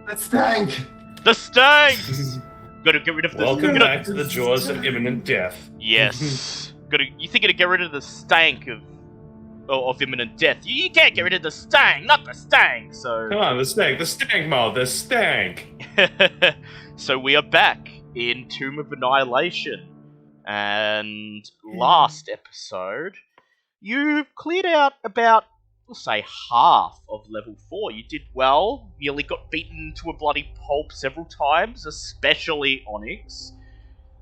The stank! The stank! Gotta get rid of the... Welcome back to the jaws of imminent death. Yes. You think to get rid of the stank of imminent death. You can't get rid of the stank, not the stank, so... Come on, the stank mode, the stank! So we are back in Tomb of Annihilation. And last episode, you cleared out about, we'll say, half of level 4. You did well, nearly got beaten to a bloody pulp several times, especially Onyx.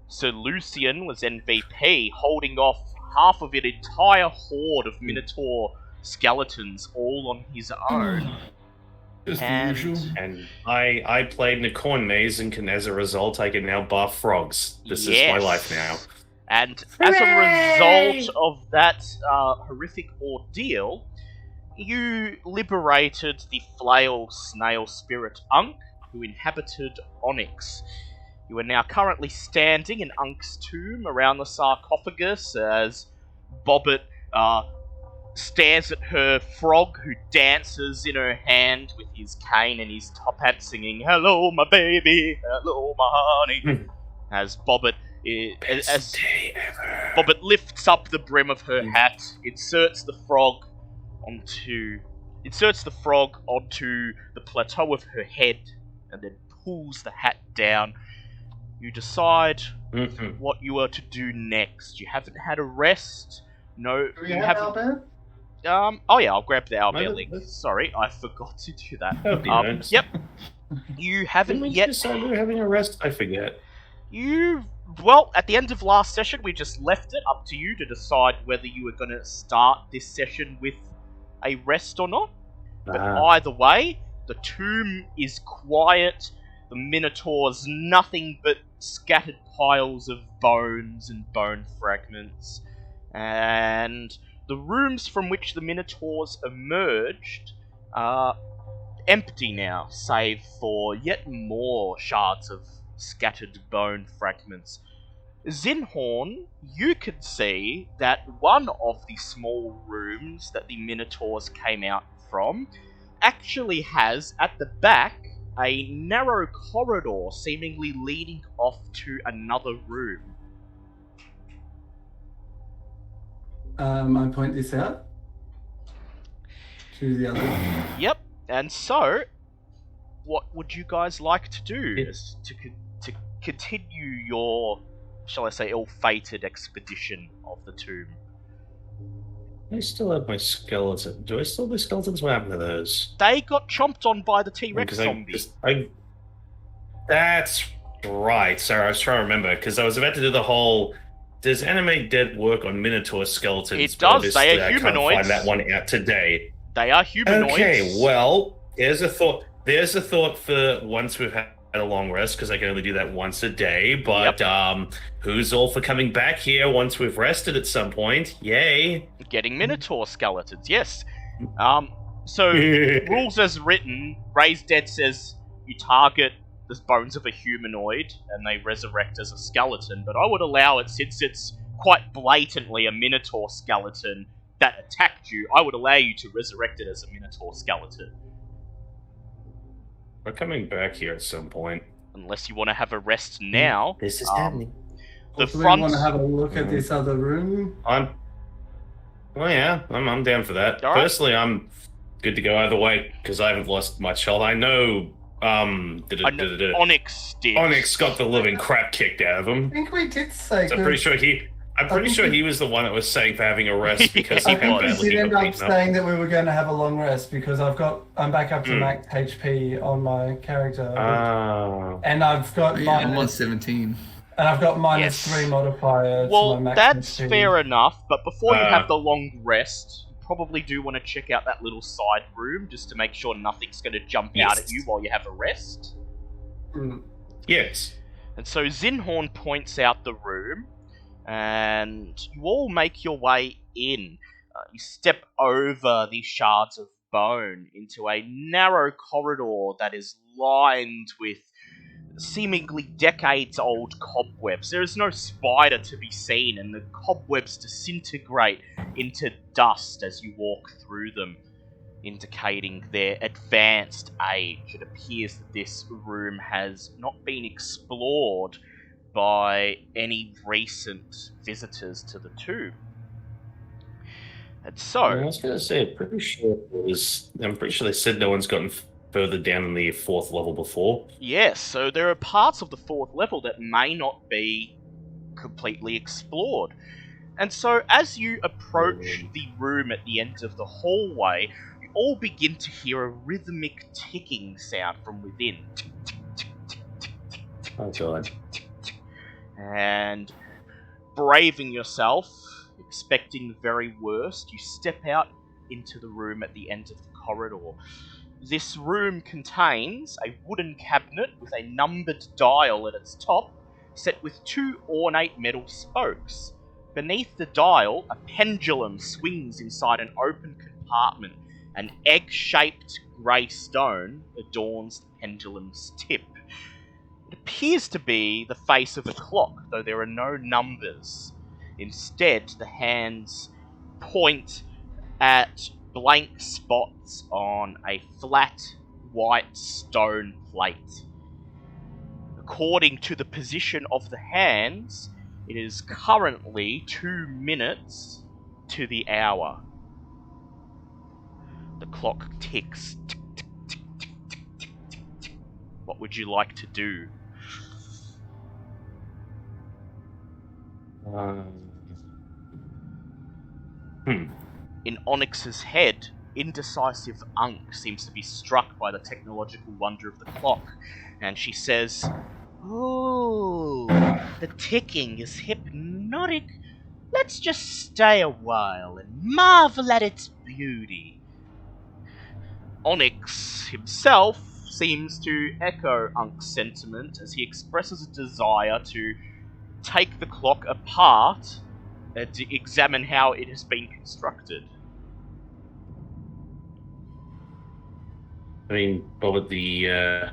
Sir Lucian was MVP, holding off half of an entire horde of Minotaur skeletons all on his own. Just the usual. And I played in a corn maze, and as a result, I can now buff frogs. This is my life now. And as a result of that horrific ordeal, you liberated the flail snail spirit Unk, who inhabited Onyx. You are now currently standing in Unk's tomb around the sarcophagus as Bobbit stares at her frog who dances in her hand with his cane and his top hat singing, "Hello my baby, hello my honey," as Bobbit Bobbit lifts up the brim of her hat, inserts the frog onto the plateau of her head, and then pulls the hat down. You decide what you are to do next. You haven't had a rest. No, Do we you have haven't. Albert? Oh yeah, I'll grab the Owlbear Maybe link. this- Sorry, I forgot to do that. That'd be nice. Yep. You haven't Didn't we yet. decide we were having a rest? I forget. Well, at the end of last session, we just left it up to you to decide whether you were going to start this session with a rest or not. But either way, the tomb is quiet. The Minotaur's nothing but scattered piles of bones and bone fragments. And the rooms from which the Minotaurs emerged are empty now, save for yet more shards of scattered bone fragments. Zinhorn, you can see that one of the small rooms that the Minotaurs came out from actually has, at the back, a narrow corridor seemingly leading off to another room. I point this out to the other. Yep, and so, what would you guys like to do to continue your, shall I say, ill-fated expedition of the tomb? I still have my skeleton. Do I still have the skeletons? What happened to those? They got chomped on by the T-Rex zombie. That's right. Sorry, I was trying to remember, because I was about to do the whole... Does animate dead work on Minotaur skeletons? It does. They are humanoids. I can't find that one out today. They are humanoids. Okay, well, there's a thought. There's a thought for once we've had a long rest, because I can only do that once a day. But who's all for coming back here once we've rested at some point? Yay! Getting Minotaur skeletons, yes. So rules as written. Raised Dead says you target the bones of a humanoid and they resurrect as a skeleton, but I would allow it, since it's quite blatantly a Minotaur skeleton that attacked you, I would allow you to resurrect it as a Minotaur skeleton. We're coming back here at some point. Unless you want to have a rest now. This is happening. The Do we front... want to have a look at this other room? I'm down for that. All right. Personally, I'm good to go either way, because I haven't lost much health. I know, Onyx did. Onyx got the living crap kicked out of him. I think we did say. So I'm pretty sure he was the one that was saying for having a rest because I he think had we badly did end got up beaten up. saying that we were going to have a long rest because I'm back up to max HP on my character, Oh. and I've got I'm on 17. And I've got minus Yes. 3 modifier to Well, my max that's HP. fair enough, but before you have the long rest, you probably do want to check out that little side room just to make sure nothing's going to jump out at you while you have a rest. Yes. And so Zinhorn points out the room, and you all make your way in. You step over these shards of bone into a narrow corridor that is lined with seemingly decades-old cobwebs. There is no spider to be seen, and the cobwebs disintegrate into dust as you walk through them, indicating their advanced age. It appears that this room has not been explored by any recent visitors to the tomb. And so, I was going to say, I'm pretty sure they said no one's gotten further down in the 4th level before. yes, so there are parts of the 4th level that may not be completely explored. And so, as you approach the room at the end of the hallway, you all begin to hear a rhythmic ticking sound from within. Oh god. And braving yourself, expecting the very worst, you step out into the room at the end of the corridor. This room contains a wooden cabinet with a numbered dial at its top, set with 2 ornate metal spokes. Beneath the dial, a pendulum swings inside an open compartment. An egg-shaped grey stone adorns the pendulum's tip. It appears to be the face of a clock, though there are no numbers. Instead, the hands point at blank spots on a flat, white stone plate. According to the position of the hands, it is currently 2 minutes to the hour. The clock ticks. Tick, tick, tick, tick, tick, tick, tick, tick. What would you like to do? In Onyx's head, indecisive Unk seems to be struck by the technological wonder of the clock, and she says, "Ooh, the ticking is hypnotic. Let's just stay a while and marvel at its beauty." Onyx himself seems to echo Unk's sentiment as he expresses a desire to take the clock apart and to examine how it has been constructed. I mean, but the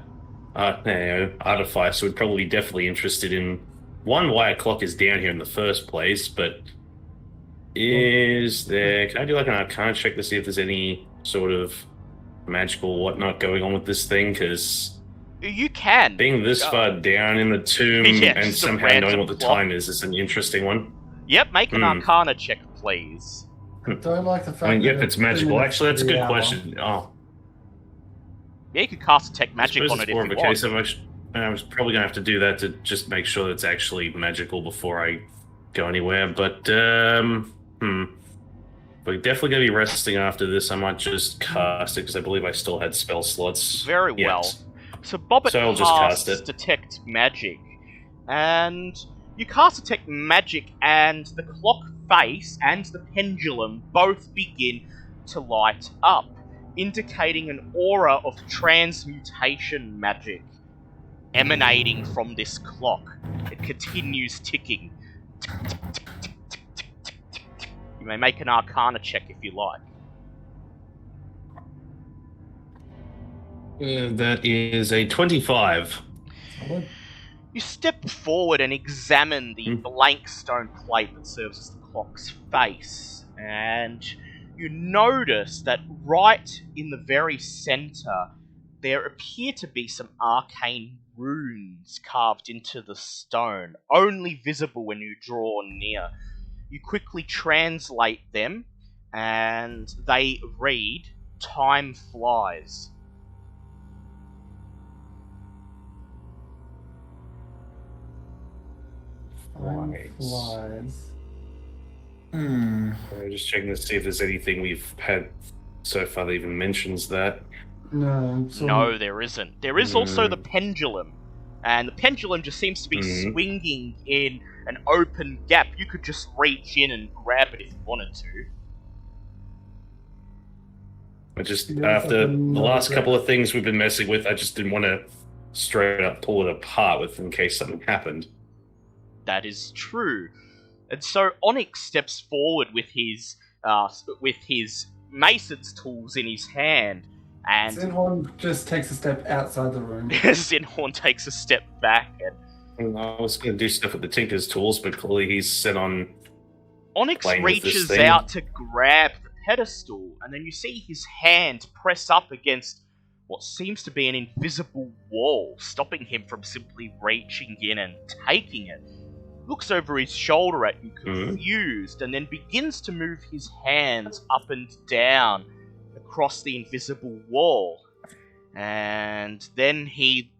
artificer would probably be definitely interested in one, why a clock is down here in the first place, but can I do like an arcana check to see if there's any sort of magical whatnot going on with this thing? Because you can being this far down in the tomb and somehow knowing what the time is an interesting one. Yep, make an arcana check, please. Don't like the fact I mean, that yep, it's magical. Actually, that's a good question. Oh, yeah, you could cast detect magic on it if you want. Case of I was probably gonna have to do that to just make sure that it's actually magical before I go anywhere. But we're definitely gonna be resting after this. I might just cast it because I believe I still had spell slots. Very well. So Bobbit casts detect magic, and you cast detect magic, and the clock face and the pendulum both begin to light up, indicating an aura of transmutation magic emanating from this clock. It continues ticking. You may make an arcana check if you like. That is a 25. You step forward and examine the blank stone plate that serves as the clock's face, and you notice that right in the very center, there appear to be some arcane runes carved into the stone, only visible when you draw near. You quickly translate them, and they read, "Time flies." Flies. I'm just checking to see if there's anything we've had so far that even mentions that. No. No, there isn't. There is also the pendulum. and the pendulum just seems to be swinging in an open gap. You could just reach in and grab it if you wanted to. I just, after the last couple of things we've been messing with, I just didn't want to straight up pull it apart with in case something happened. That is true. And so Onyx steps forward with his mason's tools in his hand, and Zinhorn just takes a step outside the room. Zinhorn takes a step back, and I was going to do stuff with the Tinker's tools, but clearly he's set on. Onyx reaches out to grab the pedestal, and then you see his hand press up against what seems to be an invisible wall, stopping him from simply reaching in and taking it. Looks over his shoulder at you, confused, and then begins to move his hands up and down across the invisible wall. And then he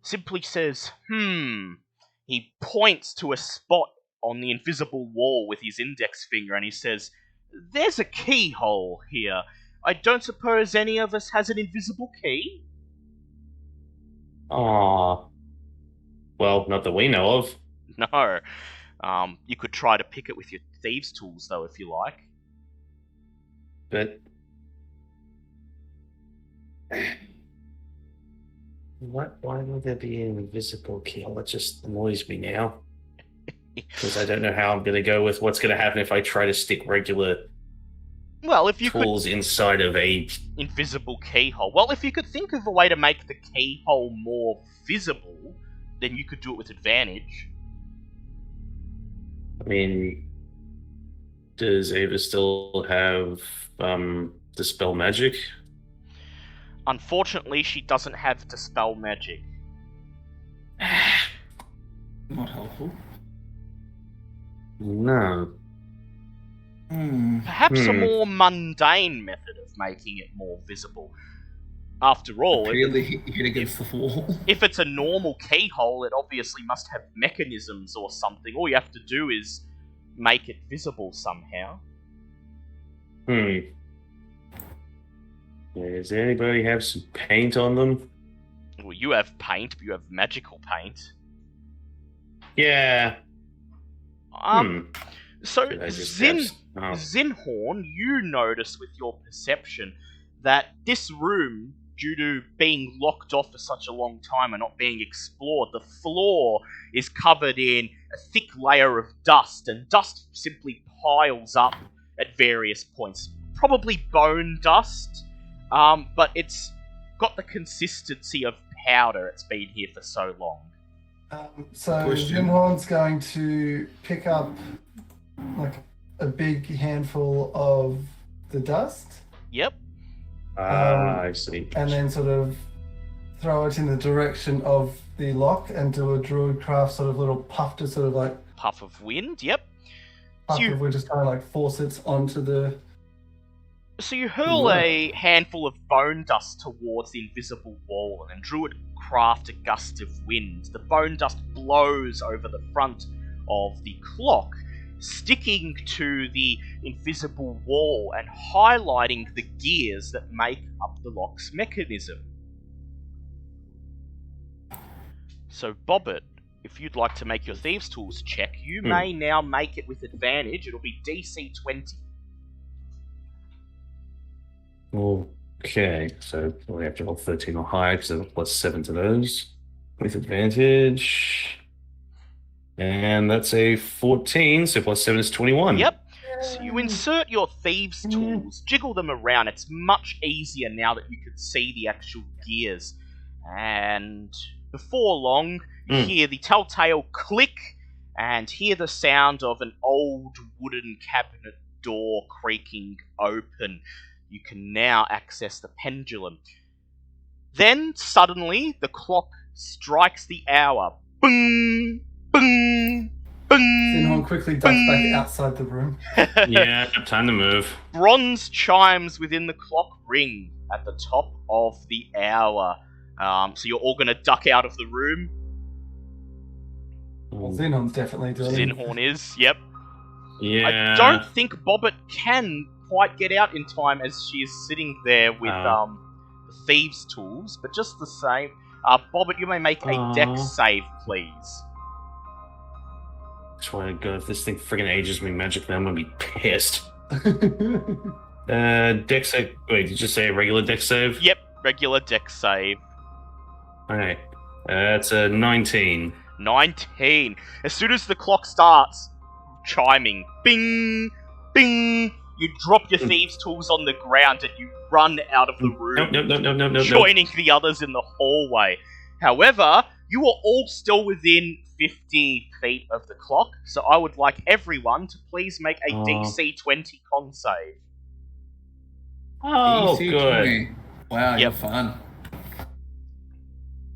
simply says, He points to a spot on the invisible wall with his index finger, and he says, "There's a keyhole here. I don't suppose any of us has an invisible key?" Aww. Well, not that we know of. No. You could try to pick it with your thieves' tools, though, if you like. But why would there be an invisible key? That just annoys me now. Because I don't know how I'm going to go with what's going to happen if I try to stick regular if you tools inside of a invisible keyhole. Well, if you could think of a way to make the keyhole more visible, then you could do it with advantage. I mean, does Ava still have Dispel Magic? Unfortunately, she doesn't have Dispel Magic. Not helpful. No. Perhaps a more mundane method of making it more visible. After all, Really hit against the wall. if it's a normal keyhole, it obviously must have mechanisms or something. All you have to do is make it visible somehow. Does anybody have some paint on them? Well, you have paint, but you have magical paint. Yeah. So, Should I just have- Zinhorn, you notice with your perception that this room, due to being locked off for such a long time and not being explored, the floor is covered in a thick layer of dust, and dust simply piles up at various points. Probably bone dust, but it's got the consistency of powder. It's been here for so long. So Question. Zinhorn's going to pick up like a big handful of the dust. Yep. I see. And then sort of throw it in the direction of the lock and do a druidcraft sort of little puff to sort of like Puff of wind, yep. puff So you- of which is kind of like force it onto the. So you hurl a handful of bone dust towards the invisible wall, and then Druid craft a gust of wind. The bone dust blows over the front of the clock, sticking to the invisible wall and highlighting the gears that make up the lock's mechanism. So Bobbit, if you'd like to make your Thieves' Tools check, you may now make it with advantage. It'll be DC 20. Okay, so we have to roll 13 or higher because I have +7 to those. With advantage. And that's a 14, so +7 is 21. Yep. So you insert your Thieves' Tools, jiggle them around. It's much easier now that you can see the actual gears. And before long, you hear the telltale click and hear the sound of an old wooden cabinet door creaking open. You can now access the pendulum. Then, suddenly, the clock strikes the hour. Boom! Boom! Boom! Zinhorn quickly ducks back outside the room. Yeah, time to move. Bronze chimes within the clock ring at the top of the hour. So you're all going to duck out of the room. Well, Zinhorn's definitely doing it. Zinhorn is, yep. Yeah. I don't think Bobbit can quite get out in time as she is sitting there with the Thieves' Tools, but just the same, Bobbit, you may make a dex save, please. Just want to go. If this thing friggin' ages me magically, I'm gonna be pissed. Dex save. Wait, did you say a regular dex save? Yep, regular dex save. Okay. That's a 19. 19. As soon as the clock starts chiming, bing, bing, you drop your thieves' tools on the ground and you run out of the room, No. joining the others in the hallway. However, you are all still within 50 feet of the clock, so I would like everyone to please make a DC 20 con save. Oh, DC good. 20. Wow, you're Yep. fun.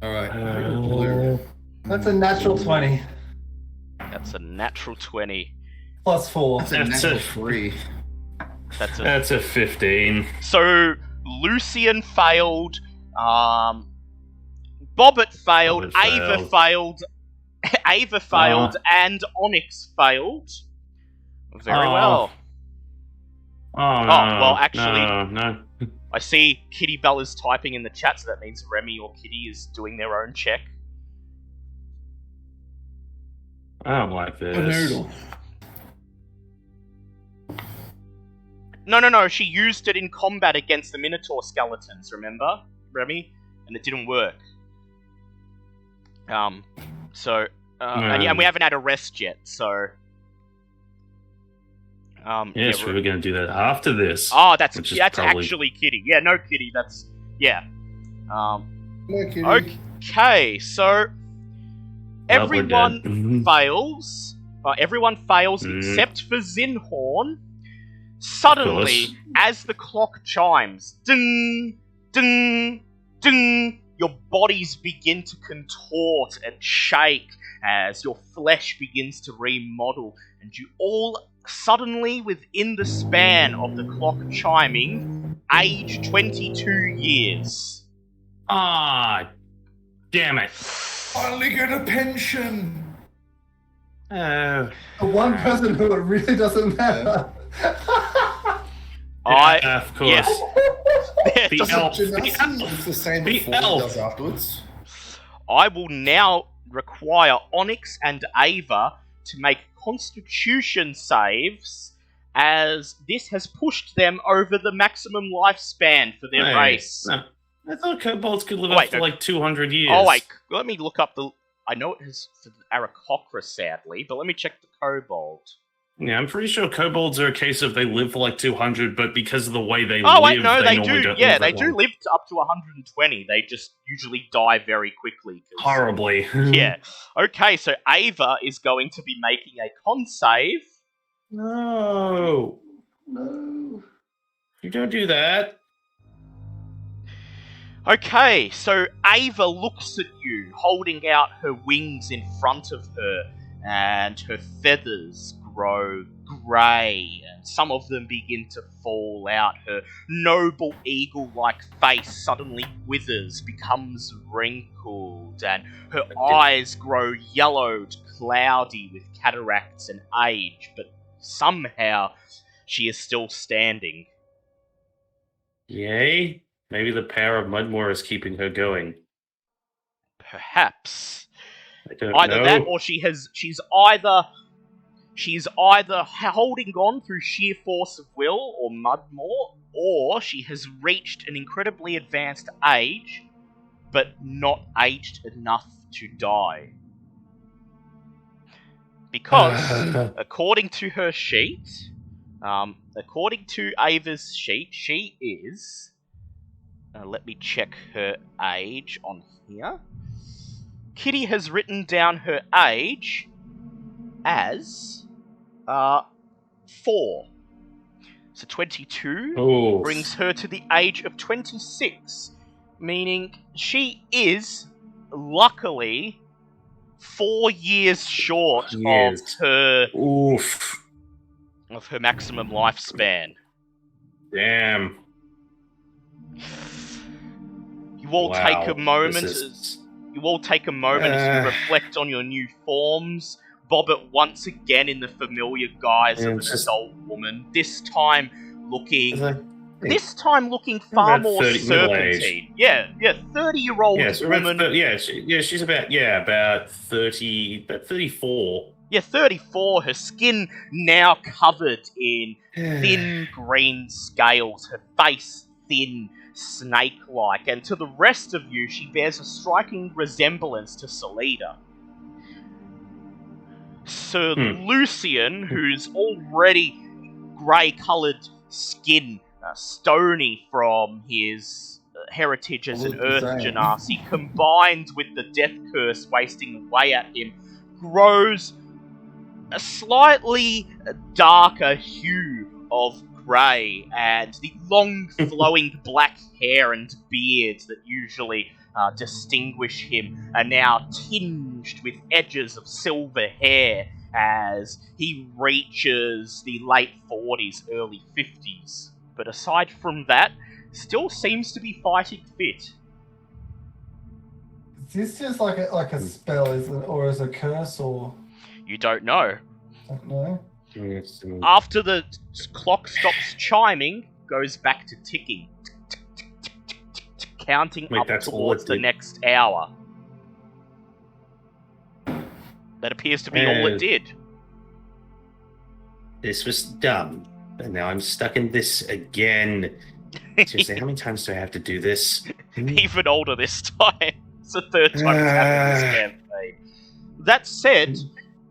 Alright. That's a natural 20. That's a natural 20. Plus 4. That's a That's natural a- 3. That's a 15. So, Lucian failed, Bobbit failed, Bobbit Ava failed. failed, Ava failed, and Onyx failed. Very Oh. well. Oh, no. well, actually- No. I see Kitty Bell is typing in the chat, so that means Remy or Kitty is doing their own check. I don't like this. A noodle. No, she used it in combat against the Minotaur skeletons, remember, Remy? And it didn't work. And we haven't had a rest yet, so... Yes, we were going to do that after this. Oh, that's which is that's probably- actually Kitty. Yeah, no Kitty, that's... Yeah. Okay. Okay, so... Well, we're Everyone dead. fails. Everyone fails Mm. except for Zinhorn. Suddenly, course. as the clock chimes, ding, ding, ding, your bodies begin to contort and shake as your flesh begins to remodel, and you all suddenly, within the span of the clock chiming, age 22 years. Ah, damn it. Finally get a pension! The one person who it really doesn't matter. Of course. Yeah. The Doesn't- elf. It's the same The before elf. he does afterwards. I will now require Onyx and Ava to make constitution saves, as this has pushed them over the maximum lifespan for their Hey, race. no. I thought kobolds could live Oh, wait, up for no. like 200 years. Oh wait, let me look up the... I know it has for the Aarakocra, sadly, but let me check the kobold. Yeah, I'm pretty sure kobolds are a case of they live for like 200, but because of the way they Oh live, wait, no, they normally do. don't Yeah, live they that do long. live to up to 120. They just usually die very quickly. 'cause- Horribly. Yeah. Okay, so Ava is going to be making a con save. No. No. You don't do that. Okay, so Ava looks at you, holding out her wings in front of her, and her feathers grow grey, and some of them begin to fall out. Her noble eagle-like face suddenly withers, becomes wrinkled, and her eyes grow yellowed, cloudy with cataracts and age, but somehow she is still standing. Yay. Maybe the power of Mudmore is keeping her going. Perhaps. I don't Either know. that, or she's either holding on through sheer force of will or Mudmore, or she has reached an incredibly advanced age, but not aged enough to die. Because, according to her sheet, according to Ava's sheet, she is... let me check her age on here. Kitty has written down her age as 4. So 22 Oh. brings her to the age of 26, meaning she is luckily 4 years short Yes. of Oof. her maximum lifespan. Damn. You all Wow, take a moment this as is- you all take a moment as you reflect on your new forms. Bobbit once again in the familiar guise Yeah, of an it's just- adult woman, this time It's looking like, this time looking far About more 30 middle-aged. serpentine. Yeah, 30-year-old Yes, woman. she's about 30, about 34. Yeah, 34. Her skin now covered in thin green scales. Her face thin, snake-like. And to the rest of you, she bears a striking resemblance to Salida. Sir Lucian, who's already grey-coloured skin, stony from his heritage as an Earth Genasi, combined with the death curse wasting away at him, grows a slightly darker hue of grey, and the long flowing black hair and beard that usually distinguish him are now tinged with edges of silver hair as he reaches the late 40s, early 50s. But aside from that, still seems to be fighting fit. Is this just like a spell, or is it a curse, or You don't know. I don't know? After the clock stops chiming, goes back to ticking. Counting Wait, up that's all towards it the did? next hour. That appears to be all it did. This was dumb. And now I'm stuck in this again. Seriously, how many times do I have to do this? Even older this time. It's the third time it's happened this campaign. That said,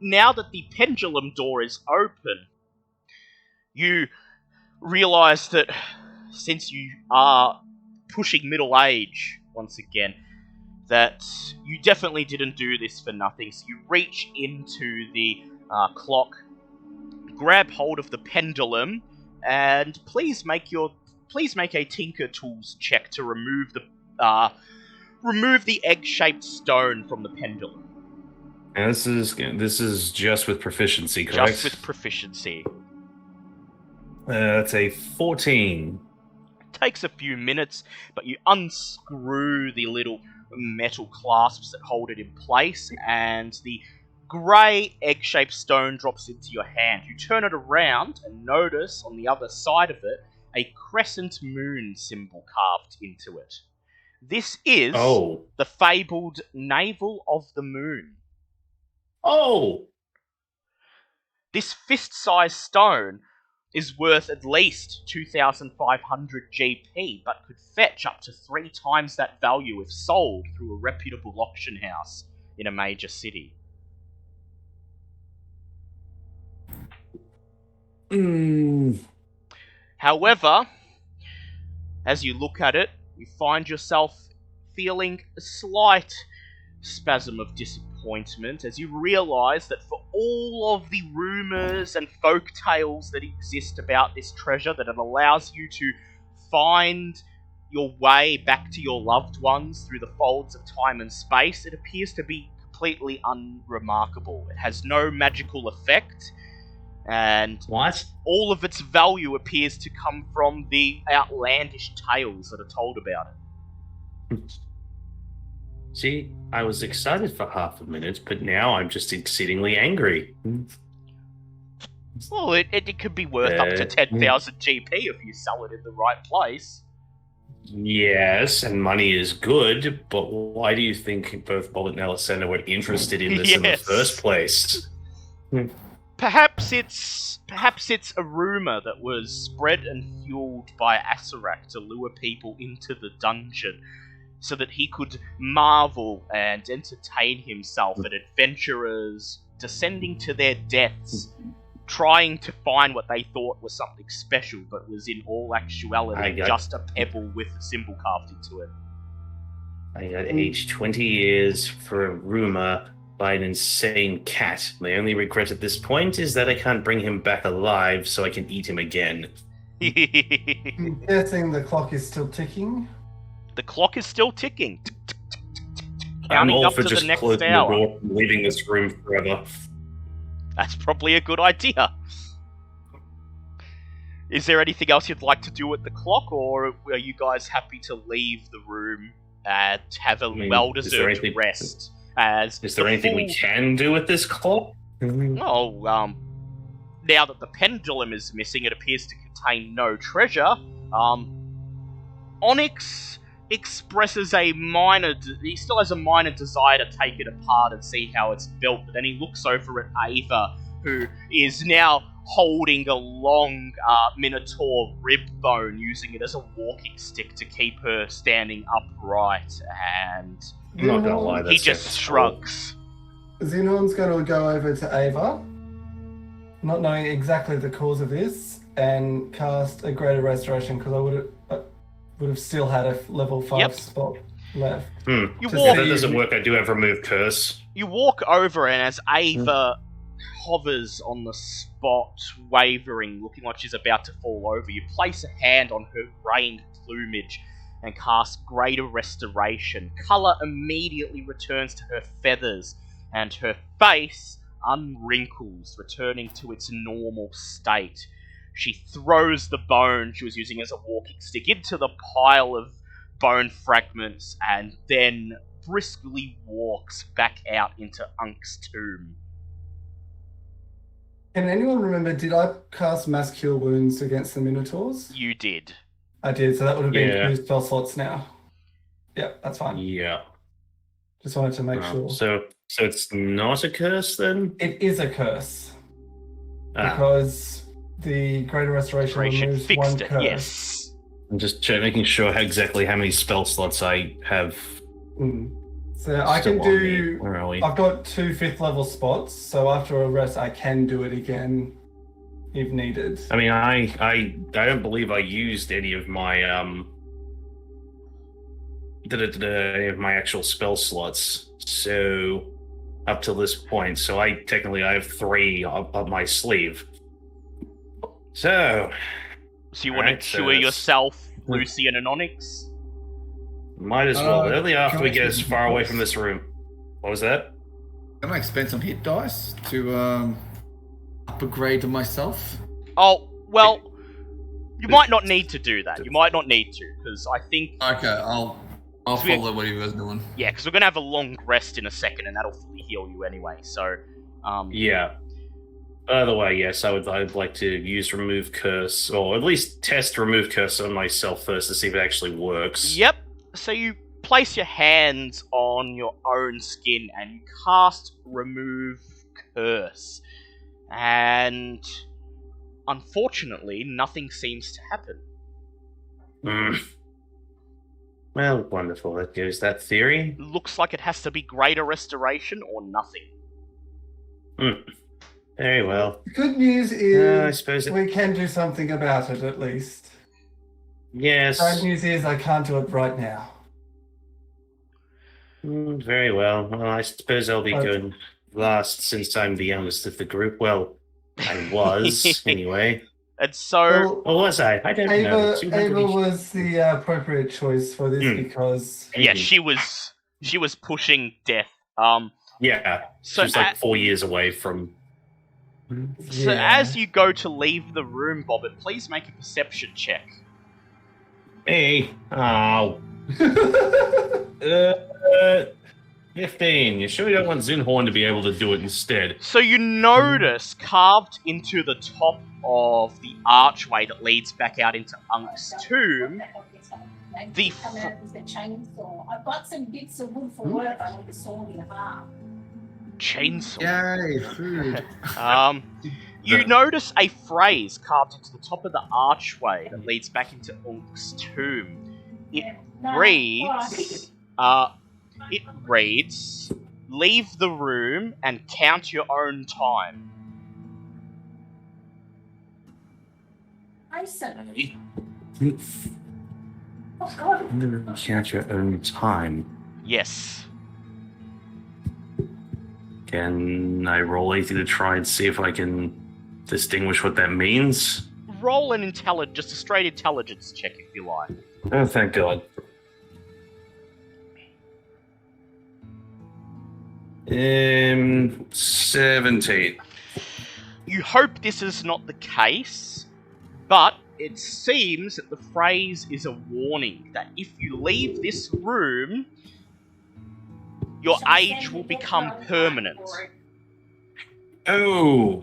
now that the pendulum door is open, you realise that since you are pushing middle age once again, that you definitely didn't do this for nothing. So you reach into the clock, grab hold of the pendulum, and please make a Tinker Tools check to remove the egg-shaped stone from the pendulum. And this is just with proficiency, correct? Just with proficiency. That's a 14. Takes a few minutes, but you unscrew the little metal clasps that hold it in place, and the grey egg-shaped stone drops into your hand. You turn it around and notice on the other side of it a crescent moon symbol carved into it. This is the fabled navel of the moon. Oh! This fist-sized stone is worth at least 2,500 GP, but could fetch up to 3 times that value if sold through a reputable auction house in a major city. However, as you look at it, you find yourself feeling a slight spasm of disappointment as you realise that for all of the rumours and folk tales that exist about this treasure, that it allows you to find your way back to your loved ones through the folds of time and space, it appears to be completely unremarkable. It has no magical effect, and all of its value appears to come from the outlandish tales that are told about it. See, I was excited for half a minute, but now I'm just exceedingly angry. Well, it could be worth up to 10,000 GP if you sell it in the right place. Yes, and money is good, but why do you think both Bob and Alessandra were interested in this in the first place? Perhaps it's a rumor that was spread and fueled by Asarak to lure people into the dungeon, so that he could marvel and entertain himself at adventurers descending to their deaths, trying to find what they thought was something special, but was in all actuality just a pebble with a symbol carved into it. I got aged 20 years for a rumor by an insane cat. My only regret at this point is that I can't bring him back alive so I can eat him again. I'm guessing the clock is still ticking. The clock is still ticking. I'm Counting all up for to just the next closing hour. the door and leaving this room forever. That's probably a good idea. Is there anything else you'd like to do at the clock, or are you guys happy to leave the room and have a well-deserved rest? Is there anything we can do with this clock? Oh, now that the pendulum is missing, it appears to contain no treasure. Onyx expresses he still has a minor desire to take it apart and see how it's built, but then he looks over at Ava, who is now holding a long minotaur rib bone, using it as a walking stick to keep her standing upright, and I'm not gonna lie, he that's just shrugs. Xenon's going to go over to Ava, not knowing exactly the cause of this, and cast a greater restoration, because I would have still had a level 5 spot left. You If walk. that doesn't work, I do have remove curse. You walk over, and as Ava hovers on the spot, wavering, looking like she's about to fall over, you place a hand on her rained plumage and cast Greater Restoration. Colour immediately returns to her feathers, and her face unwrinkles, returning to its normal state. She throws the bone she was using as a walking stick into the pile of bone fragments, and then briskly walks back out into Unk's tomb. Can anyone remember, did I cast Mass Cure Wounds against the Minotaurs? You did. I did, so that would have been Yeah. 2 spell slots now. Yep, that's fine. Yeah. Just wanted to make sure. So it's not a curse then? It is a curse, Ah, because the Greater Restoration removes fixed one it, curse. yes. I'm just making sure exactly how many spell slots I have. So I still can on me. do... Where are we? I've got 2 5th level spots, so after a rest I can do it again if needed. I mean, I don't believe I used any of my any of my actual spell slots. So up to this point, so I have 3 up my sleeve. So So you want Alright, to so cure that's- yourself, Lucian and Onyx? might as well. Only after can we I get as spend far some away hits? from this room. What was that? Can I spend some hit dice to upgrade myself? Oh, well, you might not need to do that. You might not need to, because I think... Okay, I'll So we- follow what you guys are doing. Yeah, because we're going to have a long rest in a second, and that'll fully heal you anyway, so... Yeah. By the way, yes, I'd like to use remove curse, or at least test remove curse on myself first to see if it actually works. Yep. So you place your hands on your own skin and you cast remove curse. And unfortunately, nothing seems to happen. Well, wonderful. That goes that theory. Looks like it has to be greater restoration or nothing. Very well. The good news I is suppose it... we can do something about it at least. Yes. Bad news is I can't do it right now. Very well. Well, I suppose I'll be Okay. going last since I'm the youngest of the group. Well, I was, anyway. And so... Well, Or was I? I don't know. Ava was the appropriate choice for this because yeah, she was pushing death. Yeah. So She was like 4 years away from... So as you go to leave the room, Bobbit, please make a perception check. Hey. Oh. 15. You sure you don't want Zinhorn to be able to do it instead? So you notice carved into the top of the archway that leads back out into Unk's tomb, the chainsaw. I've got some bits of wood for work. I want to saw in half. chainsaw. Yay, food. You notice a phrase carved into the top of the archway that leads back into Unk's tomb. It reads, leave the room and count your own time. Mason. You Oh God. count your own time. Yes. Can I roll anything to try and see if I can distinguish what that means? Roll an just a straight intelligence check if you like. Oh, thank God. 17. You hope this is not the case, but it seems that the phrase is a warning that if you leave this room, your age will become permanent. Oh.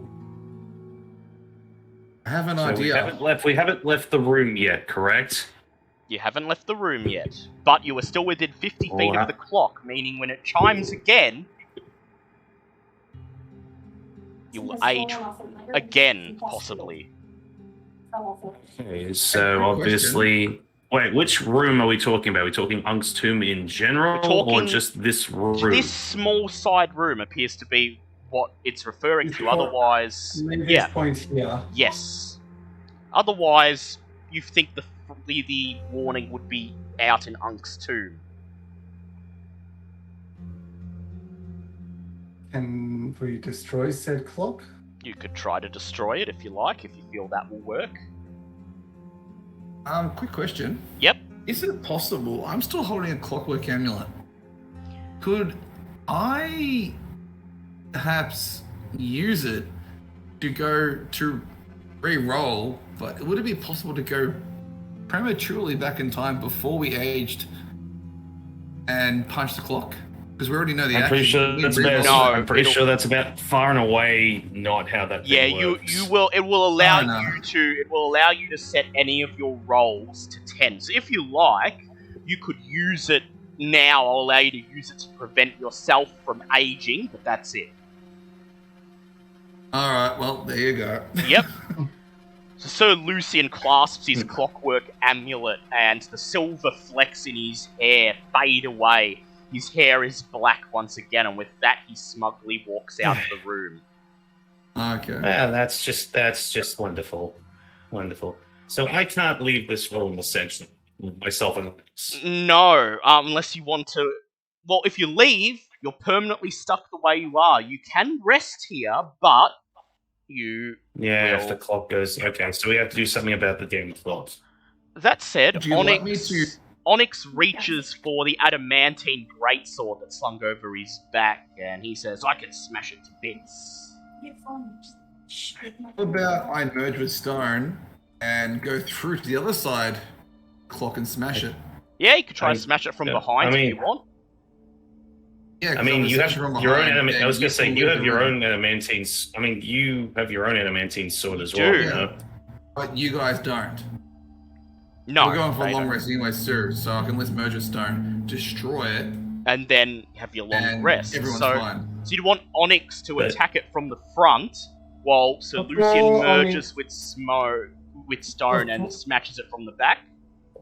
I have an So idea. we haven't left the room yet, correct? You haven't left the room yet, but you are still within 50 feet Alright. of the clock, meaning when it chimes again, you will age again, possibly. Okay, so obviously... Wait, which room are we talking about? Are we talking Unk's tomb in general, We're talking or just this room? This small side room appears to be what it's referring to. What- Otherwise, Leave yeah, this point here. yes. Otherwise, you think the warning would be out in Unk's tomb. Can we destroy said clock? You could try to destroy it if you like, if you feel that will work. Quick question. Yep. Is it possible? I'm still holding a clockwork amulet. Could I perhaps use it to go to re-roll? But would it be possible to go prematurely back in time before we aged and punch the clock? Because we already know the I'm pretty action. sure that's We about. re-roll No, it. I'm pretty it'll- sure that's about far and away not how that. Yeah, thing you works. will. It will allow Oh, no. it will allow you to set any of your rolls to 10. So if you like, you could use it now. I'll allow you to use it to prevent yourself from aging, but that's it. All right. Well, there you go. Yep. So Sir Lucian clasps his clockwork amulet, and the silver flecks in his hair fade away. His hair is black once again, and with that, he smugly walks out of the room. Okay. Yeah, that's just wonderful, wonderful. So I can't leave this room essentially, myself and No, unless you want to. Well, if you leave, you're permanently stuck the way you are. You can rest here, but you. yeah. Well- If the clock goes, okay, so we have to do something about the damn clock. That said, Would you like me to- Onyx reaches for the adamantine greatsword that's slung over his back, and he says, "I can smash it to bits." What about I merge with Stone and go through to the other side clock and smash it? Yeah, you could try I and mean, smash it from yeah, behind I mean- if you want. Yeah, I mean, you have your own adamant. I was gonna say you have your own adamantine. I mean, you have your own adamantine sword as Do. well. You know? But you guys don't. No, We're going for a they long don't. rest anyway, sir, so I can let's merge with Stone, destroy it, And then have your long and rest. everyone's So fine. you'd want Onyx to But- attack it from the front, while Sir Before Lucian Onyx- merges with Stone and Before- smashes it from the back.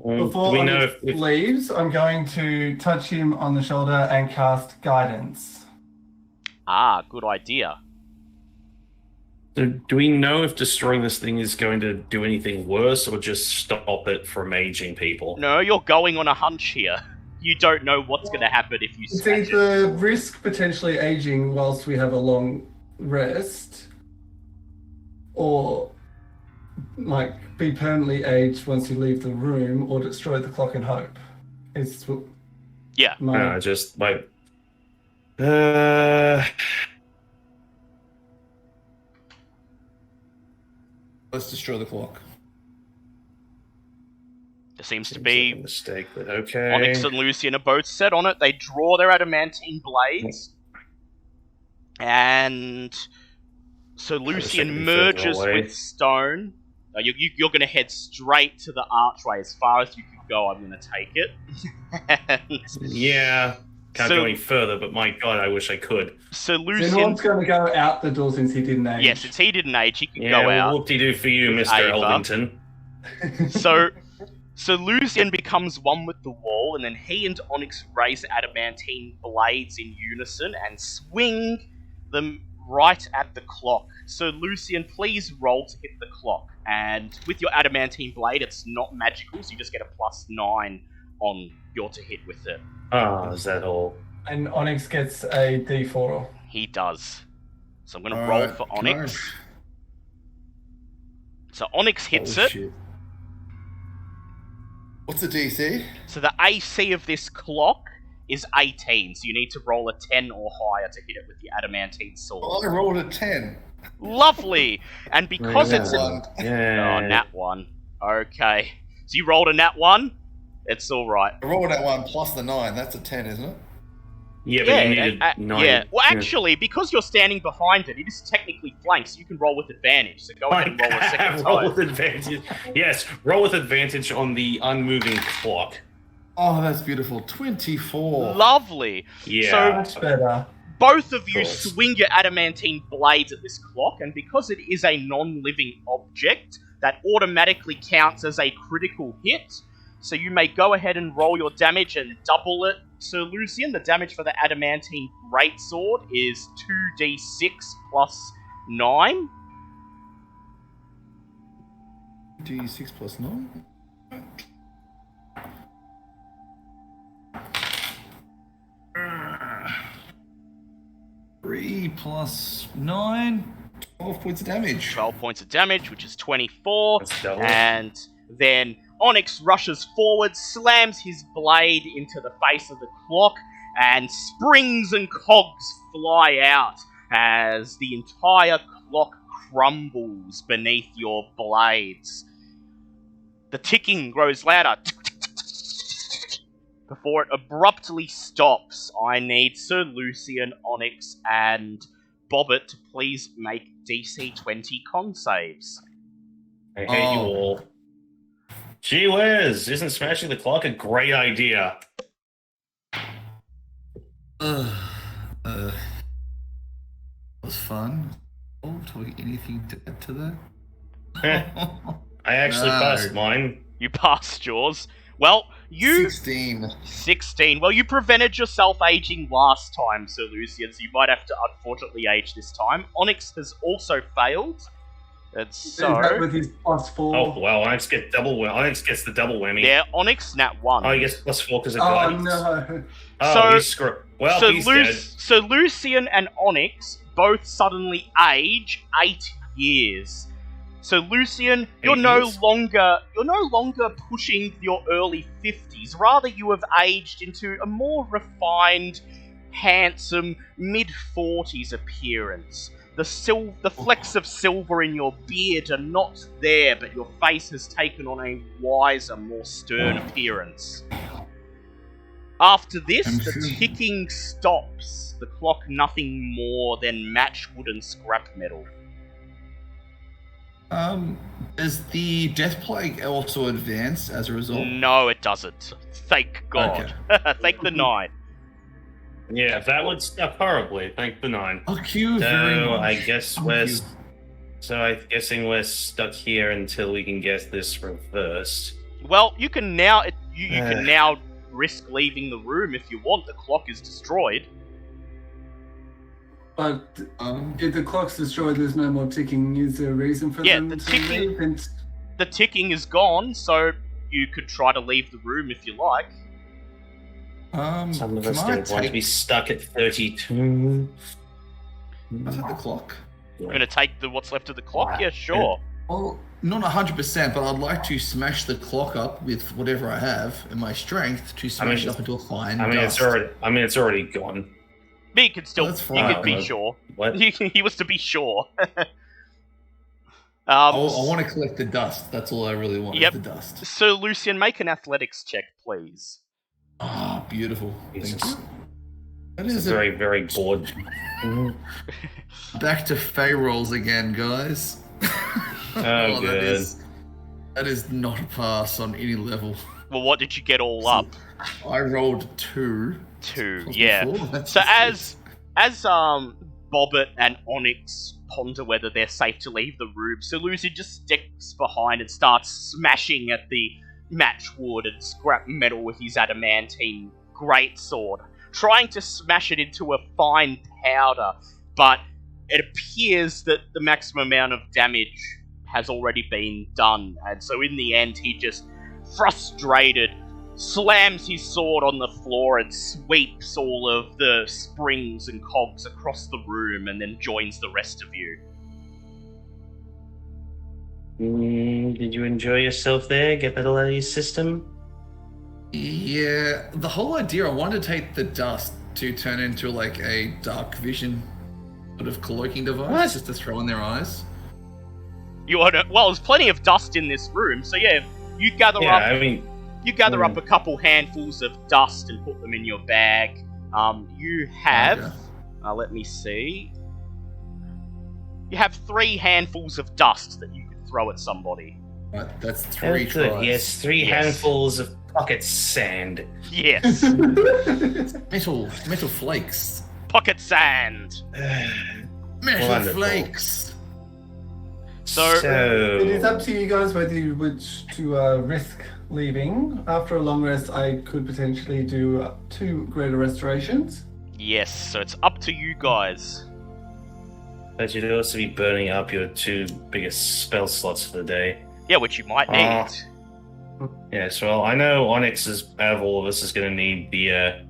Do Before we know Onyx if leaves, I'm going to touch him on the shoulder and cast guidance. Ah, good idea. do we know if destroying this thing is going to do anything worse or just stop it from aging people? No, you're going on a hunch here. You don't know what's going to happen if you It's smash it. either risk potentially aging whilst we have a long rest, or like be permanently aged once you leave the room, or destroy the clock and hope. It's Yeah. my No, just like. Let's destroy the clock. There seems to seems be like a mistake, but okay. Onyx and Lucian are both set on it. They draw their adamantine blades. And so Lucian second further merges away. with Stone. You're going to head straight to the archway as far as you can go. I'm going to take it. And Yeah, can't So- go any further. But my God, I wish I could. so So Lucian. anyone's going to go out the door since he didn't age. Yes, since he didn't age, he can Yeah, go out. whoop-de-doo for you, With Mr. Ava. Elvington. So Lucian becomes one with the wall, and then he and Onyx raise adamantine blades in unison and swing them right at the clock. So Lucian, please roll to hit the clock. And with your adamantine blade, it's not magical, so you just get a +9 on your to hit with it. Ah, is that all? And Onyx gets a D4. He does. So I'm going to All roll right, for can I- Onyx. So Onyx hits Oh, it. shit. What's the DC? So the AC of this clock is 18, so you need to roll a 10 or higher to hit it with the adamantine sword. Well, I rolled a 10. Lovely! And because Yeah. it's an... One. Yeah. Oh, nat 1. Okay. So you rolled a nat 1? It's alright. I rolled that one plus the 9. That's a 10, isn't it? Yeah, but you needed 9. yeah. Well, actually, because you're standing behind it, it is technically flanked, so you can roll with advantage. So go ahead and roll a second roll time. with advantage. Yes, roll with advantage on the unmoving clock. Oh, that's beautiful. 24. Lovely. Yeah. Much better. Both of you course. swing your adamantine blades at this clock, and because it is a non-living object, that automatically counts as a critical hit. So you may go ahead and roll your damage and double it. Sir Lucian, the damage for the adamantine greatsword is 2d6 plus 9. D6 plus 9. 3 plus 9. 12 points of damage. 12 points of damage, which is 24. That's double. And then Onyx rushes forward, slams his blade into the face of the clock, and springs and cogs fly out as the entire clock crumbles beneath your blades. The ticking grows louder before it abruptly stops. I need Sir Lucian, Onyx, and Bobbit to please make DC 20 con saves. I hate you all. Gee whiz, isn't smashing the clock a great idea? Was fun. Oh, do I anything to add to that? I actually No. passed mine. You passed yours. Well, you... 16. 16. Well, you prevented yourself aging last time, Sir Lucian, so you might have to unfortunately age this time. Onyx has also failed. And so... Is that with his +4? Oh, well, Onyx gets the double whammy. Yeah, Onyx nat 1. Oh, he gets +4 because of Oh guidance. no. Oh, So- he's well, he's dead. So Lucian and Onyx both suddenly age 8 years. So Lucian, you're 8 no years? longer pushing your early 50s. Rather, you have aged into a more refined, handsome mid-40s appearance. The flecks of silver in your beard are not there, but your face has taken on a wiser, more stern appearance. After this, the ticking stops. The clock nothing more than matchwood and scrap metal. Is the death plague also advance as a result? No, it doesn't. Thank God. Thank the 9. Yeah, that would stuck horribly. Thank the 9. Thank you very So much. I guess Thank we're. you. So I'm guessing we're stuck here until we can get this reversed. Well, you can now you can now risk leaving the room if you want. The clock is destroyed. But if the clock's destroyed, there's no more ticking. Is there a reason for Yeah, them the to ticking- leave? And The ticking is gone, so you could try to leave the room if you like. Some of can us I don't want to be take stuck at 32. can I take the clock? I'm gonna take what's left of the clock. Yeah, sure. Well, not 100%, but I'd like to smash the clock up with whatever I have in my strength to smash it up into a fine dust. it's already gone. But you could still, That's you fine. could be sure. What? He was to be sure. I want to collect the dust. That's all I really want Yep. is the dust. So Lucian, make an athletics check, please. Ah, beautiful. Jesus. Thank you. That This is is very, very bored. back to Fey rolls again, guys. Oh, good. That is not a pass on any level. Well, what did you get all up? I rolled 2. 2, Plus yeah. before, that's So just as Bobbit and Onyx ponder whether they're safe to leave the room, so Lucy just sticks behind and starts smashing at the matchwood and scrap metal with his adamantine greatsword, trying to smash it into a fine powder, but it appears that the maximum amount of damage has already been done, and so in the end he just, frustrated, slams his sword on the floor and sweeps all of the springs and cogs across the room and then joins the rest of you. Did you enjoy yourself there? Get that all out of your system? Yeah, the whole idea, I wanted to take the dust to turn into like a dark vision sort of cloaking device, What? just to throw in their eyes. Well, there's plenty of dust in this room, so yeah, you gather up I mean, a couple handfuls of dust and put them in your bag. You have. Okay. Let me see. You have 3 handfuls of dust that you could throw at somebody. Right, that's 3 Oh, good. tries. Yes, 3 Yes. handfuls of pocket sand. Yes, Metal flakes. pocket sand. Metal Wonderful. flakes. So- It is up to you guys whether you wish to risk leaving. After a long rest, I could potentially do 2 greater restorations. Yes, so it's up to you guys. But you'd also be burning up your 2 biggest spell slots for the day. Yeah, which you might need. Yes, well, I know Onyx is, out of all of us, is going to need the,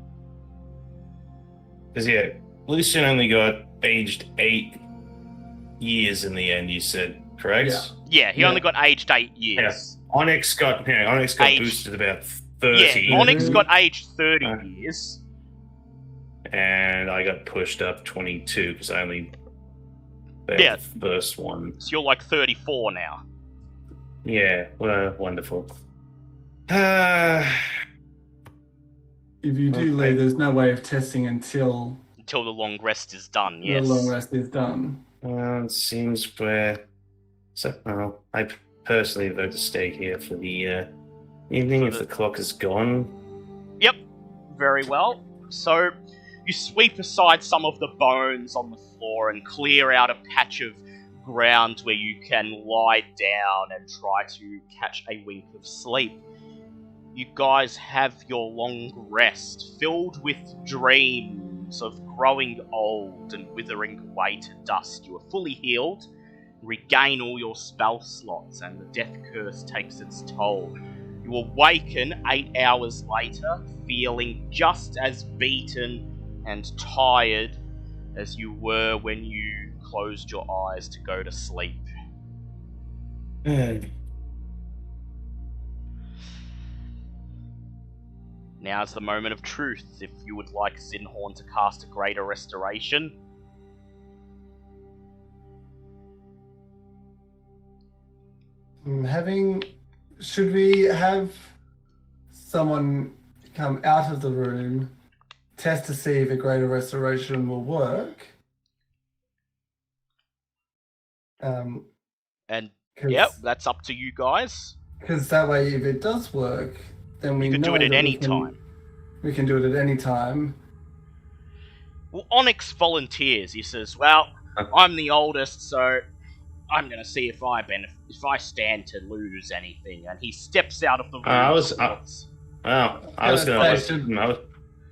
because, yeah, Lucian only got aged 8 years in the end, you said, correct? Yeah, he Yeah. only got aged 8 years. Onyx got Aged. boosted about 30. Yeah, Onyx Mhm. got aged 30 Uh. years. And I got pushed up 22 because I only failed Yeah. the first one. So you're like 34 now. Yeah, well, wonderful. If you do Okay. leave, there's no way of testing until Until the long rest is done, the yes. long rest is done. It seems where. So, well, I personally vote to stay here for the evening For if the- the clock is gone. Yep, very well. So you sweep aside some of the bones on the floor and clear out a patch of ground where you can lie down and try to catch a wink of sleep. You guys have your long rest, filled with dreams of growing old and withering away to dust. You are fully healed, regain all your spell slots, and the death curse takes its toll. You awaken 8 hours later, feeling just as beaten and tired as you were when you closed your eyes to go to sleep. Now's the moment of truth. If you would like Zinhorn to cast a greater restoration, Should we have someone come out of the room, test to see if a greater restoration will work? and yep, that's up to you guys. Because that way, if it does work, then we You can do know it at that any we can- time. We can do it at any time. Well, Onyx volunteers. He says, "Well, I'm the oldest, so I'm going to see if I stand to lose anything." And he steps out of the room. I was towards- Well, I was going say, to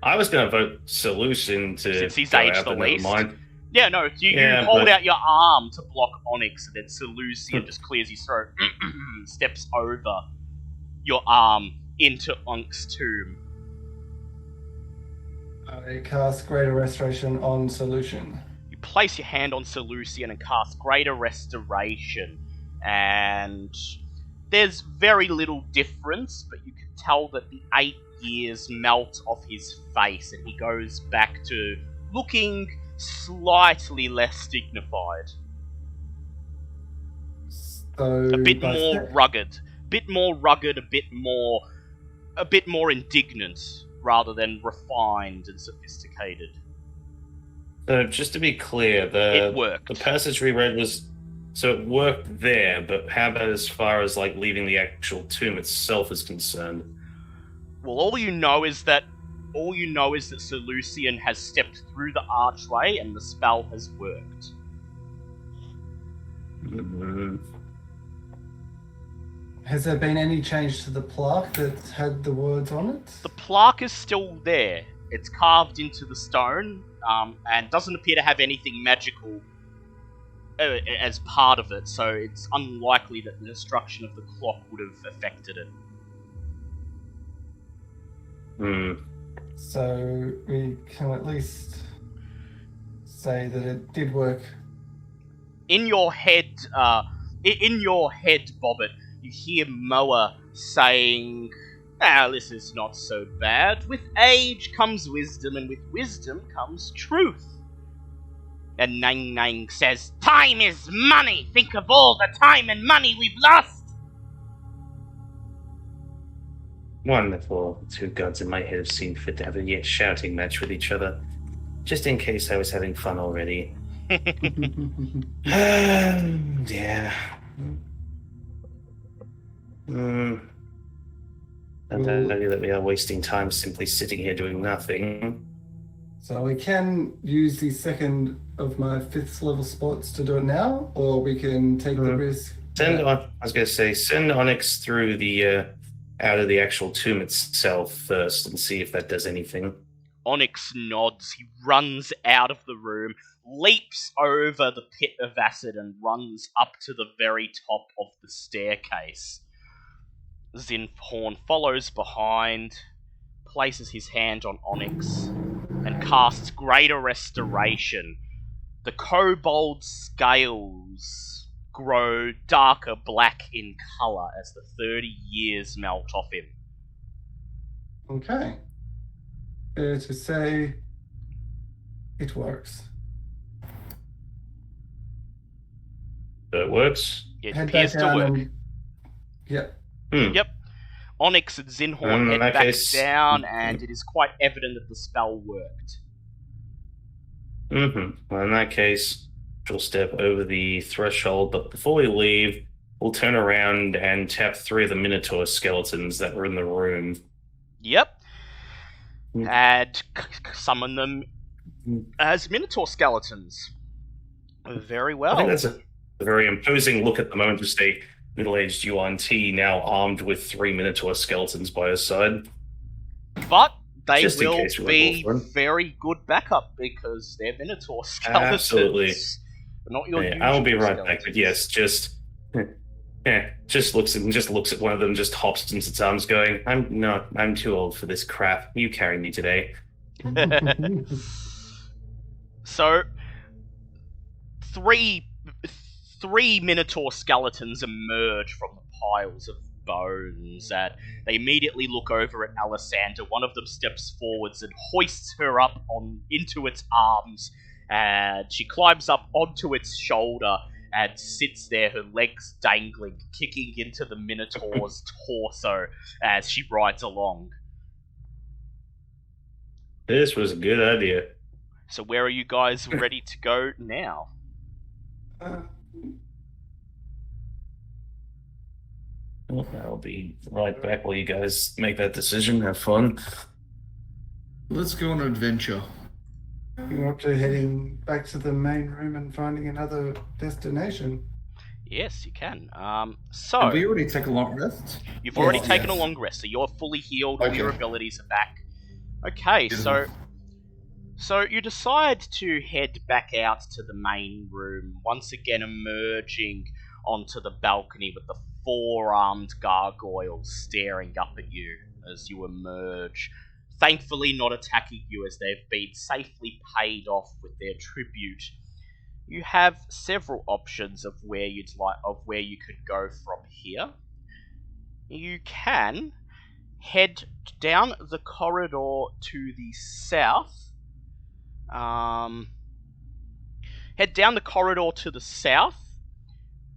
I was going to vote Solution to Since he's go aged out, the but never least. mind. Yeah, no, you Yeah, hold but- out your arm to block Onyx, and then Seleucia just clears his throat, steps over your arm into Onyx's tomb. I cast greater restoration on solution. You place your hand on Seleucian and cast Greater Restoration, and there's very little difference, but you can tell that the 8 years melt off his face, and he goes back to looking slightly less dignified. So A bit by more step- rugged, a bit more indignant rather than refined and sophisticated. So just to be clear, It the worked. passage we read was so it worked there, but how about as far as like leaving the actual tomb itself is concerned? Well, all you know is that Seleucian has stepped through the archway and the spell has worked. Mhm. Has there been any change to the plaque that had the words on it? The plaque is still there. It's carved into the stone, and doesn't appear to have anything magical as part of it, so it's unlikely that the destruction of the clock would have affected it. Hmm. So we can at least say that it did work. In your head, Bobbit, you hear Moa saying, this is not so bad. With age comes wisdom, and with wisdom comes truth. And Nang Nang says, time is money! Think of all the time and money we've lost! Wonderful. The two gods in my head have seen fit to have a yet shouting match with each other. Just in case I was having fun already. Yeah. And Well- tell you that we are wasting time simply sitting here doing nothing. So we can use the second of my 5th level spots to do it now, or we can take the risk. Send Onyx through the out of the actual tomb itself first and see if that does anything. Onyx nods. He runs out of the room, leaps over the pit of acid, and runs up to the very top of the staircase. Zinhorn follows behind, places his hand on Onyx, and casts Greater Restoration. The kobold scales grow darker black in colour as the 30 years melt off him. Okay. Fair to say it works. So it works. It Head appears back to down work. and... Yep. Yep. Onyx and Zinhorn In head that back case- down, and it is quite evident that the spell worked. Well, in that case, we'll step over the threshold, but before we leave, we'll turn around and tap 3 of the Minotaur skeletons that were in the room. Yep. Mm. And summon them as Minotaur skeletons. Very well. I think that's a very imposing look at the moment, just a middle-aged Yuan Ti now armed with 3 Minotaur skeletons by his side. But they Just in will case we went be off one. very good backup because they're Minotaur skeletons. Absolutely. Not your Yeah, I'll be usual right back, but yes, skeletons. just looks at one of them, just hops into its arms, going, I'm too old for this crap. You carry me today." So, three Minotaur skeletons emerge from the piles of bones, and they immediately look over at Alessander. One of them steps forwards and hoists her up into its arms, and she climbs up onto its shoulder and sits there, her legs dangling, kicking into the Minotaur's torso as she rides along. This was a good idea. So where are you guys ready to go now? I'll be right back while you guys make that decision. Have fun. Let's go on an adventure. You're up to heading back to the main room and finding another destination. Yes, you can. Have So we already taken a long rest? you've already Yes. taken a long rest, so you're fully healed. All Okay. your abilities are back. Okay, so you decide to head back out to the main room, once again emerging onto the balcony with the 4-armed gargoyles staring up at you as you emerge. Thankfully not attacking you as they've been safely paid off with their tribute. You have several options of where you could go from here. You can head down the corridor to the south. Head down the corridor to the south.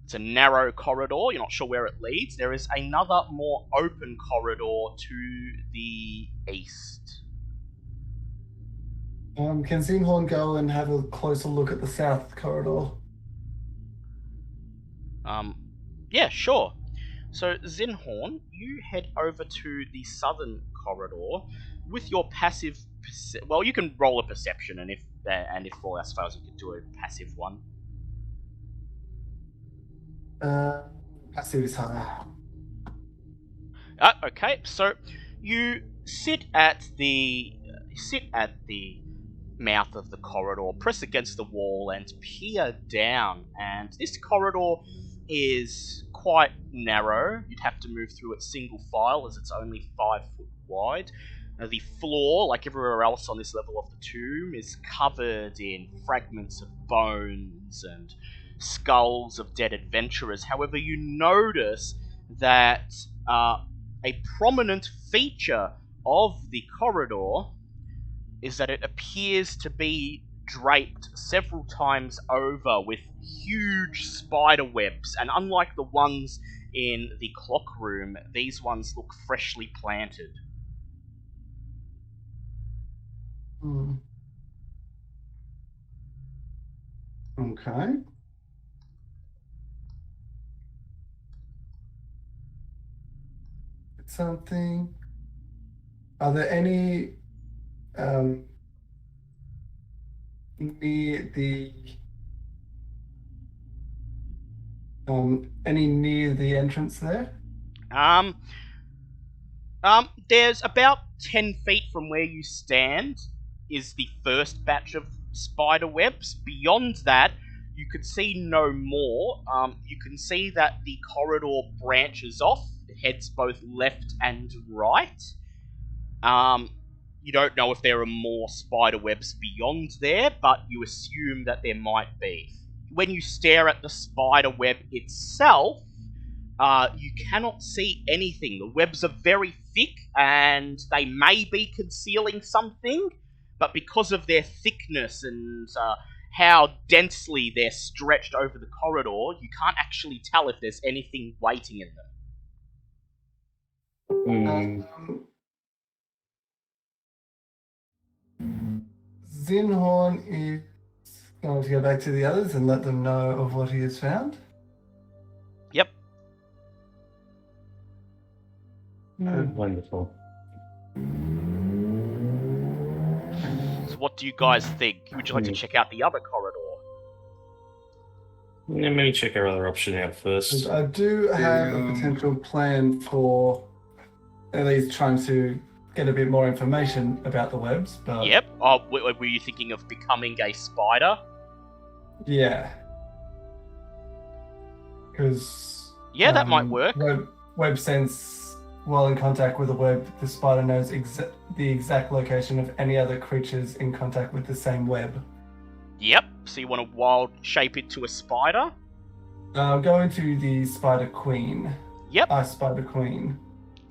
It's a narrow corridor, you're not sure where it leads. There is another more open corridor to the east. Can Zinhorn go and have a closer look at the south corridor? Yeah, sure. So, Zinhorn, you head over to the southern corridor with your passive... well, you can roll a perception, and if all else fails, you can do a passive one. Passive is higher. Okay, so you sit at the mouth of the corridor, press against the wall, and peer down. And this corridor is quite narrow. You'd have to move through it single file, as it's only 5 foot wide. The floor, like everywhere else on this level of the tomb, is covered in fragments of bones and skulls of dead adventurers. However, you notice that a prominent feature of the corridor is that it appears to be draped several times over with huge spider webs, and unlike the ones in the clock room, these ones look freshly planted. Hmm. Okay. Something. Are there any near the near the entrance there? There's about 10 feet from where you stand is the first batch of spider webs. Beyond that, you could see no more. You can see that the corridor branches off. It heads both left and right. You don't know if there are more spider webs beyond there, but you assume that there might be. When you stare at the spider web itself, you cannot see anything. The webs are very thick, and they may be concealing something, but because of their thickness and how densely they're stretched over the corridor, you can't actually tell if there's anything waiting in them. Zinhorn is going to go back to the others and let them know of what he has found. Yep. Wonderful. So what do you guys think? Would you like to check out the other corridor? Let me check our other option out first. I do have a potential plan for at least trying to get a bit more information about the webs, but... Yep. Were you thinking of becoming a spider? Yeah. Because... Yeah, that might work. Web sense, while in contact with a web, the spider knows the exact location of any other creatures in contact with the same web. Yep. So you want to wild shape it to a spider? Go into the Spider Queen. Yep. Ice Spider Queen.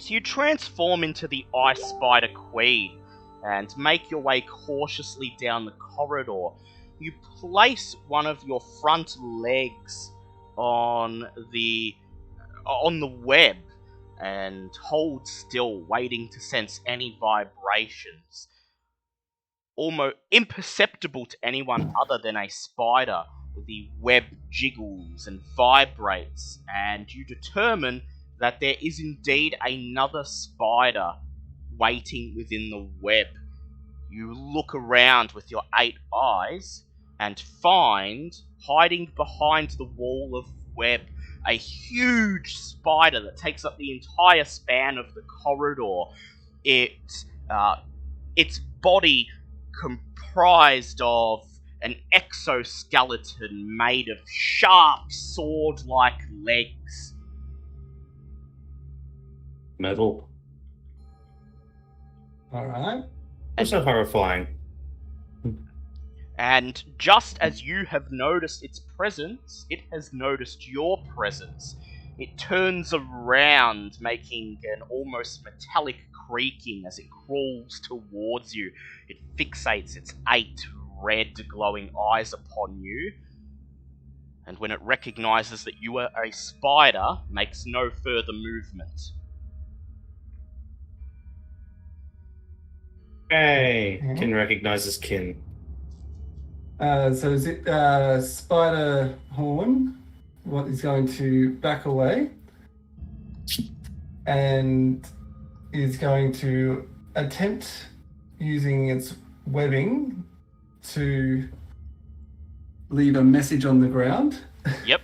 So you transform into the Ice Spider Queen and make your way cautiously down the corridor. You place one of your front legs on the web and hold still, waiting to sense any vibrations. Almost imperceptible to anyone other than a spider, the web jiggles and vibrates, and you determine that there is indeed another spider waiting within the web. You look around with your 8 eyes and find, hiding behind the wall of web, a huge spider that takes up the entire span of the corridor. Its body comprised of an exoskeleton made of sharp, sword-like legs. Metal. Alright. That's so horrifying. And just as you have noticed its presence, it has noticed your presence. It turns around, making an almost metallic creaking as it crawls towards you. It fixates its 8 red glowing eyes upon you, and when it recognizes that you are a spider, makes no further movement. Hey, Kin recognizes Kin. So is it Spider Horn? What is going to back away and is going to attempt using its webbing to leave a message on the ground. Yep.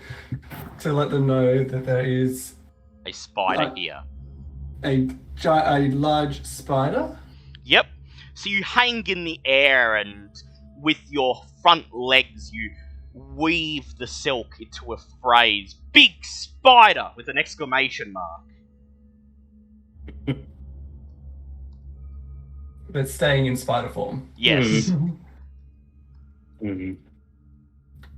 To let them know that there is A spider here. a large spider. Yep. So you hang in the air, and with your front legs you weave the silk into a phrase, "Big spider!" with an exclamation mark. But staying in spider form. Yes. Mm-hmm.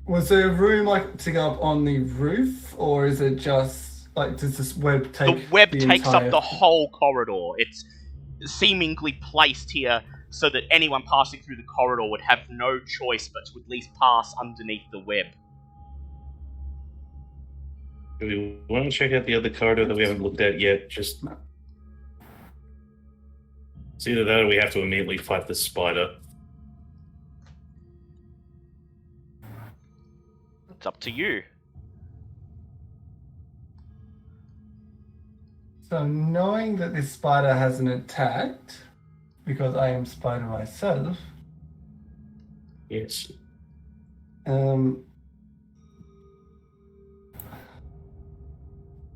Was there room to go up on the roof, or is it just does this web take The web takes entire... up the whole corridor. It's seemingly placed here so that anyone passing through the corridor would have no choice but to at least pass underneath the web. Do we want to check out the other corridor that we haven't looked at yet? Just it's either that or we have to immediately fight the spider. It's up to you. So knowing that this spider hasn't attacked, because I am spider myself, Yes. going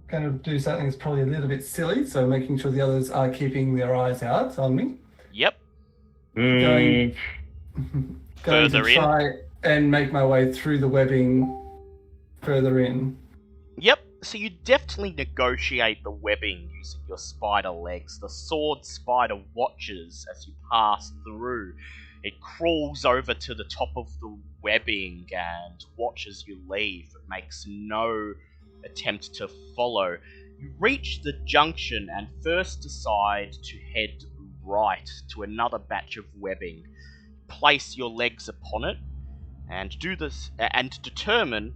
to do something that's probably a little bit silly, so making sure the others are keeping their eyes out on me. Yep. Going Further to in. try and make my way through the webbing further in. Yep. So you deftly negotiate the webbing using your spider legs. The sword spider watches as you pass through. It crawls over to the top of the webbing and watches you leave. It makes no attempt to follow. You reach the junction and first decide to head right to another batch of webbing. Place your legs upon it and do this and determine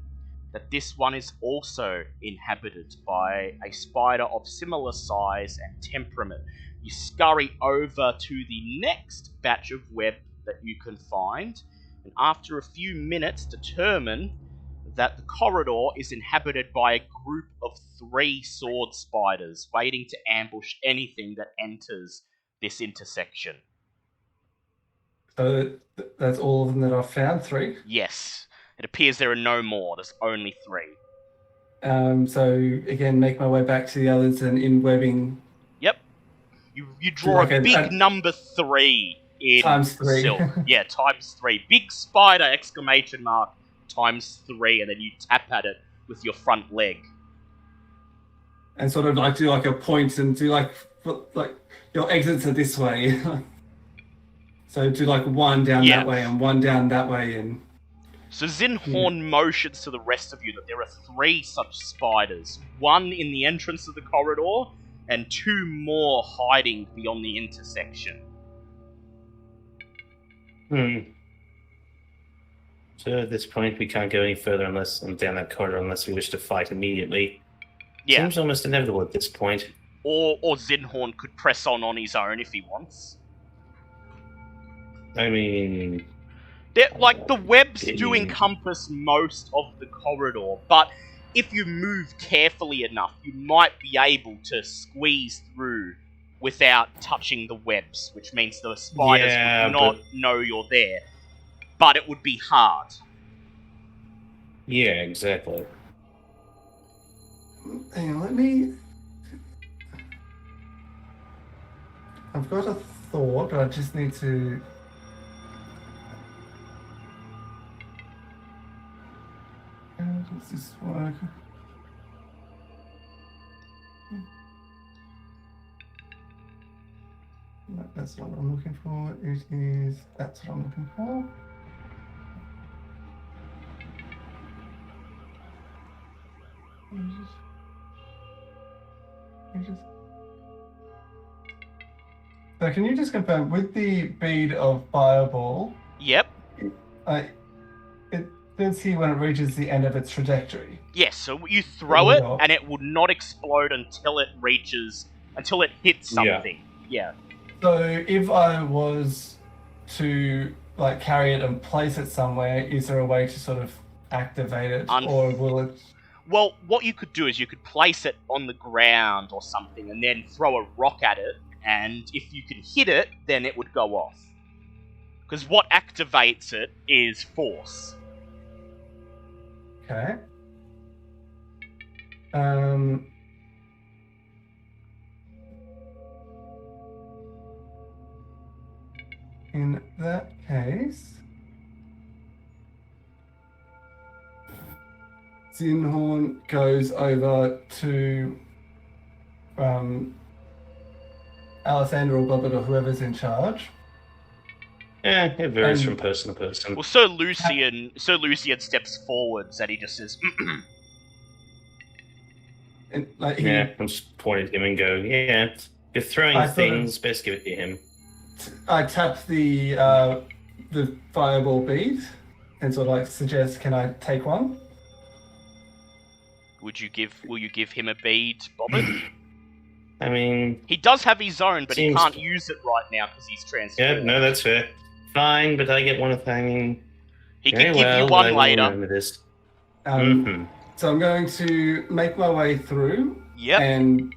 that this one is also inhabited by a spider of similar size and temperament. You scurry over to the next batch of web that you can find, and after a few minutes determine that the corridor is inhabited by a group of 3 sword spiders waiting to ambush anything that enters this intersection. So that's all of them that I've found, 3. Yes, it appears there are no more. There's only 3. So again, make my way back to the others and in webbing. Yep. You draw Like a big a number 3 in times 3. silk. Yeah, times 3. Big spider, exclamation mark, times 3, and then you tap at it with your front leg. And sort of like do like a point and do like your exits are this way. So do like 1 down Yeah. that way and 1 down that way and So Zinhorn motions to the rest of you that there are 3 such spiders. 1 in the entrance of the corridor, and 2 more hiding beyond the intersection. So at this point, we can't go any further unless down that corridor unless we wish to fight immediately. Yeah. Seems almost inevitable at this point. Or Zinhorn could press on his own if he wants. I mean, Like, the webs do encompass most of the corridor, but if you move carefully enough, you might be able to squeeze through without touching the webs, which means the spiders would not know you're there. But it would be hard. yeah, exactly. hang on, let me. I've got a thought, but I just need to. How does this work? No, that's not what I'm looking for. It is. That's what I'm looking for. So can you just confirm with the bead of fireball? Yep. It says here when it reaches the end of its trajectory. Yes, so you throw it, Yeah. and it will not explode until it hits something. Yeah. So if I was to like carry it and place it somewhere, is there a way to sort of activate it, or will it? Well, what you could do is you could place it on the ground or something, and then throw a rock at it, and if you can hit it, then it would go off. Because what activates it is force. Okay. In that case, Zinhorn goes over to Alessandra or Bobbit or whoever's in charge. It varies from person to person. Well, Sir Lucian steps forwards, and he just says, And, like, Yeah, I'm just pointing at him and go, yeah, if you're throwing things, best give it to him. I tap the fireball bead and sort of like suggest, can I take one? Will you give him a bead, Bobbin? I mean, He does have his own, but he Seems- can't use it right now because he's yeah, transformed. no, that's fair. Fine, but I get one of hanging. He can give you one later. Remember this. So I'm going to make my way through Yep. and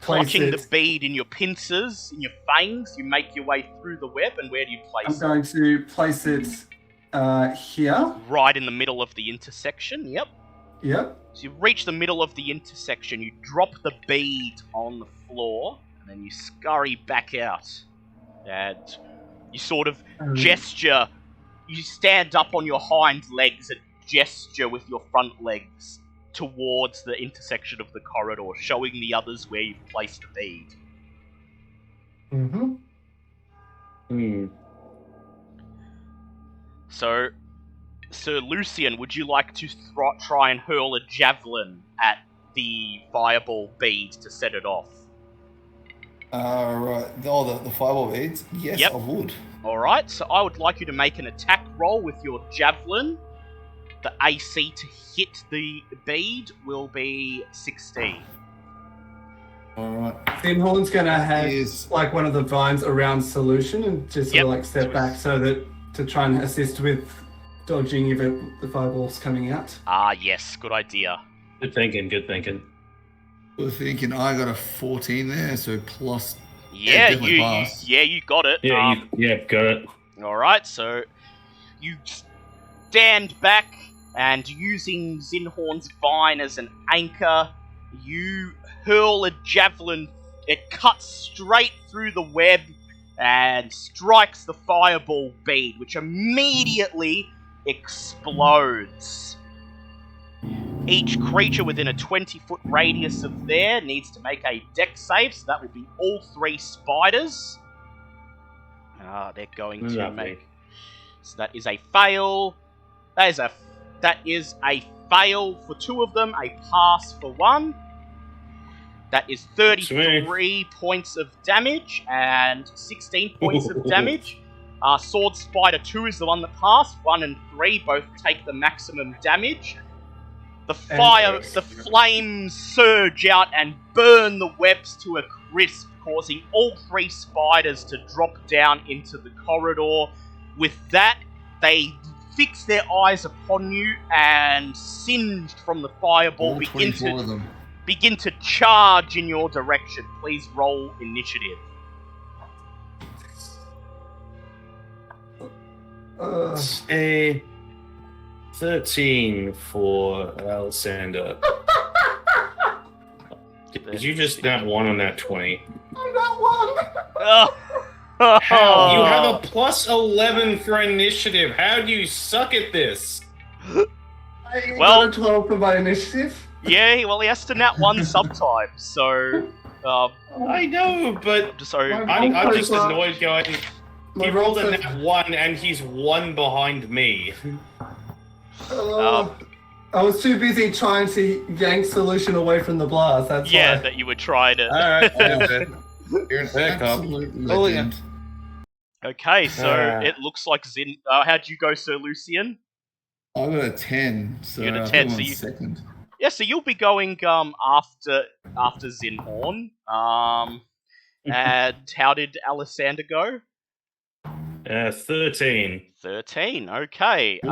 place Clutching it. the bead in your pincers, in your fangs, you make your way through the web, and where do you I'm place it? going to place it here. Right in the middle of the intersection, yep. Yep. So you reach the middle of the intersection, you drop the bead on the floor, and then you scurry back out. And you sort of gesture, you stand up on your hind legs and gesture with your front legs towards the intersection of the corridor, showing the others where you've placed the bead. Mm-hmm. So, Sir Lucian, would you like to try and hurl a javelin at the fireball bead to set it off? Right. Oh, the fireball beads? Yes, Yep. I would. Alright, so I would like you to make an attack roll with your javelin. The AC to hit the bead will be 16. Alright. Horn's going to have Is like one of the vines around Solution and just sort Yep. of like step back so that to try and assist with dodging if the fireball's coming out. Ah, yes, good idea. Good thinking, good thinking. we're thinking I got a 14 there, so plus. Yeah, definitely pass. you got it. Yeah, got it. Alright, so you stand back and using Zinhorn's vine as an anchor, you hurl a javelin. It cuts straight through the web and strikes the fireball bead, which immediately explodes. Each creature within a 20-foot radius of there needs to make a dex save, so that will be all 3 spiders. They're going to make... So that is a fail. That is a fail for 2 of them, a pass for 1. That is 33 points of damage and 16 points of damage. Sword Spider 2 is the one that passed. 1 and 3 both take the maximum damage. The flames surge out and burn the webs to a crisp, causing all 3 spiders to drop down into the corridor. With that, they fix their eyes upon you and, singed from the fireball, All 24 of them. begin to charge in your direction. Please roll initiative. A 13 for Alessander. Did you just not 1 on that 20? I got one! How? You have a plus 11 for initiative. How do you suck at this? I Well- got a 12 for my initiative. Yeah, well, he has to nat 1 sometimes, so... I know, but so I'm just annoyed going. My He rolled a roll nat 1 and he's 1 behind me. I was too busy trying to yank Solution away from the blast. That's yeah, why. that you were trying to... Alright, You're an Back up. absolute legend. Okay, so Ah. it looks like Zin... how'd you go, Sir Lucian? I got a 10, so You got a I 10, think so I'm you- second. Yeah, so you'll be going after Zinhorn. And how did Alessander go? 13. 13. Okay. Ooh,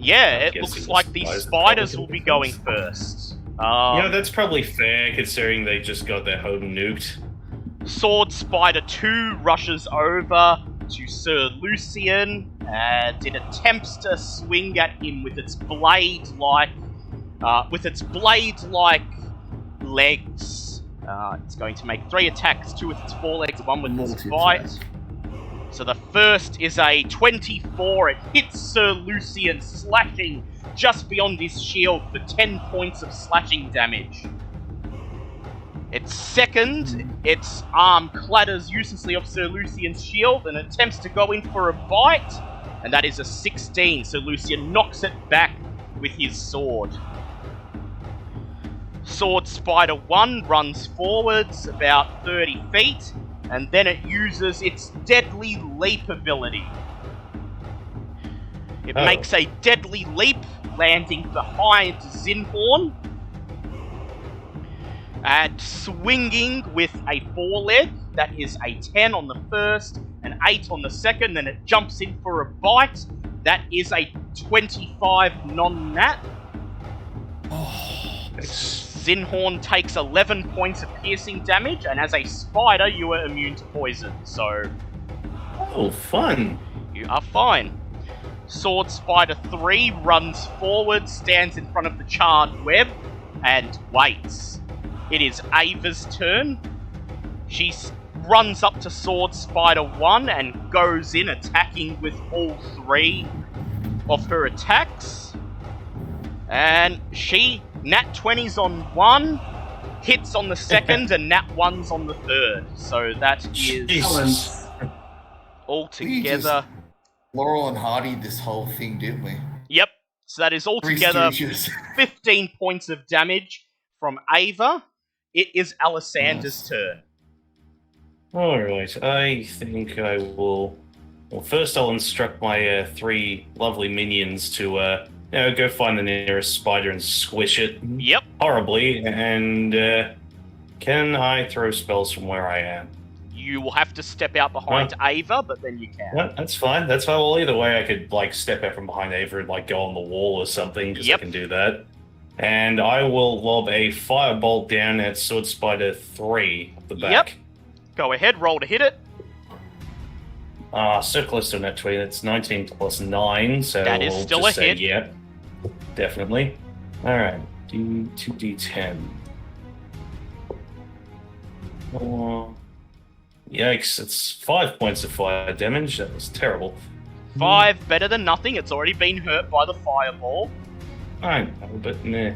Yeah, it Guessing looks the like the spiders spiders probably will be go going first. first. Yeah, that's probably fair considering they just got their home nuked. Sword Spider 2 rushes over to Sir Lucian and it attempts to swing at him with its blade-like legs. It's going to make 3 attacks, 2 with its forelegs, 1 with its Multi-attack. bite. So the first is a 24. It hits Sir Lucian, slashing just beyond his shield for 10 points of slashing damage. Its second, its arm clatters uselessly off Sir Lucian's shield and attempts to go in for a bite, and that is a 16. Sir Lucian knocks it back with his sword. Sword Spider 1 runs forwards about 30 feet, and then it uses its Deadly Leap ability. It makes a deadly leap landing behind Zinhorn. And swinging with a foreleg. That is a 10 on the first, an 8 on the second, then it jumps in for a bite. That is a 25 non-nat. Zinhorn takes 11 points of piercing damage, and as a spider, you are immune to poison, so... Oh, fun. You are fine. Sword Spider 3 runs forward, stands in front of the charred web, and waits. It is Ava's turn. She runs up to Sword Spider 1 and goes in, attacking with all 3 of her attacks. And she, nat 20s on 1, hits on the second, and nat 1s on the third. So that is Jesus. all together. Laurel and Hardy this whole thing, didn't we? Yep. So that is all Three together Stooges. 15 points of damage from Ava. It is Alessandra's turn. Alright, I think I will... Well, first I'll instruct my 3 lovely minions to, go find the nearest spider and squish it Yep. horribly, and can I throw spells from where I am? You will have to step out behind Ava, but then you can. No, that's fine. That's fine. Well, either way, I could step out from behind Ava and go on the wall or something, because Yep. I can do that. And I will lob a firebolt down at Sword Spider 3 up the back. Yep. Go ahead, roll to hit it. So close to a net 20. That's 19 plus 9. So That is we'll still just a say hit. yeah, definitely. All right, D2D10. Yikes! It's 5 points of fire damage. That was terrible. 5, better than nothing. It's already been hurt by the fireball. I know, but nah.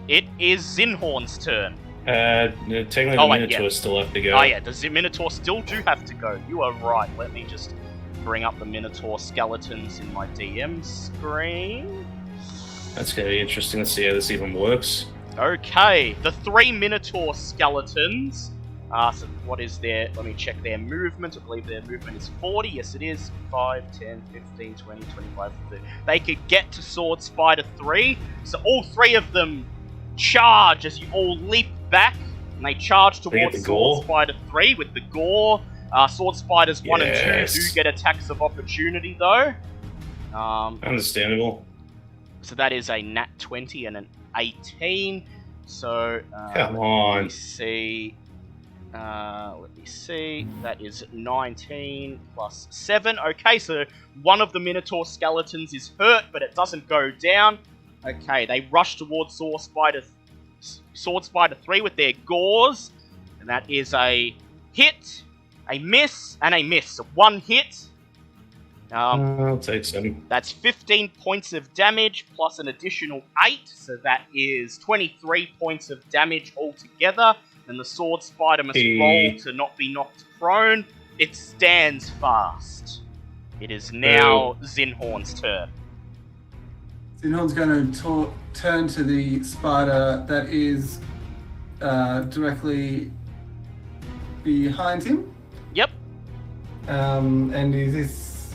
It is Zinhorn's turn. Technically, Oh, the wait, Minotaur yeah. still have to go. Oh yeah, the Minotaur still do have to go. You are right. Let me just bring up the Minotaur skeletons in my DM screen. That's going to be interesting to see how this even works. Okay, the 3 Minotaur skeletons. So what is their... Let me check their movement. I believe their movement is 40. Yes, it is. 5, 10, 15, 20, 25, 30. They could get to Sword Spider 3. So all 3 of them charge as you all leap back. And they charge They get towards the Sword gore? Spider 3 with the gore. Sword Spiders 1 and 2 Yes. do get attacks of opportunity, though. Understandable. So that is a nat 20 and an 18. So, Come Let on. me see. That is 19 plus 7. Okay, so one of the Minotaur skeletons is hurt, but it doesn't go down. Okay, they rush towards Sword Spider 3 with their gores. And that is a hit, a miss, and a miss. So 1 hit. I'll take some. That's 15 points of damage plus an additional 8, so that is 23 points of damage altogether. And the Sword Spider must roll to not be knocked prone. It stands fast. It is now Zinhorn's turn. Zinhorn's going to turn to the spider that is directly behind him. Yep. And is this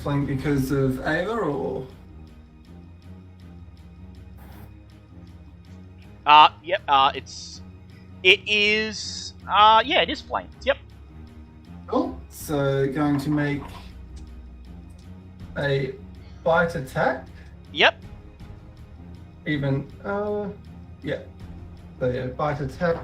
flanked because of Ava or? Yep, it is flanked, yep. Cool. So going to make a bite attack. Yep. Even, yeah. So yeah, bite attack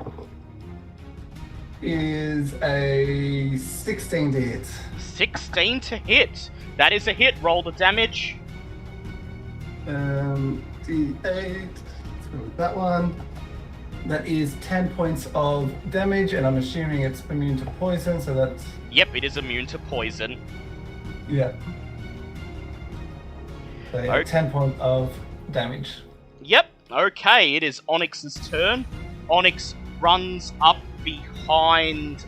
is a 16 to hit. 16 to hit. That is a hit. Roll the damage. D8. Let's go with that one. That is 10 points of damage, and I'm assuming it's immune to poison, so that's... Yep, it is immune to poison. Yeah. So yeah, Okay. 10 points of damage. Yep, okay, it is Onyx's turn. Onyx runs up behind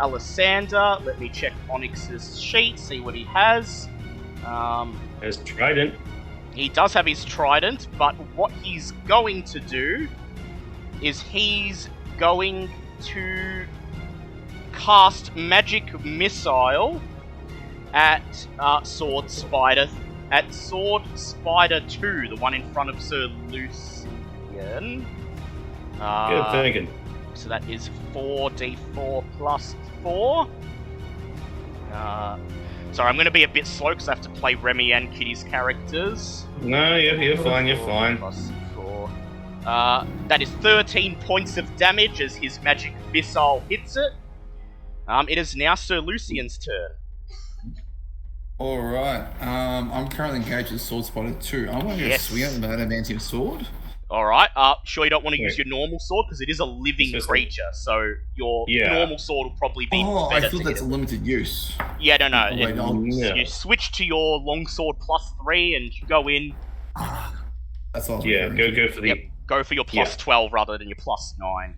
Alessandra. Let me check Onyx's sheet, see what he has. There's Trident. He does have his trident, but what he's going to do is he's going to cast Magic Missile at Sword Spider at Sword Spider 2, the one in front of Sir Lucian. Good thinking. So that is 4d4 plus 4. Sorry, I'm going to be a bit slow because I have to play Remy and Kitty's characters. No, you're fine, you're fine. Plus 4. That is 13 points of damage as his magic missile hits it. It is now Sir Lucian's turn. Alright, I'm currently engaged with Sword Spider 2. I'm going to Yes. swing at the adamantium sword. Alright, sure you don't want to use your normal sword because it is a living creature, so your normal sword will probably be Oh, better I thought to that's hit a it. limited use. Yeah, no. Oh, wait, no. You switch to your longsword plus 3 and you go in. That's all. Yeah, go for the. Yep, go for your plus 12 rather than your plus 9.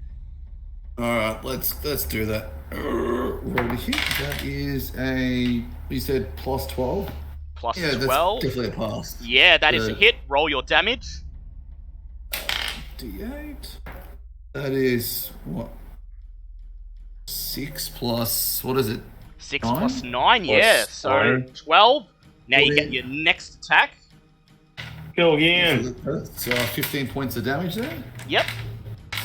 Alright, let's do that. Roll to hit. That is a. You said plus 12? Plus Yeah, that's 12. definitely a pass. Yeah, that is a hit. Roll your damage. D8. That is what? 6 plus. What is it? 6 9? plus 9, yeah. Plus So 9. 12. Now you 14. get your next attack. Go again. So 15 points of damage there. Yep.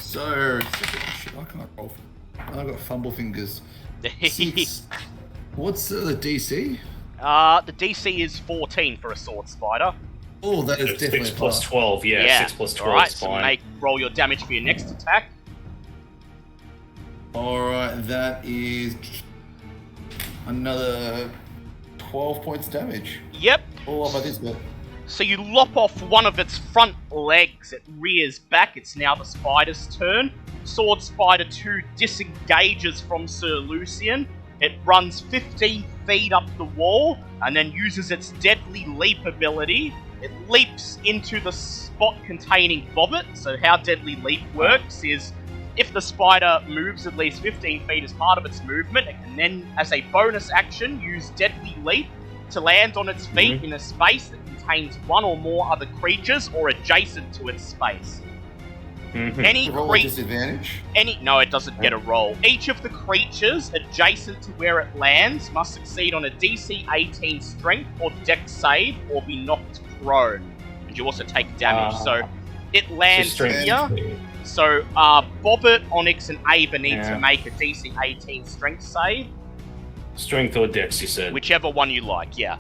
So. Shit, I can't roll. I've got fumble fingers. 6. What's the DC? The DC is 14 for a sword spider. Oh, that is 6 definitely a plus pass. 12, yeah, 6 plus 12 Alright, is so fine. roll your damage for your next attack. Alright, that is another 12 points damage. Yep. All up by this bit. So you lop off one of its front legs. It rears back. It's now the spider's turn. Sword Spider 2 disengages from Sir Lucian. It runs 15 feet up the wall and then uses its deadly leap ability. It leaps into the spot containing Bobbit. So how deadly leap works is if the spider moves at least 15 feet as part of its movement, it can then, as a bonus action, use deadly leap to land on its feet in a space that contains one or more other creatures or adjacent to its space. Any Roll a disadvantage. No, it doesn't get a roll. Each of the creatures adjacent to where it lands must succeed on a DC 18 strength or dex save or be knocked prone. And you also take damage. So it lands here. So Bobbit, Onyx, and Ava need to make a DC 18 strength save. Strength or dex, you said? Whichever one you like, yeah.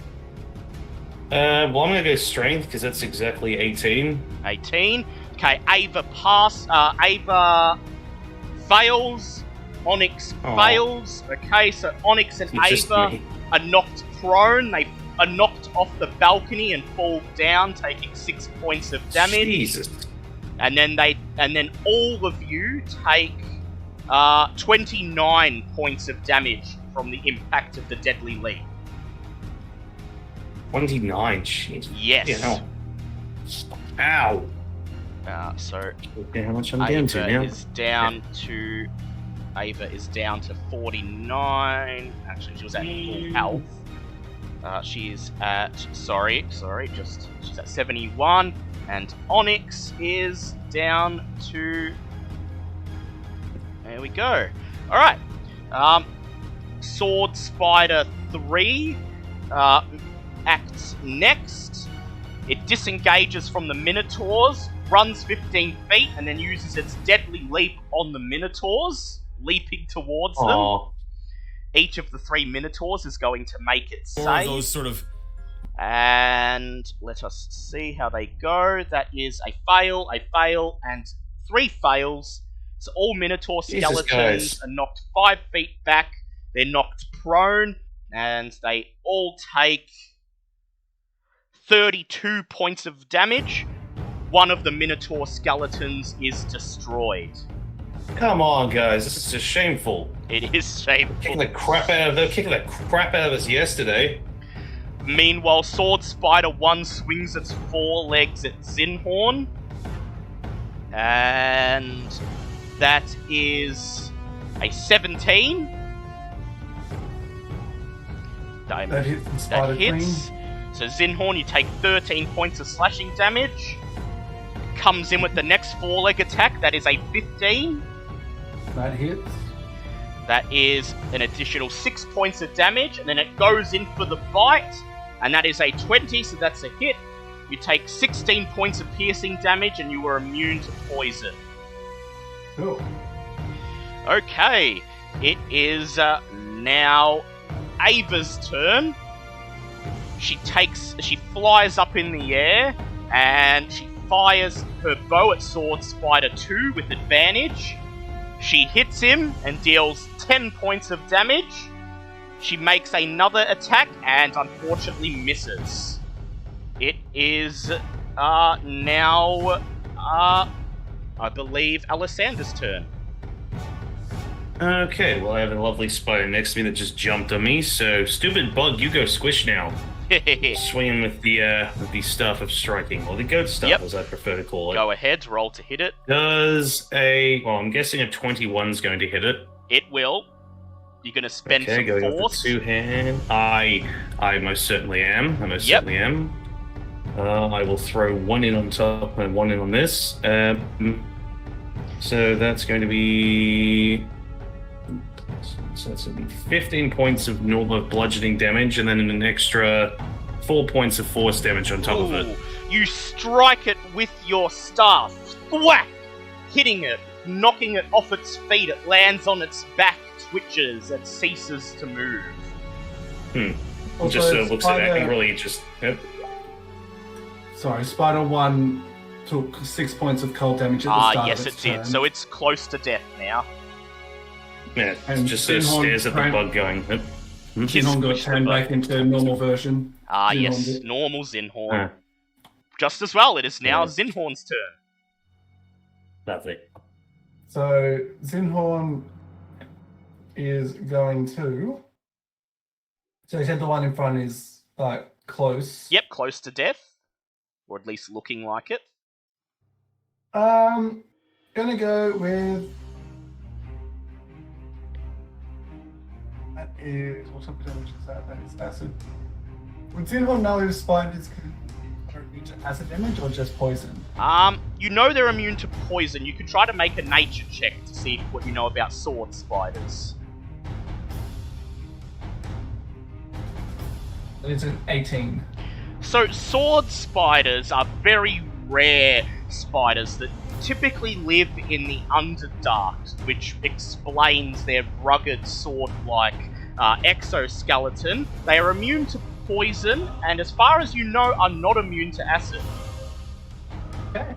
Well, I'm going to go strength because that's exactly 18. 18. Okay, Ava fails. Onyx fails. Okay, so Onyx and Ava are knocked prone. They are knocked off the balcony and fall down, taking 6 points of damage. Jesus. And then all of you take 29 points of damage from the impact of the deadly leap. 29, jeez. Yes. Ow. So Look at how much I'm down to now. Ava is down to 49. Actually, she was at full health. She is at she's at 71, and Onyx is down to. There we go. All right. Sword Spider 3 acts next. It disengages from the Minotaurs, runs 15 feet, and then uses its deadly leap on the Minotaurs, leaping towards them. Each of the 3 Minotaurs is going to make its save. Those sort of... And let us see how they go. That is a fail, and 3 fails. So all Minotaur skeletons are knocked 5 feet back. They're knocked prone, and they all take 32 points of damage. One of the Minotaur skeletons is destroyed. Come on, guys. This is just shameful. It is shameful. Kicking the crap out of us yesterday. Meanwhile, Sword Spider 1 swings its 4 legs at Zinhorn. And that is a 17. That hits the Spider Queen. So Zinhorn, you take 13 points of slashing damage. Comes in with the next 4-leg attack. That is a 15. That hits. That is an additional 6 points of damage. And then it goes in for the bite. And that is a 20, so that's a hit. You take 16 points of piercing damage, and you are immune to poison. Cool. Okay, it is now Ava's turn. She flies up in the air, and she fires her bow at Sword Spider 2 with advantage. She hits him and deals 10 points of damage. She makes another attack and unfortunately misses. It is now, I believe, Alessandra's turn. Okay, well, I have a lovely spider next to me that just jumped on me, so stupid bug, you go squish now. Swinging with the staff of striking, or the goat staff, Yep. as I prefer to call it. Go ahead, roll to hit it. I'm guessing a 21's going to hit it. It will. You're going to spend Okay, some going off force. the two-hand. I most certainly am. Certainly am. I will throw one in on top and one in on this. So that's going to be... So that's going to be 15 points of normal bludgeoning damage, and then an extra 4 points of force damage on top of it. You strike it with your staff. Thwack! Hitting it, knocking it off its feet. It lands on its back, twitches, and ceases to move. Also, Just looks at Spider- that angrily, just... Yep. Sorry, Spider 1 took 6 points of cold damage at the start Yes, of it its did. turn. So it's close to death now. Yeah, And just sort of Zinhorn stares at the crank- bug going... Yep. Zinhorn got Squish the turned bug. back into normal version. Zinhorn Yes, did. normal Zinhorn. Ah, Just as well, it is now Yeah. Zinhorn's turn. lovely. So Zinhorn is going to. So he said the one in front is like close. Yep, close to death. Or at least looking like it. Gonna go with. That is what type of damage is that? That is acid. Would Zinhorn know if spiders are immune to acid damage or just poison? You know they're immune to poison. You could try to make a nature check to see what you know about sword spiders. It's an 18. So, sword spiders are very rare spiders that typically live in the Underdark, which explains their rugged sword-like exoskeleton. They are immune to poison, and as far as you know, are not immune to acid. Okay.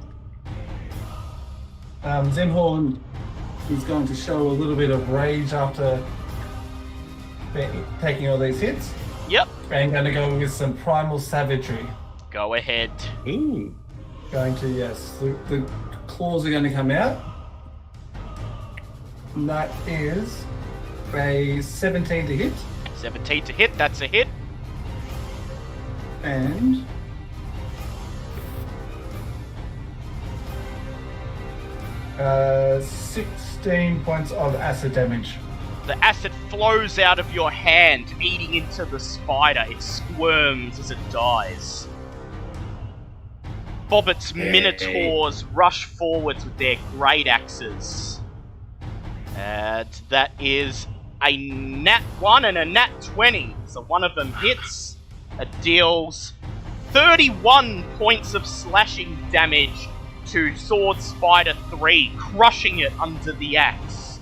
Zinhorn is going to show a little bit of rage after taking all these hits. Yep, And going to go with some primal savagery. go ahead. Ooh. Going to, yes, the claws are going to come out. And that is a 17 to hit. 17 to hit, that's a hit. And 16 points of acid damage. The acid flows out of your hand, eating into the spider. It squirms as it dies. Bobbit's minotaurs rush forwards with their great axes. And that is a nat 1 and a nat 20. So one of them hits. It deals 31 points of slashing damage to Sword Spider 3, crushing it under the axe.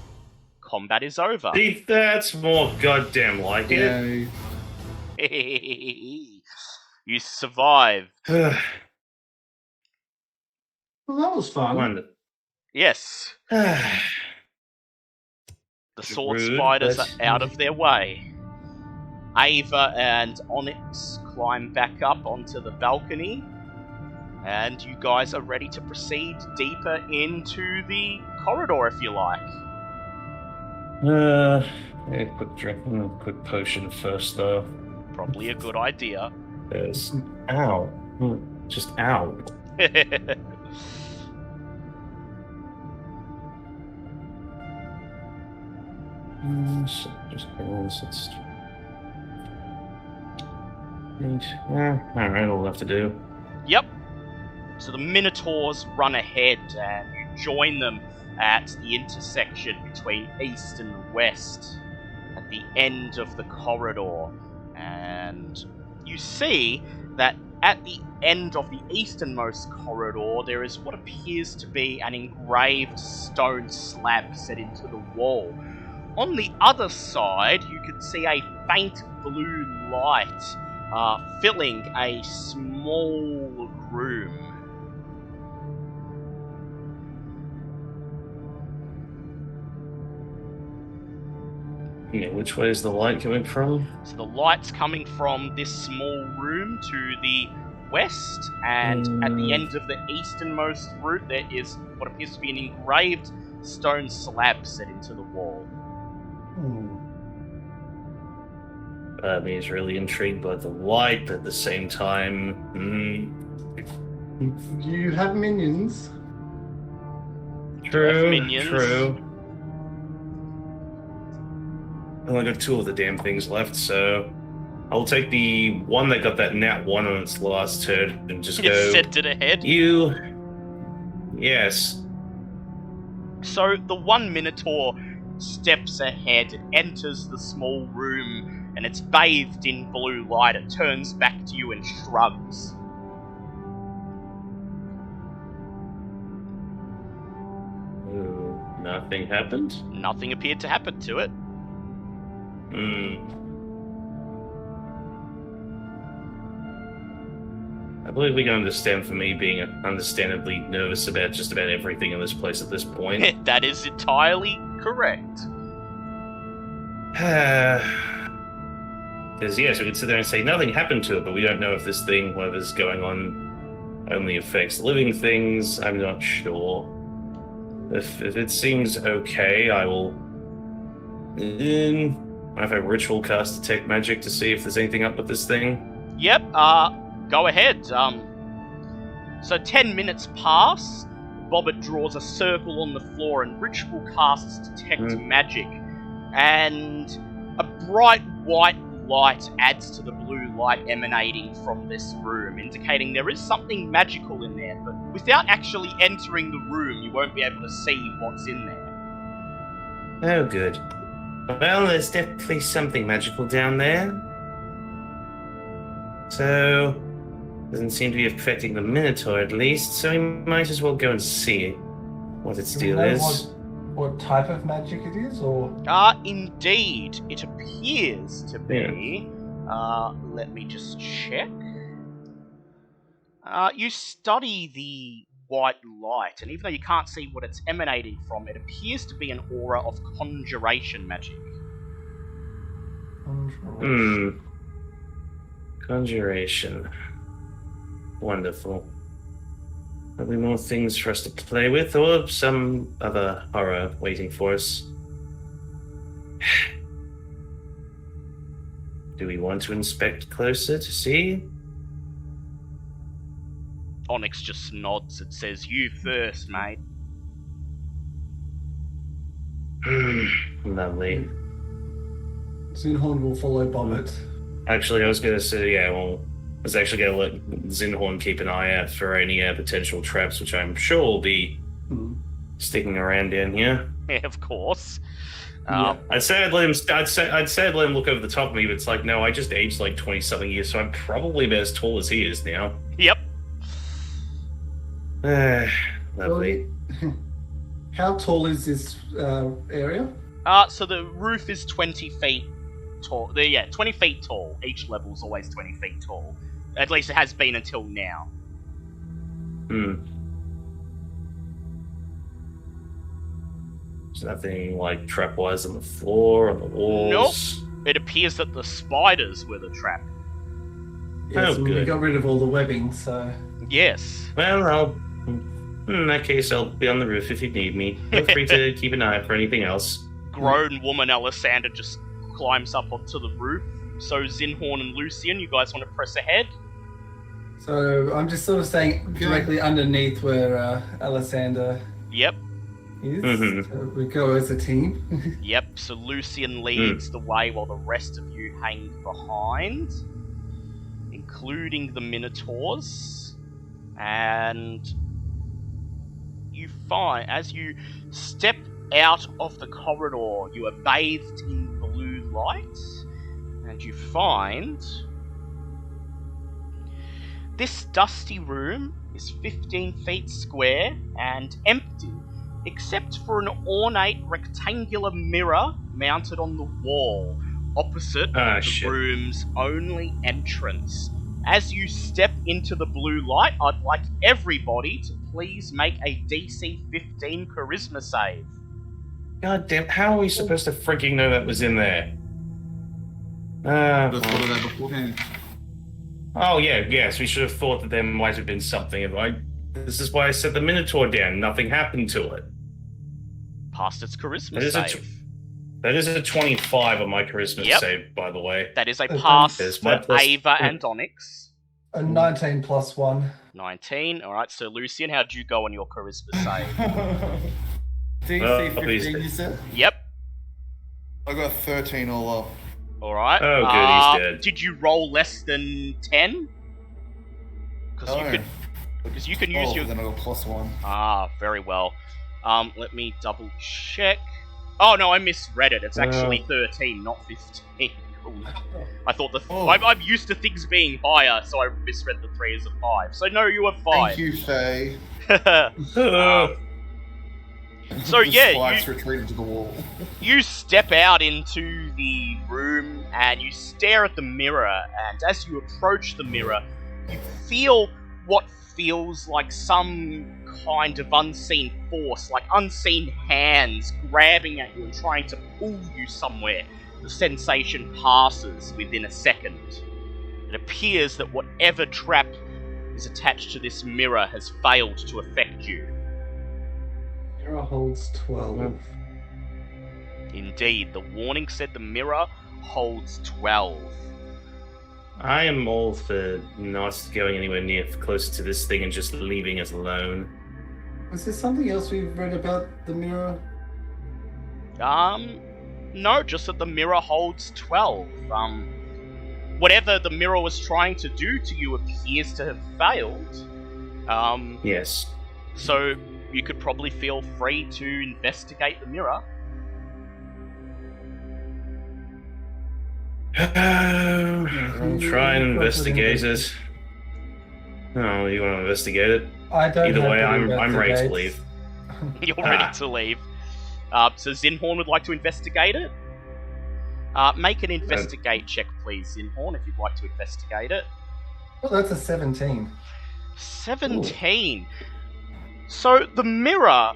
Combat is over. See, that's more goddamn like it. Yay. You survived. Well, that was fun. Wonder. Yes, the sword Rude, spiders but- are out of their way. Ava and Onyx climb back up onto the balcony, and you guys are ready to proceed deeper into the corridor if you like. Yeah, quick drink, quick potion first though. Probably a good idea. There's ow, just ow. So just it's alright, all left to do. Yep. So the Minotaurs run ahead, and you join them at the intersection between east and west, at the end of the corridor. And you see that at the end of the easternmost corridor, there is what appears to be an engraved stone slab set into the wall. On the other side, you can see a faint blue light filling a small room. Yeah, which way is the light coming from? So the light's coming from this small room to the west, and at the end of the easternmost route, there is what appears to be an engraved stone slab set into the wall. I mean, he's really intrigued by the light, but at the same time, You have minions. True. Minions. True. I only got 2 of the damn things left, so I'll take the one that got that nat 1 on its last turn and just go. It's sent it ahead. You. Yes. So the one Minotaur steps ahead, it enters the small room, and it's bathed in blue light. It turns back to you and shrugs. Ooh, nothing happened. Nothing appeared to happen to it. I believe we can understand for me being understandably nervous about just about everything in this place at this point. That is entirely correct. Because, yes, we could sit there and say nothing happened to it, but we don't know if this thing, whatever's going on, only affects living things. I'm not sure. If it seems okay, I will... I have a ritual cast Detect Magic to see if there's anything up with this thing. Yep, go ahead. So 10 minutes pass. Bobbit draws a circle on the floor and ritual casts Detect Magic. And a bright white light adds to the blue light emanating from this room, indicating there is something magical in there, but without actually entering the room, you won't be able to see what's in there. Oh, good. Well, there's definitely something magical down there. So, doesn't seem to be affecting the Minotaur at least, so we might as well go and see what its deal is. What type of magic it is, or? Indeed, it appears to be. Let me just check. You study the white light, and even though you can't see what it's emanating from, it appears to be an aura of conjuration magic. Conjuration. Wonderful. Probably more things for us to play with, or some other horror waiting for us. Do we want to inspect closer to see? Onyx just nods and says, "You first, mate." Lovely. Zinhorn will follow Bobbit. Actually, I was going to say, I was actually going to let Zinhorn keep an eye out for any potential traps, which I'm sure will be sticking around down here. Yeah, of course. I'd say I'd let him look over the top of me, but it's like, no, I just aged like 20-something years, so I'm probably about as tall as he is now. Yep. Lovely. How tall is this area? So the roof is 20 feet tall. 20 feet tall. Each level's always 20 feet tall. At least it has been until now. There's nothing like trapwise on the floor, on the walls. Nope. It appears that the spiders were the trap. Yes, Oh, we good. got rid of all the webbing, so... Yes. Well, in that case, I'll be on the roof if you need me. Feel free to keep an eye out for anything else. Grown woman Alessander just climbs up onto the roof. So Zinhorn and Lucian, you guys want to press ahead? So I'm just sort of staying directly underneath where Alessander Yep. is. Mhm. So we go as a team. Yep. So Lucian leads the way while the rest of you hang behind, including the Minotaurs. And you find, as you step out of the corridor, you are bathed in blue light, and you find This dusty room is 15 feet square and empty, except for an ornate rectangular mirror mounted on the wall, opposite the shit. room's only entrance. As you step into the blue light, I'd like everybody to please make a DC 15 charisma save. God damn, how are we supposed to freaking know that was in there? Would have thought of that beforehand. Oh, yeah, yes, we should have thought that there might have been something. This is why I set the Minotaur down. Nothing happened to it. Passed its charisma That is a save. That is a 25 on my Christmas Yep. save, by the way. That is a Okay. pass There's my for plus- Ava and Onyx. A 19 plus 1. 19. Alright, so Lucian, how'd you go on your charisma save? DC please. 15, you said? Yep. I got 13 all up. Alright. Oh, good, he's dead. Did you roll less than 10? Because you can use your... then I got +1. Ah, very well. Let me double check. Oh no, I misread it. It's actually 13, not 15. I thought I'm used to things being higher, so I misread the 3 as a 5. So no, you have 5. Thank you, Faye. So The yeah, spikes retreated to the wall. you step out into the room and you stare at the mirror, and as you approach the mirror, you feel what feels like some kind of unseen force, like unseen hands grabbing at you and trying to pull you somewhere. The sensation passes within a second. It appears that whatever trap is attached to this mirror has failed to affect you. Mirror holds 12. Indeed, the warning said the mirror holds 12. I am all for not going anywhere near closer to this thing and just leaving us alone. Was there something else we've read about the mirror? No, just that the mirror holds 12. Whatever the mirror was trying to do to you appears to have failed. Yes. So you could probably feel free to investigate the mirror. I'll try and investigate it. Oh, you want to investigate it? I don't Either have way, to I'm ready to investigate. leave. You're ready to leave. So Zinhorn would like to investigate it. Make an investigate check, please, Zinhorn, if you'd like to investigate it. Oh, that's a 17. 17. So the mirror,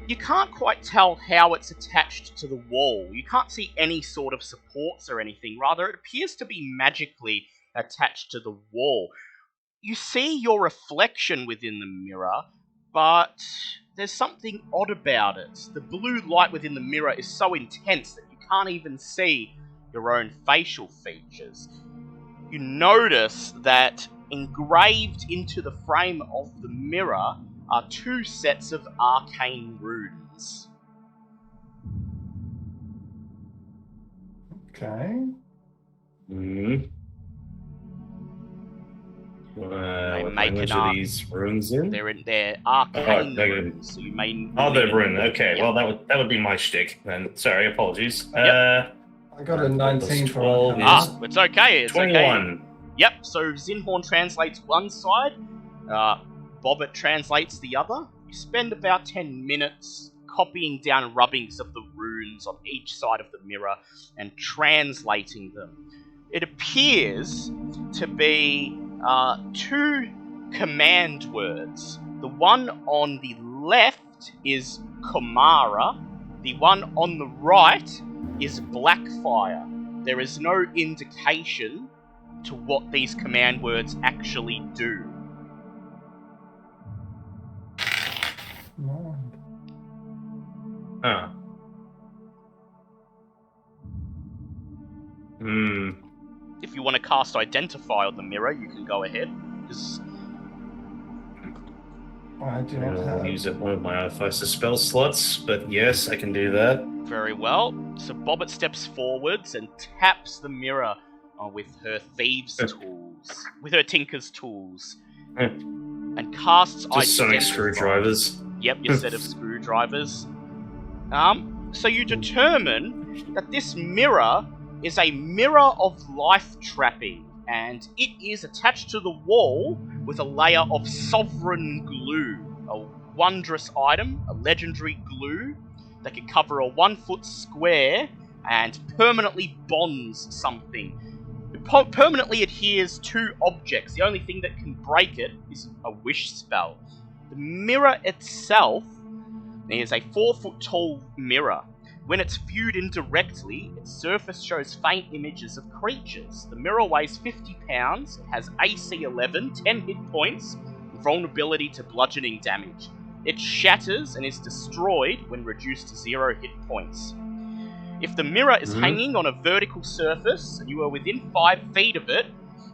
you can't quite tell how it's attached to the wall. You can't see any sort of supports or anything. Rather, it appears to be magically attached to the wall. You see your reflection within the mirror, but there's something odd about it. The blue light within the mirror is so intense that you can't even see your own facial features. You notice that engraved into the frame of the mirror are 2 sets of arcane runes. Okay. Hmm. What make language an are arc. these runes in? They're arcane they're runes, so you may... Oh, they're rune. Okay, Yep. well that would be my shtick then. Sorry, apologies. Yep. I got a 19 for 12 Arcana. Ah, it's okay, it's 21. okay. Yep, so Zinhorn translates one side, Bobbit translates the other. You spend about 10 minutes copying down rubbings of the runes on each side of the mirror and translating them. It appears to be 2 command words. The one on the left is Komara, the one on the right is Blackfire. There is no indication to what these command words actually do. No. Huh. Hmm. If you want to cast Identify on the mirror, you can go ahead. Because I do not I'll have. use up one of my Artificer spell slots, but yes, I can do that. very well. So Bobbit steps forwards and taps the mirror with her thieves' tools, with her tinker's tools, and casts Just sonic Identify. screwdrivers. Yep, your set of screwdrivers. So you determine that this mirror is a mirror of life trapping. and it is attached to the wall with a layer of sovereign glue, a wondrous item, a legendary glue that can cover a 1 foot square and permanently bonds something. It permanently adheres to objects. The only thing that can break it is a wish spell. The mirror itself is a 4 foot tall mirror. When it's viewed indirectly, its surface shows faint images of creatures. The mirror weighs 50 pounds, it has AC 11, 10 hit points, and vulnerability to bludgeoning damage. It shatters and is destroyed when reduced to 0 hit points. If the mirror is hanging on a vertical surface and you are within 5 feet of it,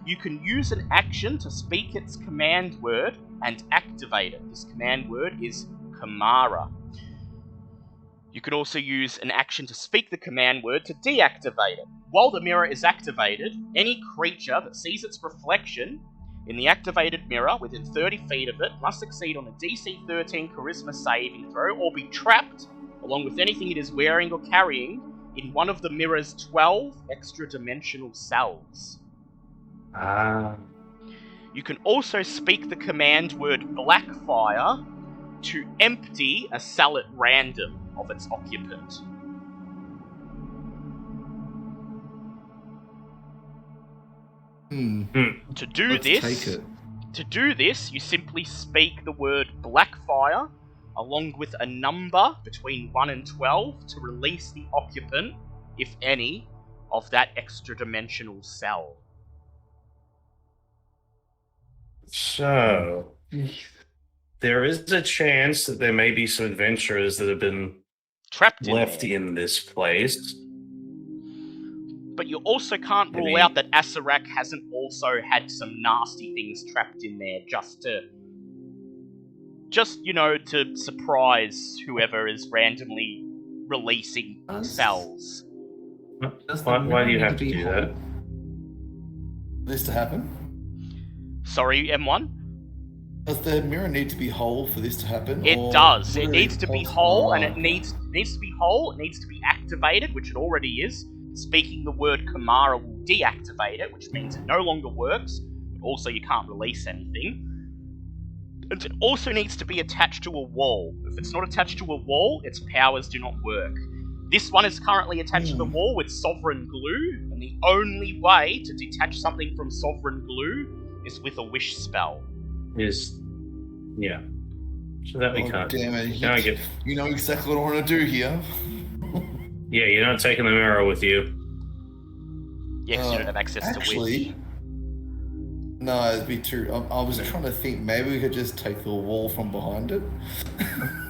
you can use an action to speak its command word and activate it. This command word is Kamara. You can also use an action to speak the command word to deactivate it. While the mirror is activated, any creature that sees its reflection in the activated mirror within 30 feet of it must succeed on a DC 13 Charisma saving throw or be trapped, along with anything it is wearing or carrying, in one of the mirror's 12 extra-dimensional cells. You can also speak the command word Blackfire to empty a cell at random of its occupant. To do this, you simply speak the word Blackfire along with a number between 1 and 12 to release the occupant, if any, of that extra-dimensional cell. So, there is a chance that there may be some adventurers that have been trapped left in this place. But you also can't rule out that Asarak hasn't also had some nasty things trapped in there to surprise whoever is randomly releasing cells. Why do you have to do that? This to happen? Sorry, M1? Does the mirror need to be whole for this to happen? It does. It needs to be whole, and it needs to be whole. It needs to be activated, which it already is. Speaking the word Kamara will deactivate it, which means it no longer works. But also, you can't release anything. And it also needs to be attached to a wall. If it's not attached to a wall, its powers do not work. This one is currently attached to the wall with sovereign glue, and the only way to detach something from sovereign glue is with a wish spell. So that we can't. Damn it! You know exactly what I want to do here. Yeah, you're not taking the mirror with you. Yeah, because you don't have access to wish. No, it'd be too. I was trying to think maybe we could just take the wall from behind it.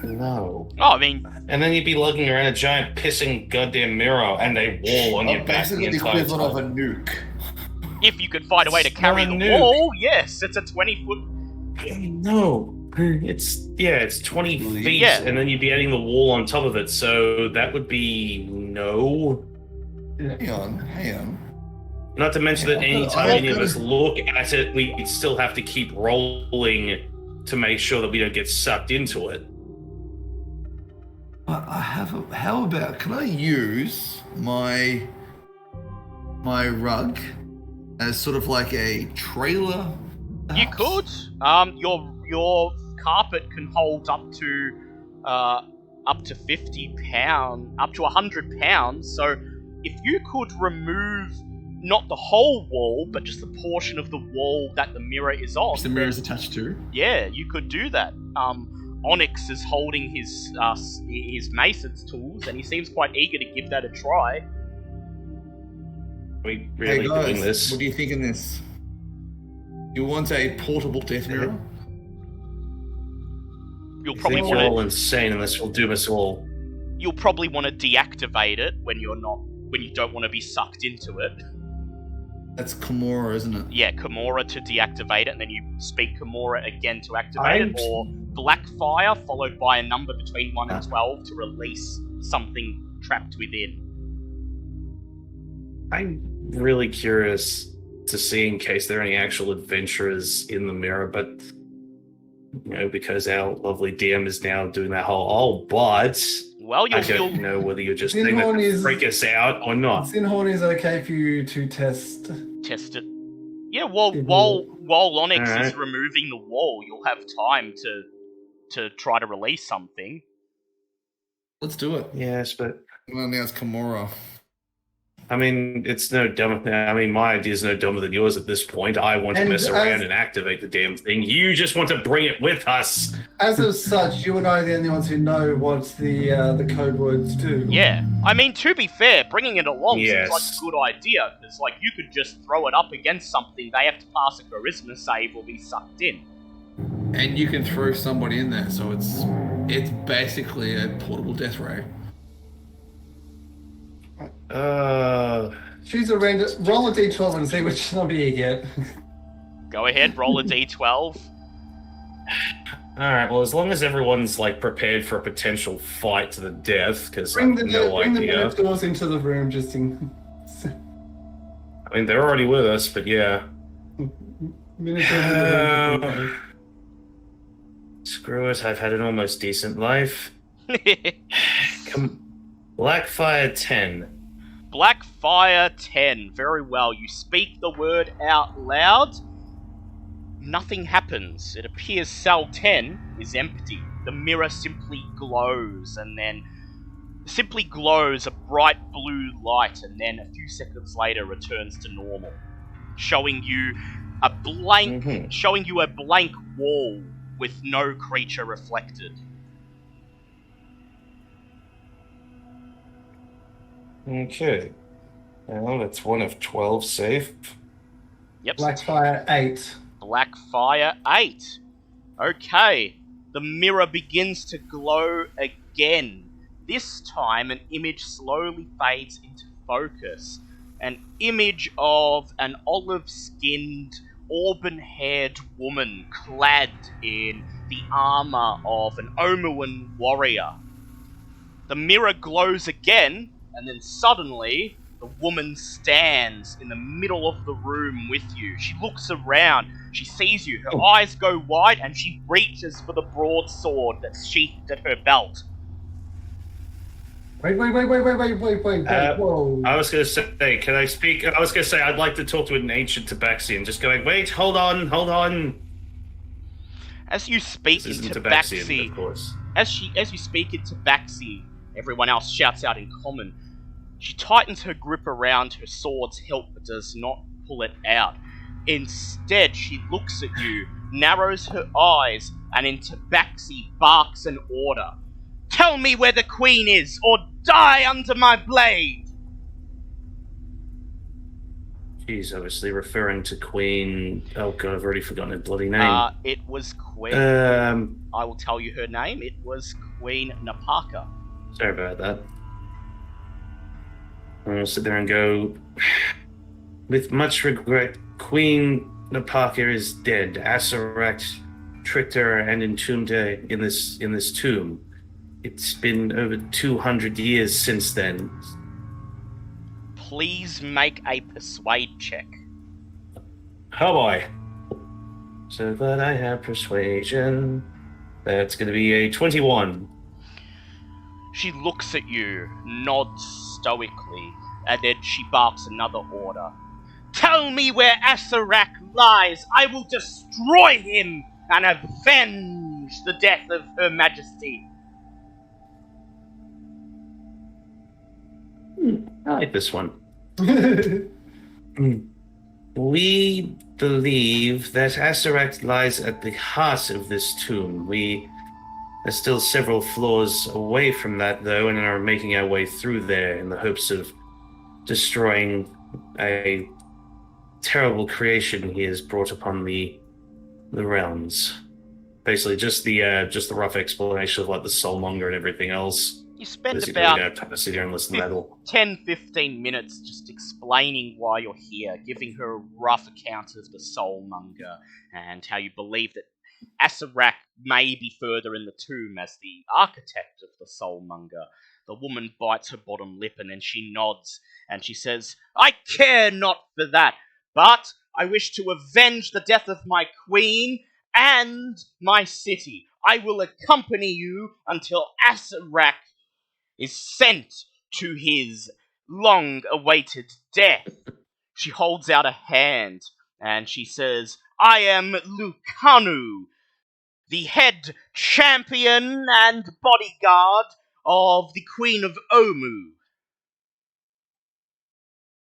No. Oh, I mean, and then you'd be lugging around a giant pissing goddamn mirror and a wall on your back the basically the entire equivalent of a time. nuke. If you could find a way to It's carry not a the nuke. wall, yes, it's a 20-foot. No, it's 20 feet, Yeah. and then you'd be adding the wall on top of it. So that would be no. Hang on. Not to mention that any time I've any of got us look at it, we'd still have to keep rolling to make sure that we don't get sucked into it. How about? Can I use my rug as sort of like a trailer? You perhaps? could. Your carpet can hold up to 50 pounds, up to 100 pounds. So if you could remove not the whole wall, but just the portion of the wall that the mirror is on, Which the mirror is attached to. yeah, you could do that. Onyx is holding his mason's tools, and he seems quite eager to give that a try. Are we really Hey guys, doing this? what do you think of this? You want a portable death mirror? You'll I probably think you're all want insane, and this will doom us all. to deactivate it when you don't want to be sucked into it. That's Kimura, isn't it? Yeah, Kimura to deactivate it, and then you speak Kimura again to activate it, or Blackfire followed by a number between 1 and 12 to release something trapped within. I'm really curious to see in case there are any actual adventurers in the mirror, but because our lovely DM is now doing that whole but Well, I don't know whether you're just saying that to freak us out or not. Sinhorn is okay for you to test. test it. Yeah, well, If while Onyx is Alright. removing the wall, you'll have time to try to release something. Let's do it. Yes, but Well, now it's Kimura. I mean, it's no dumber. I mean, my idea is no dumber than yours at this point. I want to And mess as- around and activate the damn thing. You just want to bring it with us. As of such, you and I are the only ones who know what the code words do. Yeah, I mean, to be fair, bringing it along seems like Yes. a good idea, because, like, you could just throw it up against something, they have to pass a charisma save or be sucked in. And you can throw somebody in there, so it's basically a portable death ray. Choose a random. Roll a d12 and see which number you get. Go ahead, roll a d12. Alright, well, as long as everyone's, like, prepared for a potential fight to the death, because I Bring have the no bring the idea. minotaurs into the room just in. I mean, they're already with us, but yeah. Minotaurs in the room. Screw it, I've had an almost decent life. Blackfire 10. Blackfire 10. Very well. You speak the word out loud. Nothing happens. It appears cell 10 is empty. The mirror simply glows and then simply glows a bright blue light and then a few seconds later returns to normal, showing you a blank wall with no creature reflected. Okay. Well, that's one of 12 safe. Yep. Blackfire 8. Blackfire 8. Okay. The mirror begins to glow again. This time, an image slowly fades into focus. An image of an olive-skinned, auburn-haired woman clad in the armor of an Omuan warrior. The mirror glows again, and then suddenly, the woman stands in the middle of the room with you. She looks around, she sees you, her eyes go wide, and she reaches for the broadsword that's sheathed at her belt. Wait, whoa. I was going to say, can I speak? I was going to say, I'd like to talk to an ancient Tabaxian. Just going, wait, hold on. As you speak This in isn't Tabaxian, Tabaxi, of course. as you speak in Tabaxi, everyone else shouts out in common. She tightens her grip around her sword's hilt but does not pull it out. Instead, she looks at you, narrows her eyes, and in Tabaxi barks an order. Tell me where the queen is, or die under my blade! She's obviously referring to Queen... Oh god, I've already forgotten her bloody name. It was Queen... I will tell you her name. It was Queen Napaka. Sorry about that. I'll sit there and go... With much regret, Queen Napaka is dead. Asarak tricked her and entombed her in this tomb. It's been over 200 years since then. Please make a persuade check. Oh boy. So glad I have persuasion. That's going to be a 21. She looks at you, nods stoically, and then she barks another order. Tell me where Asarak lies! I will destroy him and avenge the death of Her Majesty! I like this one. We believe that Asarak lies at the heart of this tomb. We are still several floors away from that, though, and are making our way through there in the hopes of destroying a terrible creation he has brought upon the realms. Basically, just the rough explanation of like the soulmonger and everything else. You spend Basically, about we don't have to sit here and listen to that all. 10-15 minutes just explaining why you're here, giving her a rough account of the soulmonger and how you believe that Asarak may be further in the tomb as the architect of the soulmonger. The woman bites her bottom lip and then she nods and she says, I care not for that, but I wish to avenge the death of my queen and my city. I will accompany you until Asarak is sent to his long-awaited death. She holds out a hand, And she says, I am Lucanu, the head champion and bodyguard of the Queen of Omu.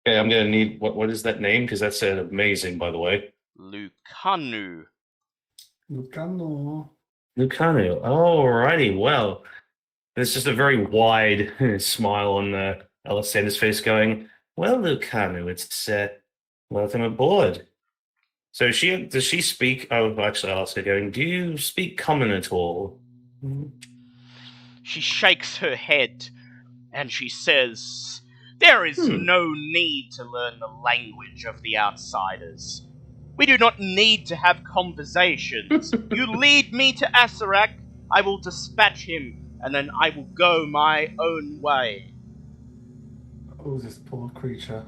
Okay, I'm gonna need what is that name? Because that's amazing, by the way. Lucanu. Lucano. Lucanu. Alrighty, well, there's just a very wide smile on Alessandra's face going, well, Lucanu, it's welcome aboard. So does she speak? Oh, actually, I'll ask her going, do you speak common at all? She shakes her head and she says, there is no need to learn the language of the outsiders. We do not need to have conversations. You lead me to Asarak, I will dispatch him, and then I will go my own way. Oh, this poor creature.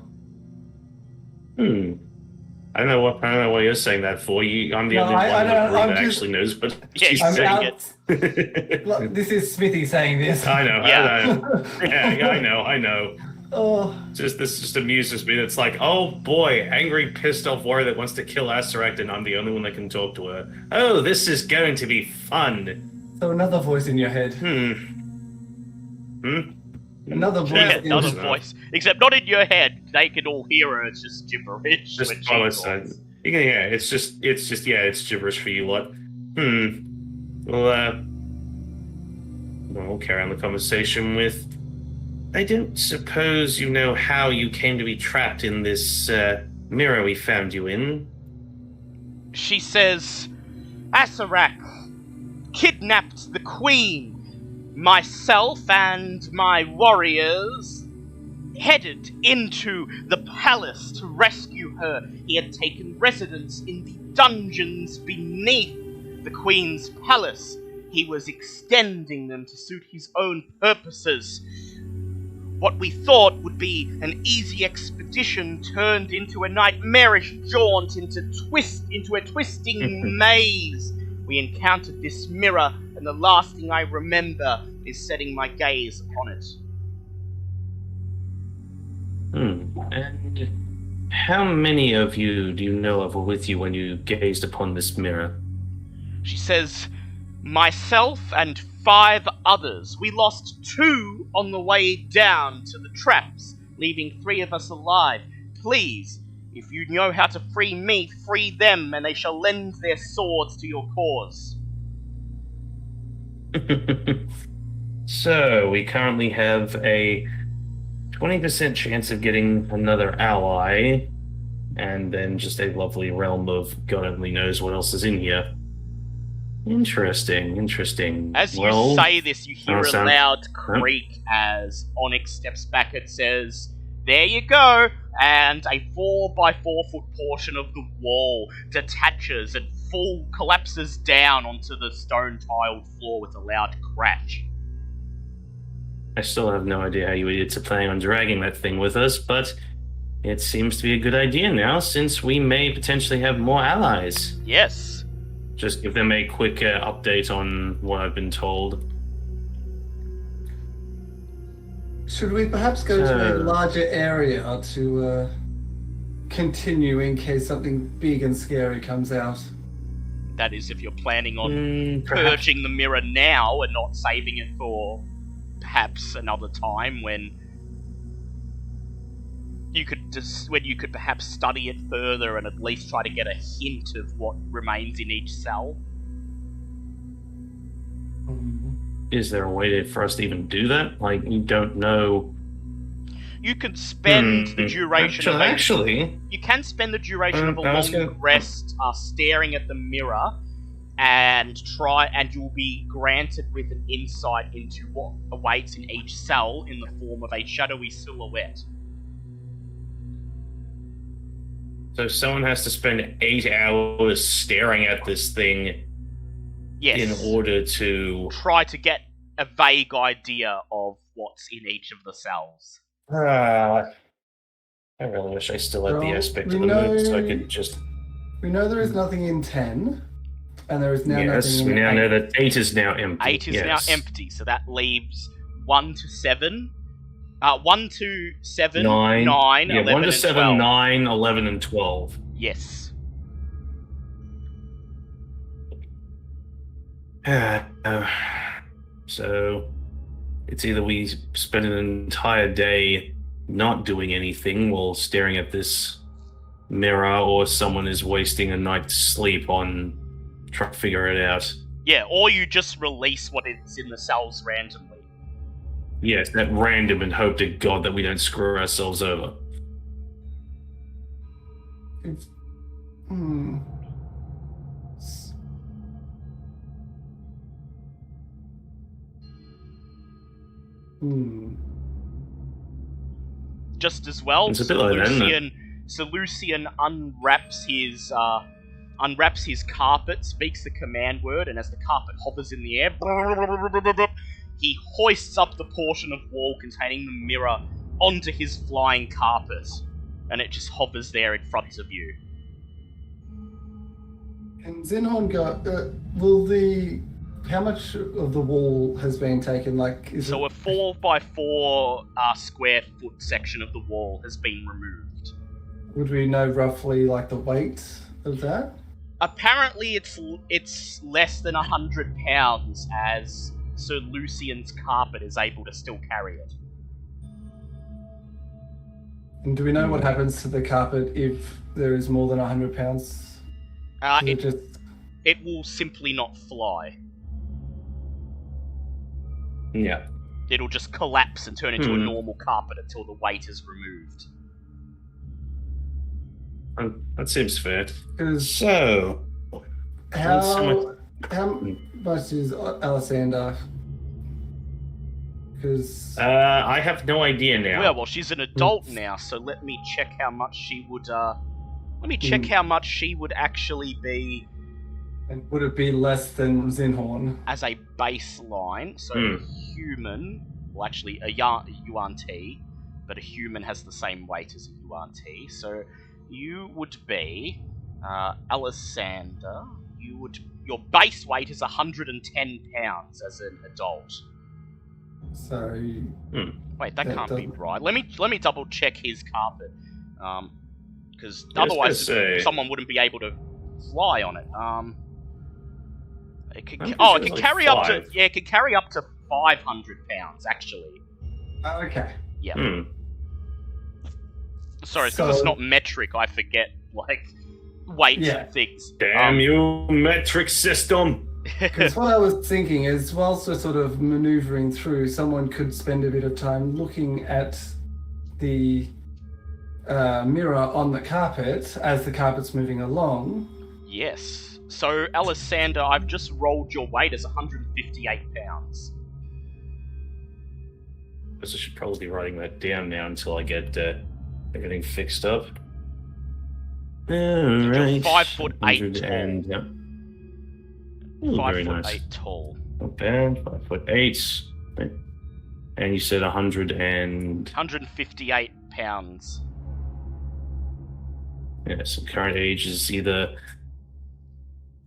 I don't know what you're saying that for. I'm the only one in the group that actually knows, but she's I'm saying it. Look, this is Smithy saying this. I know. Yeah. I know. Oh, This just amuses me. It's like, oh boy, angry, pissed off warrior that wants to kill Asarak, and I'm the only one that can talk to her. Oh, this is going to be fun. so another voice in your head. Another voice. Yeah, in another your voice. Except not in your head. They can all hear her. It's just gibberish. Just when she by my talks. side. Yeah, it's just it's gibberish for you lot. Well, we'll carry on the conversation with. I don't suppose you know how you came to be trapped in this mirror we found you in. She says, Asarak kidnapped the queen. Myself and my warriors headed into the palace to rescue her. He had taken residence in the dungeons beneath the queen's palace. He was extending them to suit his own purposes. What we thought would be an easy expedition turned into a nightmarish jaunt into a twisting maze. We encountered this mirror, and the last thing I remember is setting my gaze upon it. And how many of you do you know of were with you when you gazed upon this mirror? She says, myself and 5 others. We lost 2 on the way down to the traps, leaving 3 of us alive. Please, if you know how to free me, free them, and they shall lend their swords to your cause. So, we currently have a 20% chance of getting another ally, and then just a lovely realm of God only knows what else is in here. Interesting. As you say this, you hear a loud creak as Onyx steps back and says, there you go, and a 4x4-foot portion of the wall detaches and collapses down onto the stone-tiled floor with a loud crash. I still have no idea how you idiots are planning on dragging that thing with us, but it seems to be a good idea now, since we may potentially have more allies. Yes. Just give them a quick update on what I've been told. Should we perhaps go to a larger area to continue in case something big and scary comes out? That is if you're planning on purging the mirror now and not saving it for perhaps another time when you could perhaps study it further and at least try to get a hint of what remains in each cell. Is there a way for us to even do that? Like, you don't know. You can spend the duration you can spend the duration of a long rest staring at the mirror and you'll be granted with an insight into what awaits in each cell in the form of a shadowy silhouette. So someone has to spend 8 hours staring at this thing in order to try to get a vague idea of what's in each of the cells. I really wish I still had the aspect of the moon so I could just... We know there is nothing in 10, and there is now nothing in 8. We now know that 8 is now empty. 8 is now empty, so that leaves 1 to 7. 1 to 7, 9, 11, 1 to 7, 12. 9, 11, and 12. Yes. So it's either we spend an entire day not doing anything while staring at this mirror, or someone is wasting a night's sleep on trying to figure it out. Yeah, or you just release what is in the cells randomly. Yes, that random, and hope to God that we don't screw ourselves over. It's, hmm. Hmm. Just as well, It's a bit like that, isn't it? So Lucian unwraps his carpet, speaks the command word, and as the carpet hovers in the air, he hoists up the portion of wall containing the mirror onto his flying carpet, and it just hovers there in front of you. Can Zinhorn go? How much of the wall has been taken? Like, is So it? a 4x4 square foot section of the wall has been removed. Would we know roughly like the weight of that? Apparently, it's less than 100 pounds, as Sir Lucian's carpet is able to still carry it. And do we know what happens to the carpet if there is more than 100 pounds? It will simply not fly. Yeah. It'll just collapse and turn into a normal carpet until the weight is removed. That seems fair. Because So, how much is Alessander? Because I have no idea now. Well, she's an adult now, so let me check how much she would. Let me check how much she would actually be. and would it be less than Zinhorn? As a baseline. So human, well, actually a Yuan T, but a human has the same weight as a Yuan T. So you would be Alessander. Your base weight is 110 pounds as an adult. So Wait, that can't be doesn't- right. Let me double check his carpet, because I was otherwise gonna say- someone wouldn't be able to fly on it. It could, I'm it pretty could sure carry it's up to five. it could carry up to 500 pounds actually. okay. Yeah. Hmm. Sorry, it's because it's So- not metric. I forget like weights Yeah. and things. Damn you, metric system! Because what I was thinking is, whilst we're sort of maneuvering through, someone could spend a bit of time looking at the mirror on the carpet as the carpet's moving along. Yes. So, Alessander, I've just rolled your weight as 158 pounds. I should probably be writing that down now until I get everything fixed up. Alright. 5'8" tall. Yeah. Ooh, very 5'8" nice. tall. Not bad. 5'8". Right. And you said 100 and 158 pounds. yeah. So current age is either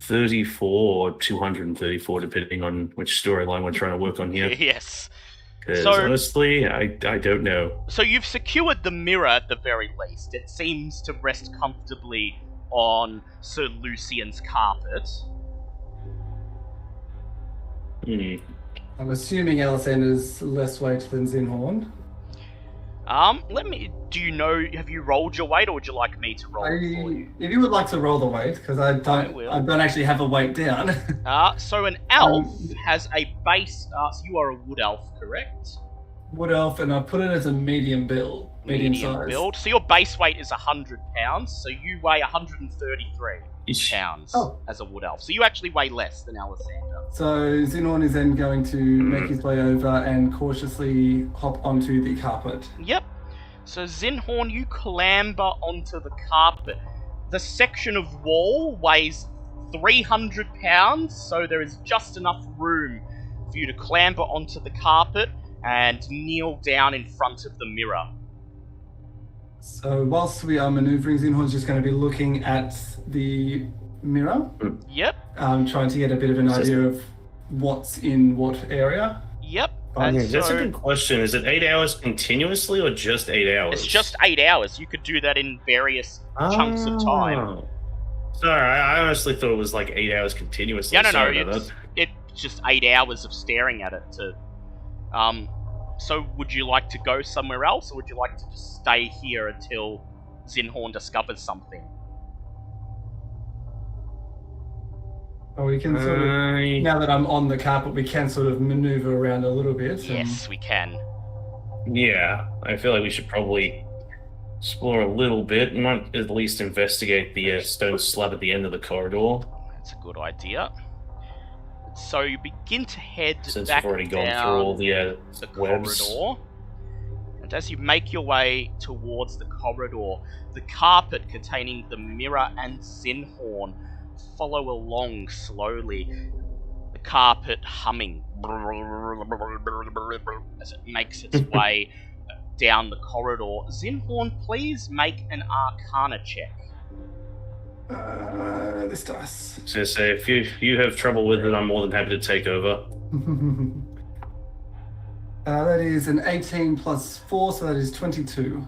34 or 234, depending on which storyline we're trying to work on here. Yes. Because So- honestly, I don't know. So you've secured the mirror at the very least. It seems to rest comfortably on Sir Lucian's carpet. Hmm. I'm assuming Alessander's less weight than Zinhorn. Do you know, have you rolled your weight, or would you like me to roll it for you? If you would like to roll the weight, because I will. don't actually have a weight down. So an elf has a base, so you are a wood elf, correct? Wood elf, and I put it as a medium build. Medium size. build. So your base weight is 100 pounds, so you weigh 133 Eesh. pounds Oh. as a wood elf. So you actually weigh less than Alessander. So Zinhorn is then going to make his way over and cautiously hop onto the carpet. Yep. So Zinhorn, you clamber onto the carpet. The section of wall weighs 300 pounds, so there is just enough room for you to clamber onto the carpet and kneel down in front of the mirror. So whilst we are maneuvering, Zinhorn's just going to be looking at the mirror, Yep, trying to get a bit of an idea of what's in what area. yep. Yeah, And that's a so good question. Is it 8 hours continuously or just 8 hours? it's just 8 hours. You could do that in various chunks of time. Oh. Sorry, I honestly thought it was like 8 hours continuously. Yeah, no. Sorry about that. just 8 hours of staring at it. So would you like to go somewhere else, or would you like to just stay here until Zinhorn discovers something? Or we can sort of, now that I'm on the carpet, we can sort of maneuver around a little bit. Yes, we can. Yeah, I feel like we should probably explore a little bit, and might at least investigate the stone slab at the end of the corridor. That's a good idea. So you begin to head Since back we've already gone down through all the webs. corridor. And as you make your way towards the corridor, the carpet containing the mirror and Zinhorn follow along slowly, the carpet humming as it makes its way down the corridor. Zinhorn, please make an Arcana check. This dice. So say, if you have trouble with it, I'm more than happy to take over. That is an 18 plus 4, so that is 22.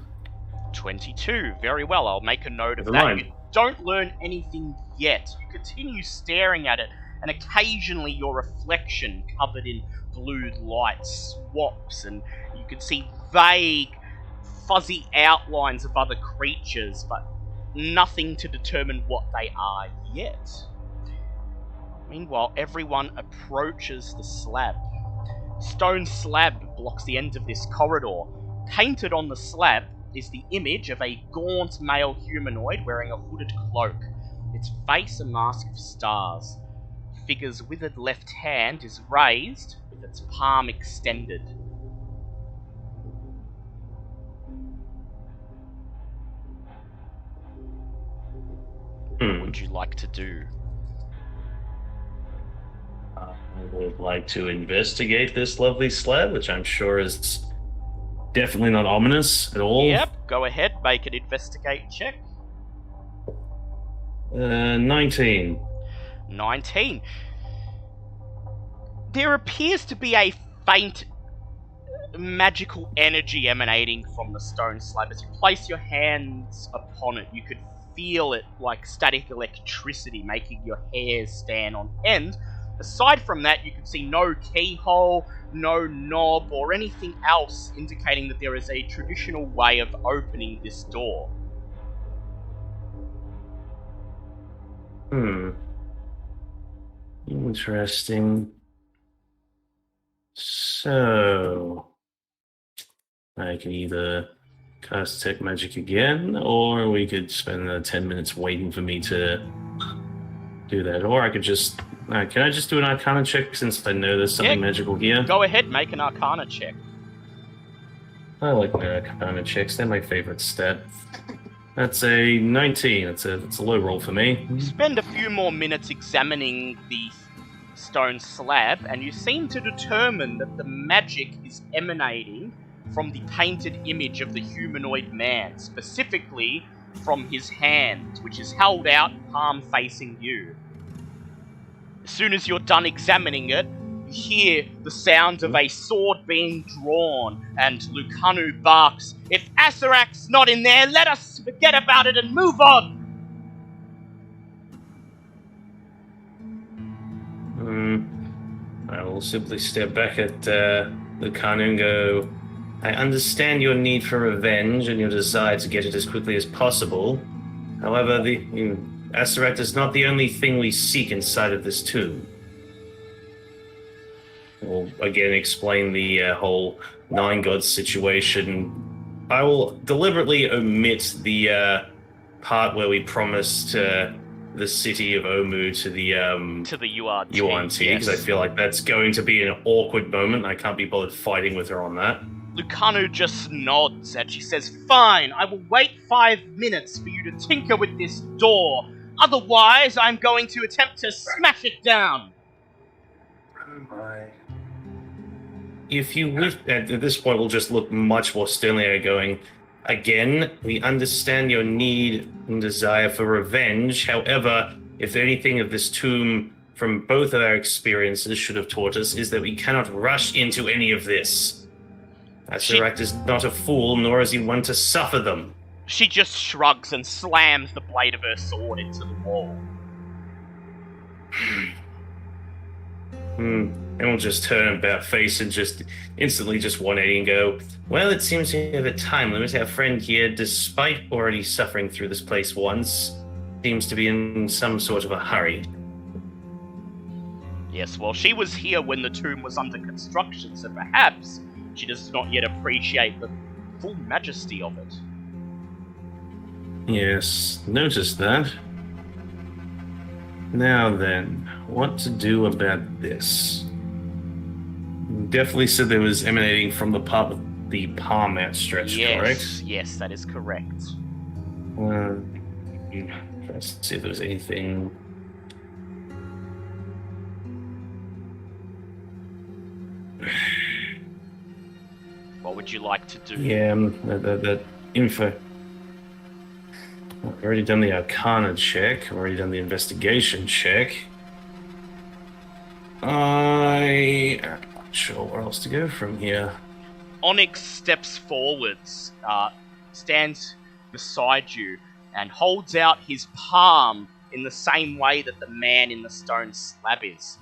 22. Very well, I'll make a note of Never that. mind. You don't learn anything yet. You continue staring at it, and occasionally your reflection, covered in blue light, swaps, and you can see vague, fuzzy outlines of other creatures, but nothing to determine what they are yet. Meanwhile, everyone approaches the slab. Stone slab blocks the end of this corridor. Painted on the slab is the image of a gaunt male humanoid wearing a hooded cloak, its face a mask of stars. The figure's withered left hand is raised, with its palm extended. What would you like to do? I would like to investigate this lovely slab, which I'm sure is definitely not ominous at all. Yep, go ahead, make an investigate check. 19. 19. There appears to be a faint magical energy emanating from the stone slab. As you place your hands upon it, you could feel it like static electricity, making your hair stand on end. Aside from that, you can see no keyhole, no knob, or anything else indicating that there is a traditional way of opening this door. Interesting. So, I can either cast Tech Magic again, or we could spend another 10 minutes waiting for me to do that. Or I could just... can I just do an Arcana check since I know there's something magical here? Go ahead, make an Arcana check. I like my Arcana checks. They're my favorite stat. That's a 19. It's a low roll for me. You spend a few more minutes examining the stone slab, and you seem to determine that the magic is emanating from the painted image of the humanoid man, specifically from his hand, which is held out, palm facing you. As soon as you're done examining it, you hear the sound of a sword being drawn, and Lucanu barks, "If Asarak's not in there, let us forget about it and move on!" I will simply step back at Lucanu and go, I understand your need for revenge and your desire to get it as quickly as possible. However, Asarak is not the only thing we seek inside of this tomb. We'll again explain the whole Nine Gods situation. I will deliberately omit the part where we promised the city of Omu to the URT, because I feel like that's going to be an awkward moment. I can't be bothered fighting with her on that. Lucanu just nods and she says, "Fine, I will wait 5 minutes for you to tinker with this door. Otherwise, I'm going to attempt to smash it down." Oh my. If you wish, at this point, we'll just look much more sternly at her, going, again, we understand your need and desire for revenge. However, if anything of this tomb from both of our experiences should have taught us is that we cannot rush into any of this. Asarak is not a fool, nor is he one to suffer them. She just shrugs and slams the blade of her sword into the wall. And we'll just turn about face and just instantly just 180 and go, well, it seems we have a time limit. Our friend here, despite already suffering through this place once, seems to be in some sort of a hurry. Yes, well, she was here when the tomb was under construction, so perhaps she does not yet appreciate the full majesty of it. Yes, noticed that. Now then, what to do about this? Definitely said there was emanating from the pub of the palm outstretched, correct? Yes, that is correct. Let's see if there's anything. What would you like to do? Yeah, that info. I've already done the Arcana check. I've already done the investigation check. I'm not sure where else to go from here. Onyx steps forwards, stands beside you, and holds out his palm in the same way that the man in the stone slab is.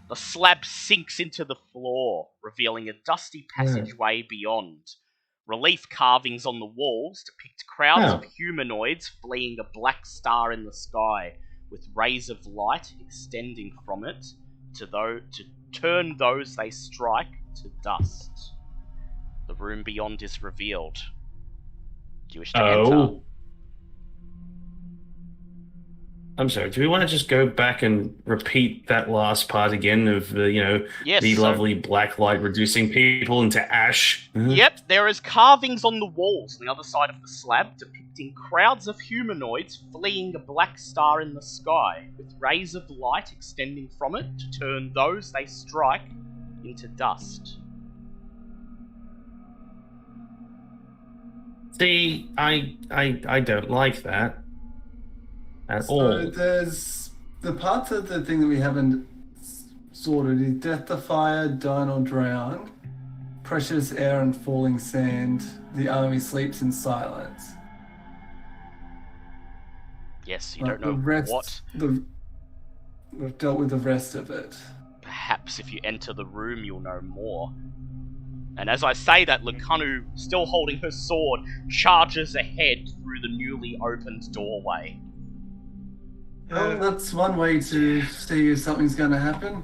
The slab sinks into the floor, revealing a dusty passageway beyond. Relief carvings on the walls depict crowds of humanoids fleeing a black star in the sky, with rays of light extending from it to turn those they strike to dust. The room beyond is revealed. Do you wish to enter? I'm sorry, do we want to just go back and repeat that last part again of, Yes, the lovely black light reducing people into ash? Yep, there is carvings on the walls on the other side of the slab depicting crowds of humanoids fleeing a black star in the sky, with rays of light extending from it to turn those they strike into dust. See, I don't like that at all. So there's the parts of the thing that we haven't sorted is death to fire, dine or drown, precious air and falling sand, the army sleeps in silence. Yes, you Like, don't know the rest, what. We've dealt with the rest of it. Perhaps if you enter the room, you'll know more. And as I say that, Lucanu, still holding her sword, charges ahead through the newly opened doorway. Well, that's one way to see if something's going to happen.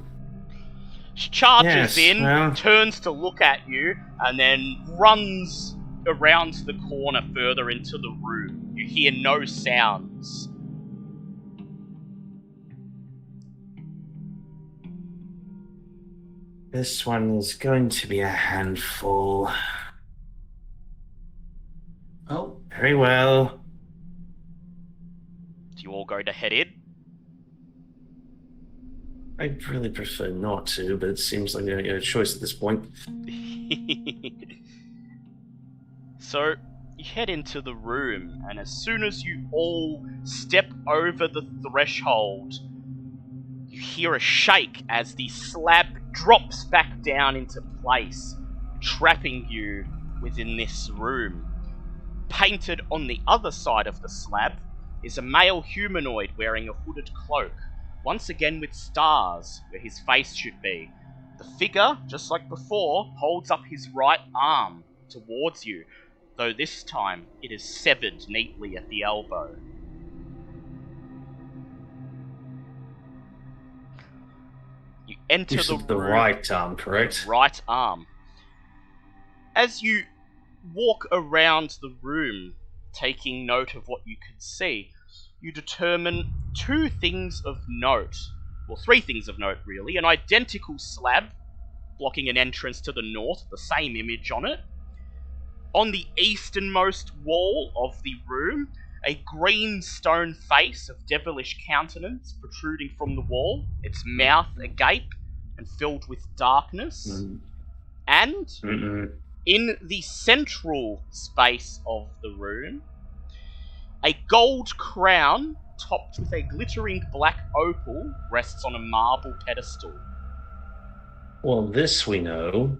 She charges Yes, in, well. turns to look at you, and then runs around the corner further into the room. You hear no sounds. This one is going to be a handful. Oh, Very well. Do you all go to head in? I'd really prefer not to, but it seems like a choice at this point. So, you head into the room, and as soon as you all step over the threshold, you hear a shake as the slab drops back down into place, trapping you within this room. Painted on the other side of the slab is a male humanoid wearing a hooded cloak, once again with stars where his face should be. The figure, just like before, holds up his right arm towards you, though this time it is severed neatly at the elbow. You enter This the is the room. right arm, correct? Right arm. As you walk around the room, taking note of what you can see, you determine two things of note. Well, three things of note, really. An identical slab blocking an entrance to the north, the same image on it. On the easternmost wall of the room, a green stone face of devilish countenance protruding from the wall, its mouth agape and filled with darkness. And in the central space of the room, a gold crown topped with a glittering black opal rests on a marble pedestal. Well, this we know.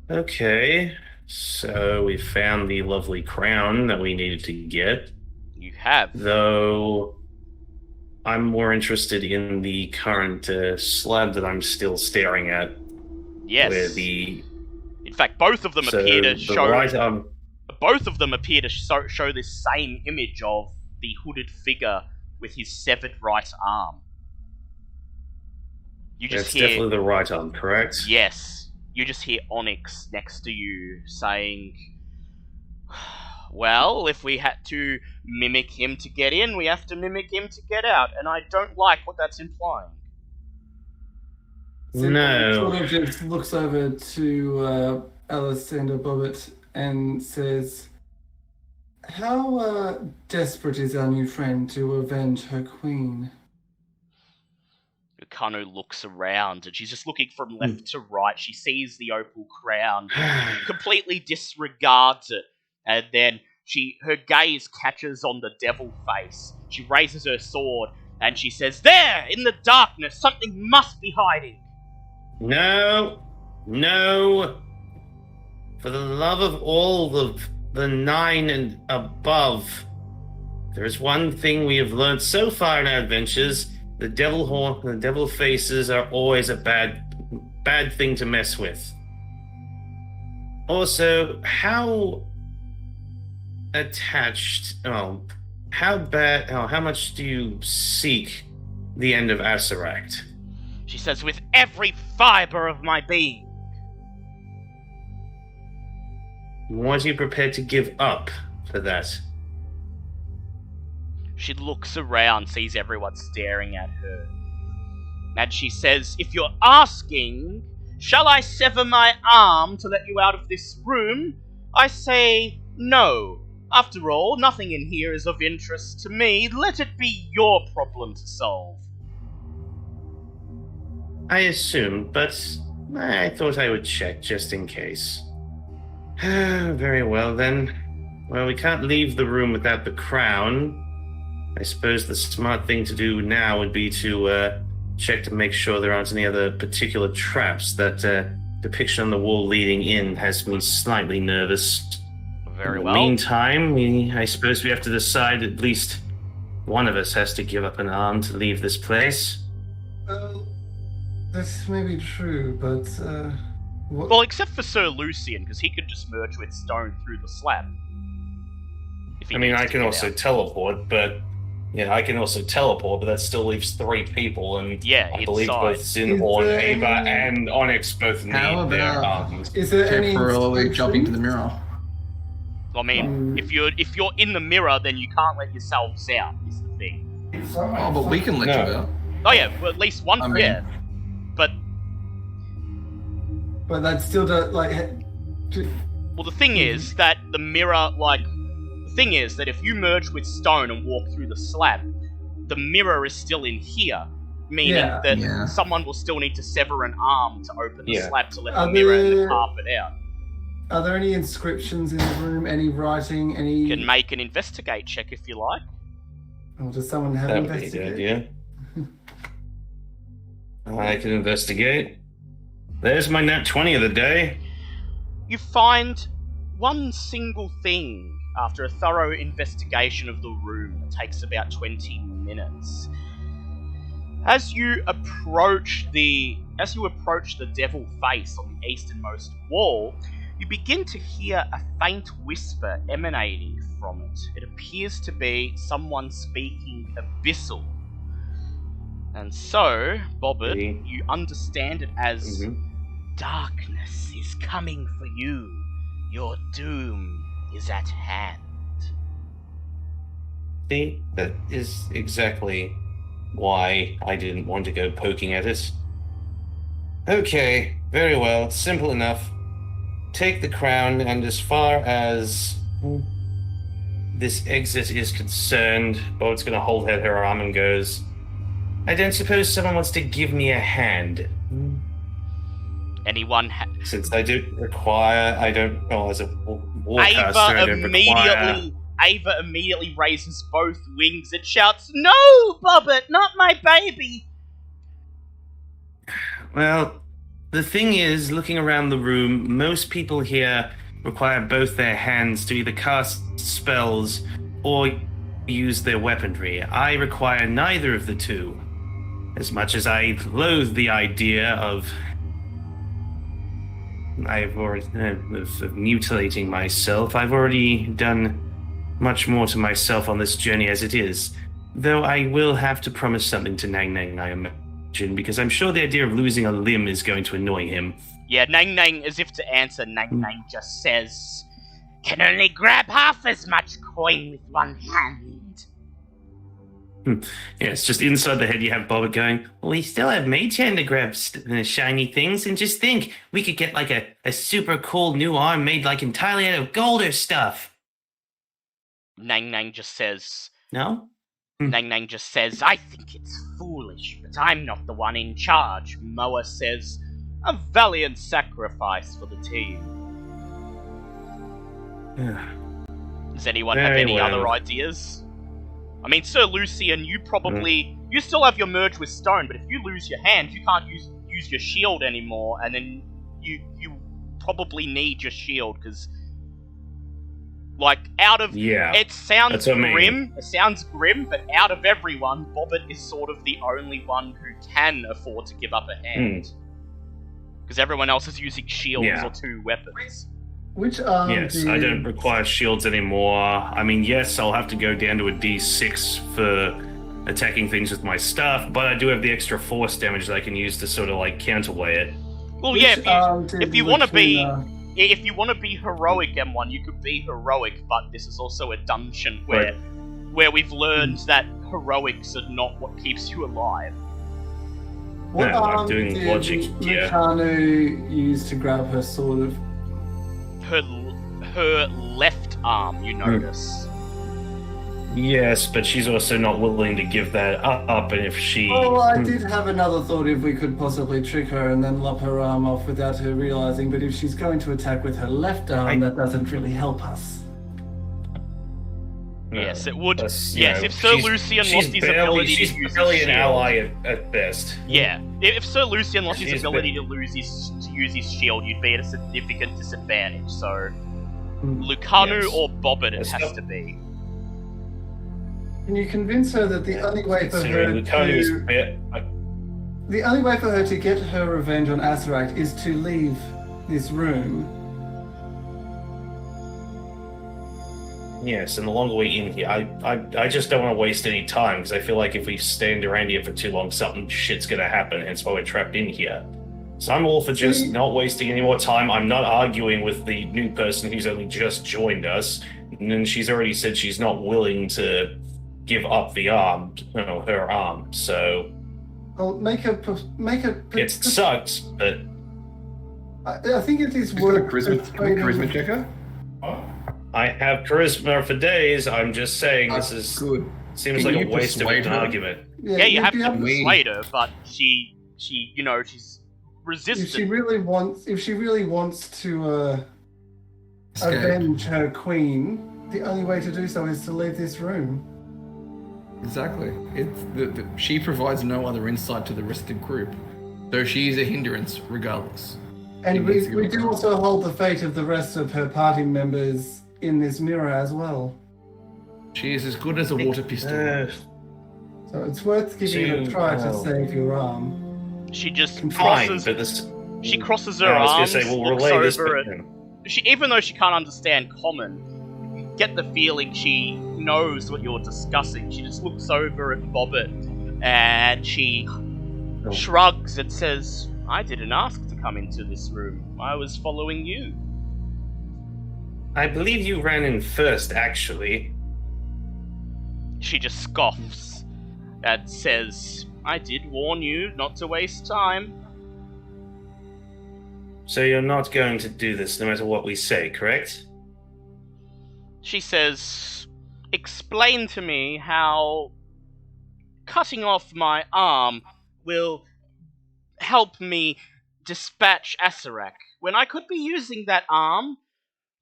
Okay, so we found the lovely crown that we needed to get. You have. Though, I'm more interested in the current slab that I'm still staring at. Yes. Where the In fact, both of them so appear to the show. right arm. Both of them appear to show this same image of the hooded figure with his severed right arm. You just That's hear. definitely the right arm, correct? Yes. You just hear Onyx next to you saying, well, if we had to mimic him to get in, we have to mimic him to get out, and I don't like what that's implying. Zip No. sort of just looks over to Alexander Bobbitt and says, how desperate is our new friend to avenge her queen? Kanu looks around, and she's just looking from left to right. She sees the opal crown, completely disregards it, and then her gaze catches on the devil face. She raises her sword, and she says, "There, in the darkness, something must be hiding." No. For the love of all the 9 and above, there is one thing we have learned so far in our adventures. The devil horn and the devil faces are always a bad thing to mess with. Also, how much do you seek the end of Asaract? She says, "With every fiber of my being." What are you prepared to give up for that? She looks around, sees everyone staring at her. And she says, "If you're asking, shall I sever my arm to let you out of this room? I say no. After all, nothing in here is of interest to me. Let it be your problem to solve." I assumed, but I thought I would check just in case. Very well then. Well, we can't leave the room without the crown. I suppose the smart thing to do now would be to check to make sure there aren't any other particular traps. That depiction on the wall leading in has me slightly nervous. Very In well. the meantime, I suppose we have to decide at least one of us has to give up an arm to leave this place. Well, this may be true, but what? Well, except for Sir Lucian, because he could just merge with stone through the slab. If he I mean, needs I to can get also out. teleport, but that still leaves 3 people, and Yeah, I believe inside. both Zinhorn, Is there Ava, any- and Onyx both need How their about- arms. Is there any Temporarily jumping to the inscriptions? mirror. I mean, if you're in the mirror, then you can't let yourselves out. Is the thing. Oh, but we can let No. you out. Oh yeah, well, at least one. I mean- Yeah, but But that still does well, the thing is that the mirror, the thing is that if you merge with stone and walk through the slab, the mirror is still in here, meaning Yeah. that Yeah. someone will still need to sever an arm to open the Yeah. slab to let the Are mirror and the there- carpet out. Are there any inscriptions in the room? Any writing? Any? You can make an investigate check if you like. Or does someone have That would be a good investigated? idea. I can investigate. There's my nat 20 of the day. You find one single thing after a thorough investigation of the room that takes about 20 minutes. As you approach the devil face on the easternmost wall, you begin to hear a faint whisper emanating from it. It appears to be someone speaking Abyssal. And so, Bobbert, you understand it as darkness is coming for you. Your doom is at hand. See, that is exactly why I didn't want to go poking at it. Okay, very well, simple enough. Take the crown, and as far as this exit is concerned, Boat's gonna hold out her arm and goes, I don't suppose someone wants to give me a hand. Anyone Since I do require, as a warcaster, I don't require... Ava immediately raises both wings and shouts, "No, Bobbert, not my baby!" Well, the thing is, looking around the room, most people here require both their hands to either cast spells or use their weaponry. I require neither of the two. As much as I loathe the idea of of mutilating myself, I've already done much more to myself on this journey as it is. Though I will have to promise something to Nang Nang, I imagine, because I'm sure the idea of losing a limb is going to annoy him. Yeah, Nang Nang, as if to answer, Nang Nang just says, "Can only grab half as much coin with one hand." Yes, just inside the head you have Bobbert going, well, we still have Mage Hand to grab shiny things, and just think, we could get like a super cool new arm made like entirely out of gold or stuff. Nang Nang just says, No? Nang Nang just says, "I think it's foolish, but I'm not the one in charge." Moa says, "A valiant sacrifice for the team." Does anyone have Very any well. other ideas? I mean, Sir Lucian, you probably... You still have your merge with stone, but if you lose your hand, you can't use your shield anymore, and then you probably need your shield, because... Like, out of... Yeah. It sounds that's what I mean. grim, but out of everyone, Bobbert is sort of the only one who can afford to give up a hand. Because everyone else is using shields Yeah. or two weapons. Which arm Yes, do you... I don't require shields anymore. I mean, yes, I'll have to go down to a D6 for attacking things with my stuff, but I do have the extra force damage that I can use to sort of like counterweigh it. Well, Which yeah, arm did if you want to be... Lacuna- If you want to be heroic, M1, you could be heroic, but this is also a dungeon where we've learned that heroics are not what keeps you alive. What No, I'm arm doing did logic here. Lucanu use to grab her sword of... Her left arm, you notice. Yes, but she's also not willing to give that up, and if she... Oh, I did have another thought if we could possibly trick her and then lop her arm off without her realizing, but if she's going to attack with her left arm, that doesn't really help us. Yes, it would. That's, Yes, you know, if Sir she's- Lucian she's lost his barely- ability she's to use barely his an shield. ally at best. Yeah, if Sir Lucian lost his She's ability to use his shield, you'd be at a significant disadvantage. So, Lucanu Yes. or Bobbert, it Yes, has yep. to be. Can you convince her that the only way for her Considering Lucanu is a to... bit... The only way for her to get her revenge on Azarak is to leave this room. Yes, and the longer we're in here, I just don't want to waste any time, because I feel like if we stand around here for too long, something shit's gonna happen, hence why we're trapped in here. So I'm all for just not wasting any more time. I'm not arguing with the new person who's only just joined us, and then she's already said she's not willing to give up the arm, her arm, so... Well, make her... It sucks, but... I think it is Who's got a worth... charisma checker? I have charisma for days. I'm just saying this is Good. seems Can like a you waste of persuade an her? argument. Yeah, you you'd have be to able me. persuade her, but she's resistant. If she really wants to Escape. avenge her queen, the only way to do so is to leave this room. Exactly. She provides no other insight to the rest of the group, though she is a hindrance regardless. And She needs to we go do back. also hold the fate of the rest of her party members in this mirror as well. She is as good as a water pistol. So it's worth giving it a try to save your arm. She just Fine, crosses. but this. She crosses her I was arms, gonna say, we'll looks relay this. over But, at. Even though she can't understand common, you get the feeling she knows what you're discussing. She just looks over at Bobbert and she shrugs and says, "I didn't ask to come into this room. I was following you." I believe you ran in first, actually. She just scoffs and says, "I did warn you not to waste time." So you're not going to do this no matter what we say, correct? She says, "Explain to me how cutting off my arm will help me dispatch Asarak, when I could be using that arm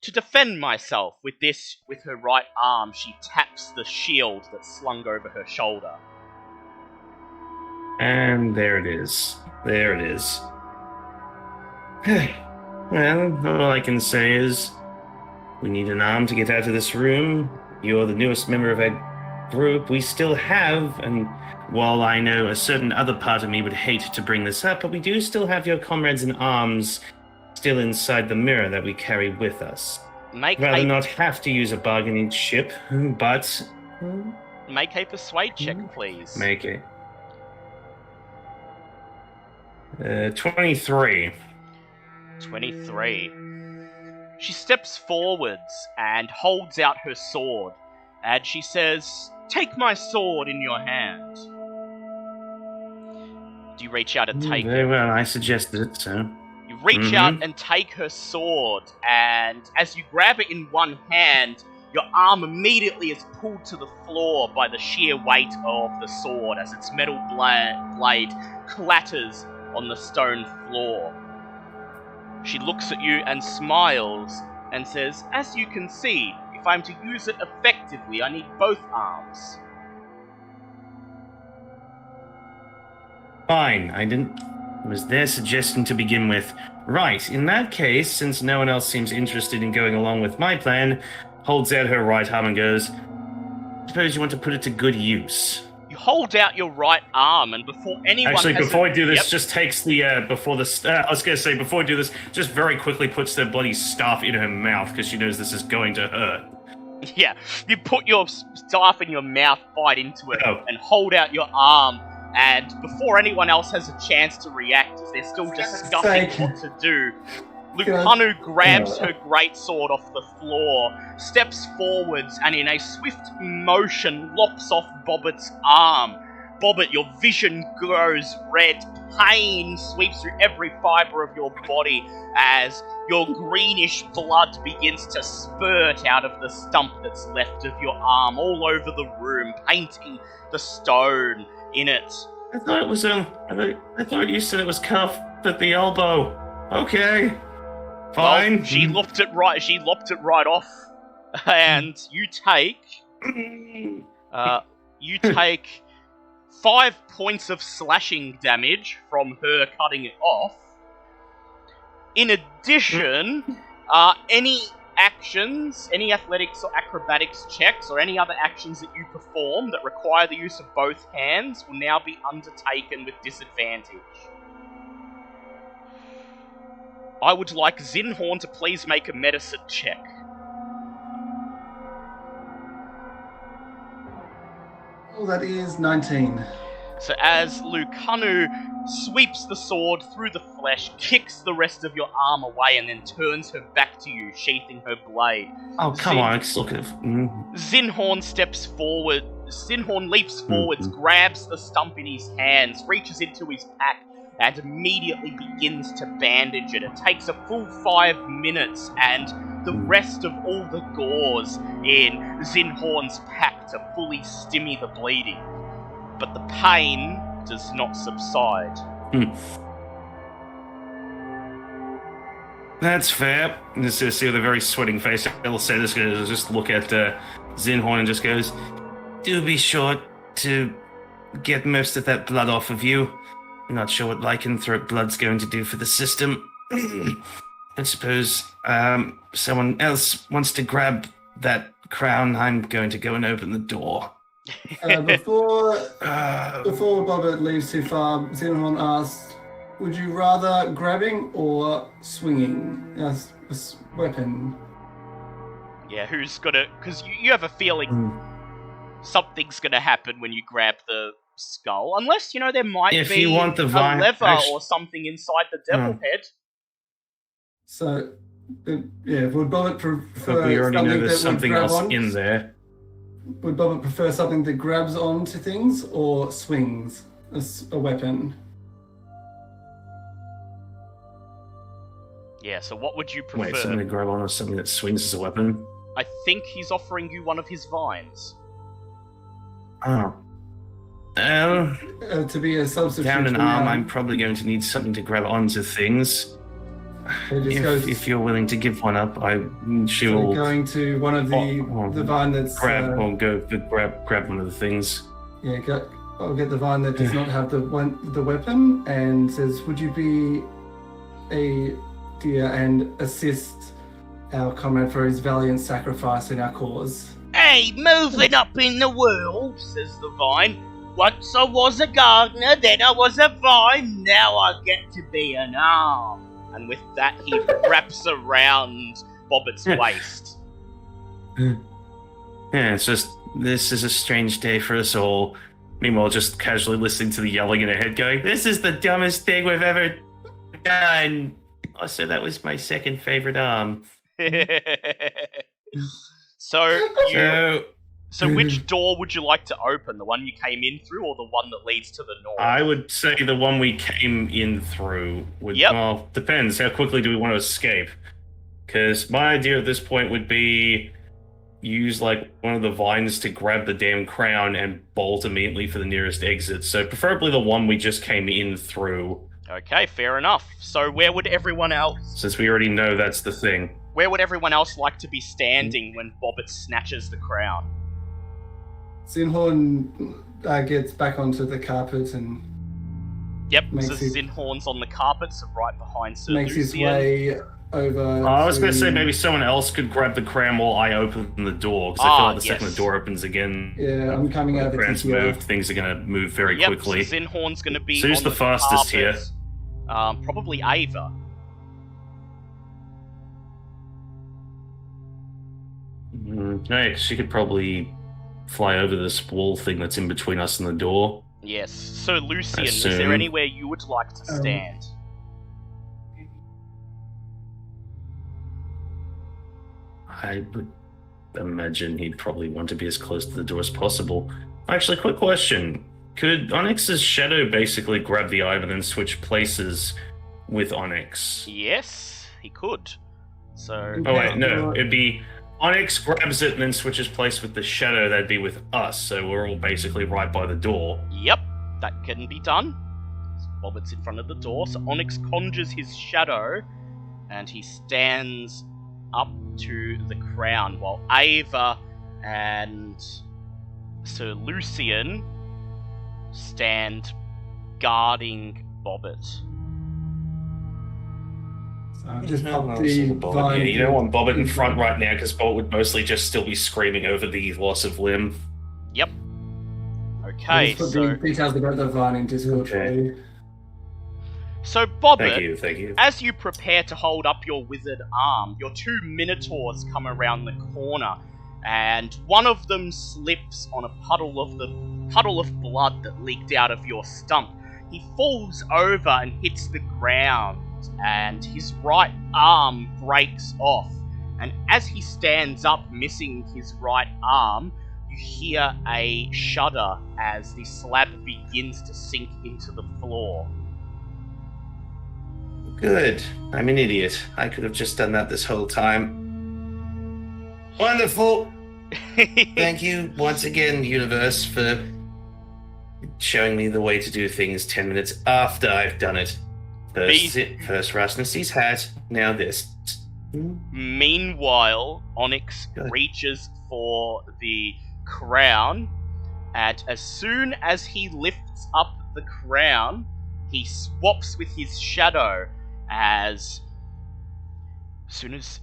to defend myself." With her right arm, she taps the shield that's slung over her shoulder. And there it is. There it is. Well, all I can say is, we need an arm to get out of this room. You're the newest member of our group, we still have, and while I know a certain other part of me would hate to bring this up, but we do still have your comrades in arms still inside the mirror that we carry with us. Rather not have to use a bargaining chip, but... Make a persuade check, please. Make it. 23. 23. She steps forwards and holds out her sword, and she says, "Take my sword in your hand." Do you reach out and take it? Very well, I suggested it, so... You reach out and take her sword, and as you grab it in one hand, your arm immediately is pulled to the floor by the sheer weight of the sword as its metal blade clatters on the stone floor. She looks at you and smiles and says, "As you can see, if I'm to use it effectively, I need both arms." Fine, it was their suggestion to begin with. Right, in that case, since no one else seems interested in going along with my plan, holds out her right arm and goes, "Suppose you want to put it to good use." You hold out your right arm, and before anyone before we do this, just takes the, before we do this, just very quickly puts the bloody staff in her mouth, because she knows this is going to hurt. Yeah, you put your staff in your mouth, bite into it, and hold out your arm, and before anyone else has a chance to react, as they're still discussing what to do, Lucanu grabs her greatsword off the floor, steps forwards, and in a swift motion lops off Bobbitt's arm. Bobbit, your vision grows red. Pain sweeps through every fibre of your body as your greenish blood begins to spurt out of the stump that's left of your arm all over the room, painting the stone in it. I thought it was, I thought you said it was cuffed at the elbow. Okay. Fine. Well, she lopped it right off, and you take 5 points of slashing damage from her cutting it off. In addition, any actions, any athletics or acrobatics checks, or any other actions that you perform that require the use of both hands will now be undertaken with disadvantage. I would like Zinhorn to please make a medicine check. Oh, that is 19. So as Lucanu sweeps the sword through the flesh, kicks the rest of your arm away, and then turns her back to you, sheathing her blade. Oh, come on, it's look at... Zinhorn steps forward. Zinhorn leaps forwards, grabs the stump in his hands, reaches into his pack, and immediately begins to bandage it. It takes a full 5 minutes, and the rest of all the gauze in Zinhorn's pack to fully stymie the bleeding. But the pain does not subside. That's fair. Just to see with a very sweating face, I'll say this guy just look at Zinhorn and just goes, "Do be sure to get most of that blood off of you. I'm not sure what lycanthrope blood's going to do for the system. I suppose someone else wants to grab that crown. I'm going to go and open the door." Before Bobbit leaves too far, Zinhorn asks, "Would you rather grabbing or swinging as a weapon?" Yeah, who's gonna... Because you have a feeling something's gonna happen when you grab the skull. Unless, there might be you want the a lever or something inside the devil head. So, would Bobbit prefer But we already know there's something something else in there. Would Bobbit prefer something that grabs onto things or swings as a weapon? Yeah, so what would you prefer? Wait, something to grab on or something that swings as a weapon? I think he's offering you one of his vines. Oh. To be a substitute. Down an arm, I'm probably going to need something to grab onto things. If you're willing to give one up, she will going to one of the vine that's grab one of the things. Yeah, I'll get the vine that does not have the weapon, and says, "Would you be a dear and assist our comrade for his valiant sacrifice in our cause?" Hey, moving up in the world, says the vine. Once I was a gardener, then I was a vine, now I get to be an arm. And with that, he wraps around Bobbit's waist. Yeah, it's just, this is a strange day for us all. Meanwhile, just casually listening to the yelling in her head going, this is the dumbest thing we've ever done. Also, that was my second favorite arm. So which door would you like to open? The one you came in through or the one that leads to the north? I would say the one we came in through would, well, depends. How quickly do we want to escape? Because my idea at this point would be use like one of the vines to grab the damn crown and bolt immediately for the nearest exit. So preferably the one we just came in through. Okay, fair enough. So where would everyone else... Since we already know that's the thing. Where would everyone else like to be standing when Bobbit snatches the crown? Zinhorn gets back onto the carpet and... Yep, so Zinhorn's on the carpet, so right behind Sir makes his Lucian. way over. I was going to say maybe someone else could grab the crown while I open the door, because I feel like the second the door opens again... Yeah, I'm coming over the crown's moved, things are going to move very quickly. So Zinhorn's going to be so who's on the fastest carpet. here? Probably Ava. Right, she could probably fly over this wall thing that's in between us and the door. Yes. So, Lucian, is there anywhere you would like to stand? I would imagine he'd probably want to be as close to the door as possible. Actually, quick question. Could Onyx's shadow basically grab the item and then switch places with Onyx? Yes, he could. So... Oh wait, no. It'd be... Onyx grabs it and then switches place with the shadow. That'd be with us, so we're all basically right by the door. Yep, that can be done. Bobbit's in front of the door, so Onyx conjures his shadow, and he stands up to the crown, while Ava and Sir Lucian stand guarding Bobbit. Just pop the vine. Yeah, you don't want Bobbit in front right now because Bobbit would mostly just still be screaming over the loss of limb. Yep. Okay, put the details about the vine in Discord for you. So Bobbit, thank you. As you prepare to hold up your wizard arm, your two minotaurs come around the corner, and one of them slips on a puddle of blood that leaked out of your stump. He falls over and hits the ground, and his right arm breaks off. And as he stands up, missing his right arm, you hear a shudder as the slab begins to sink into the floor. Good. I'm an idiot. I could have just done that this whole time. Wonderful. Thank you once again, universe, for showing me the way to do things 10 minutes after I've done it. First Rasmus's hat, now this. Meanwhile, Onyx reaches for the crown, and as soon as he lifts up the crown, he swaps with his shadow. As soon as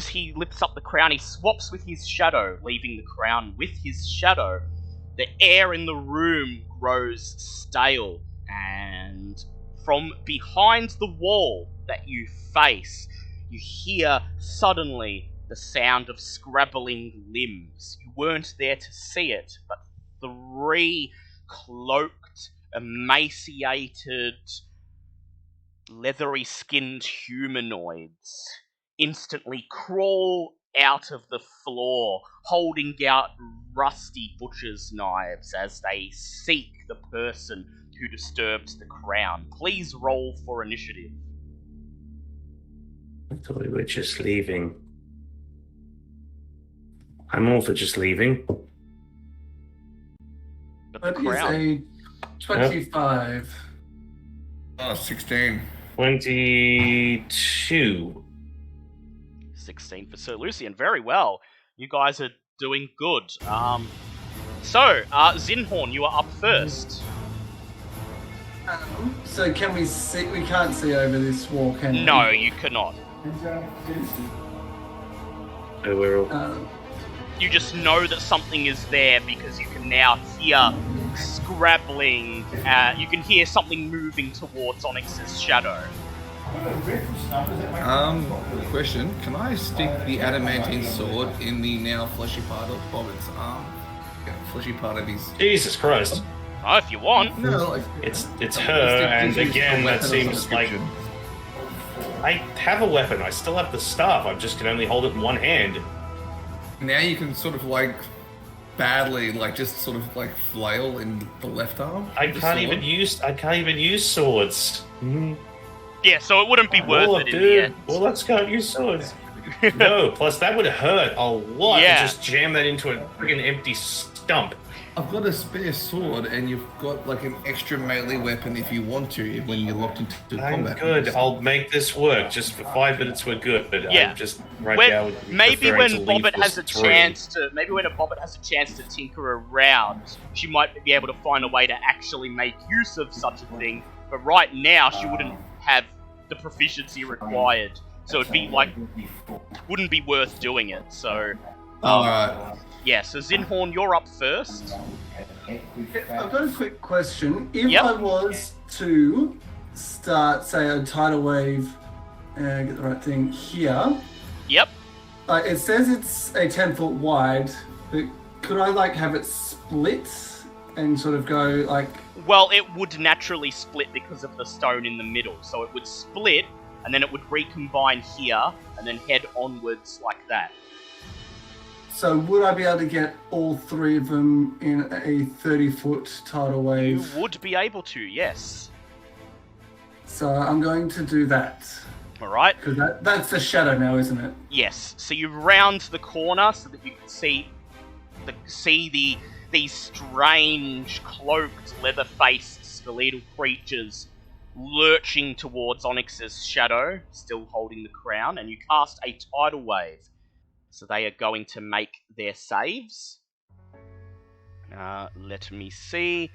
he lifts up the crown, he swaps with his shadow, leaving the crown with his shadow. The air in the room grows stale, and from behind the wall that you face, you hear suddenly the sound of scrabbling limbs. You weren't there to see it, but 3 cloaked, emaciated, leathery-skinned humanoids instantly crawl out of the floor, holding out rusty butcher's knives as they seek the person who disturbed the crown. Please roll for initiative. I thought we were just leaving. I'm all for just leaving. But the That crown... is a 25. Oh, 16. 22. 16 for Sir Lucian. Very well. You guys are doing good. Zinhorn, you are up first. So can we see? We can't see over this wall, can we? No, you cannot. So we're all... You just know that something is there because you can now hear scrabbling. You can hear something moving towards Onyx's shadow. Question: can I stick the adamantine sword in the now fleshy part of Bobbitt's arm? Yeah, fleshy part of his. Jesus Christ. Oh, if you want. No, like It's her, and again, that seems like... I have a weapon, I still have the staff, I just can only hold it in one hand. Now you can sort of like badly, like just sort of like flail in the left arm. I can't even use swords. Yeah, so it wouldn't be worth it in the end. Well, let's go use swords. No, plus that would hurt a lot Yeah. to just jam that into a friggin' empty stump. I've got a spare sword, and you've got like an extra melee weapon if you want to when you're locked into I'm combat. good. I'll make this work. Just for 5 minutes, we're good. But Yeah. I'm just right now. Maybe when preferring to leave Bobbit has a this room. chance to, tinker around, she might be able to find a way to actually make use of such a thing. But right now, she wouldn't have the proficiency required, so it'd be like, wouldn't be worth doing it. So, Alright. yeah. So Zinhorn, you're up first. I've got a quick question. If Yep. I was to start, say, a tidal wave, get the right thing here, Yep. it says it's a 10-foot wide, but could I like have it split and sort of go like? Well, it would naturally split because of the stone in the middle. So it would split, and then it would recombine here, and then head onwards like that. So would I be able to get all three of them in a 30-foot tidal You wave? would be able to, yes. So I'm going to do that. Alright? Because that's the shadow now, isn't it? Yes. So you round the corner so that you can see these strange, cloaked, leather-faced, skeletal creatures lurching towards Onyx's shadow, still holding the crown, and you cast a tidal wave. So they are going to make their saves. Let me see.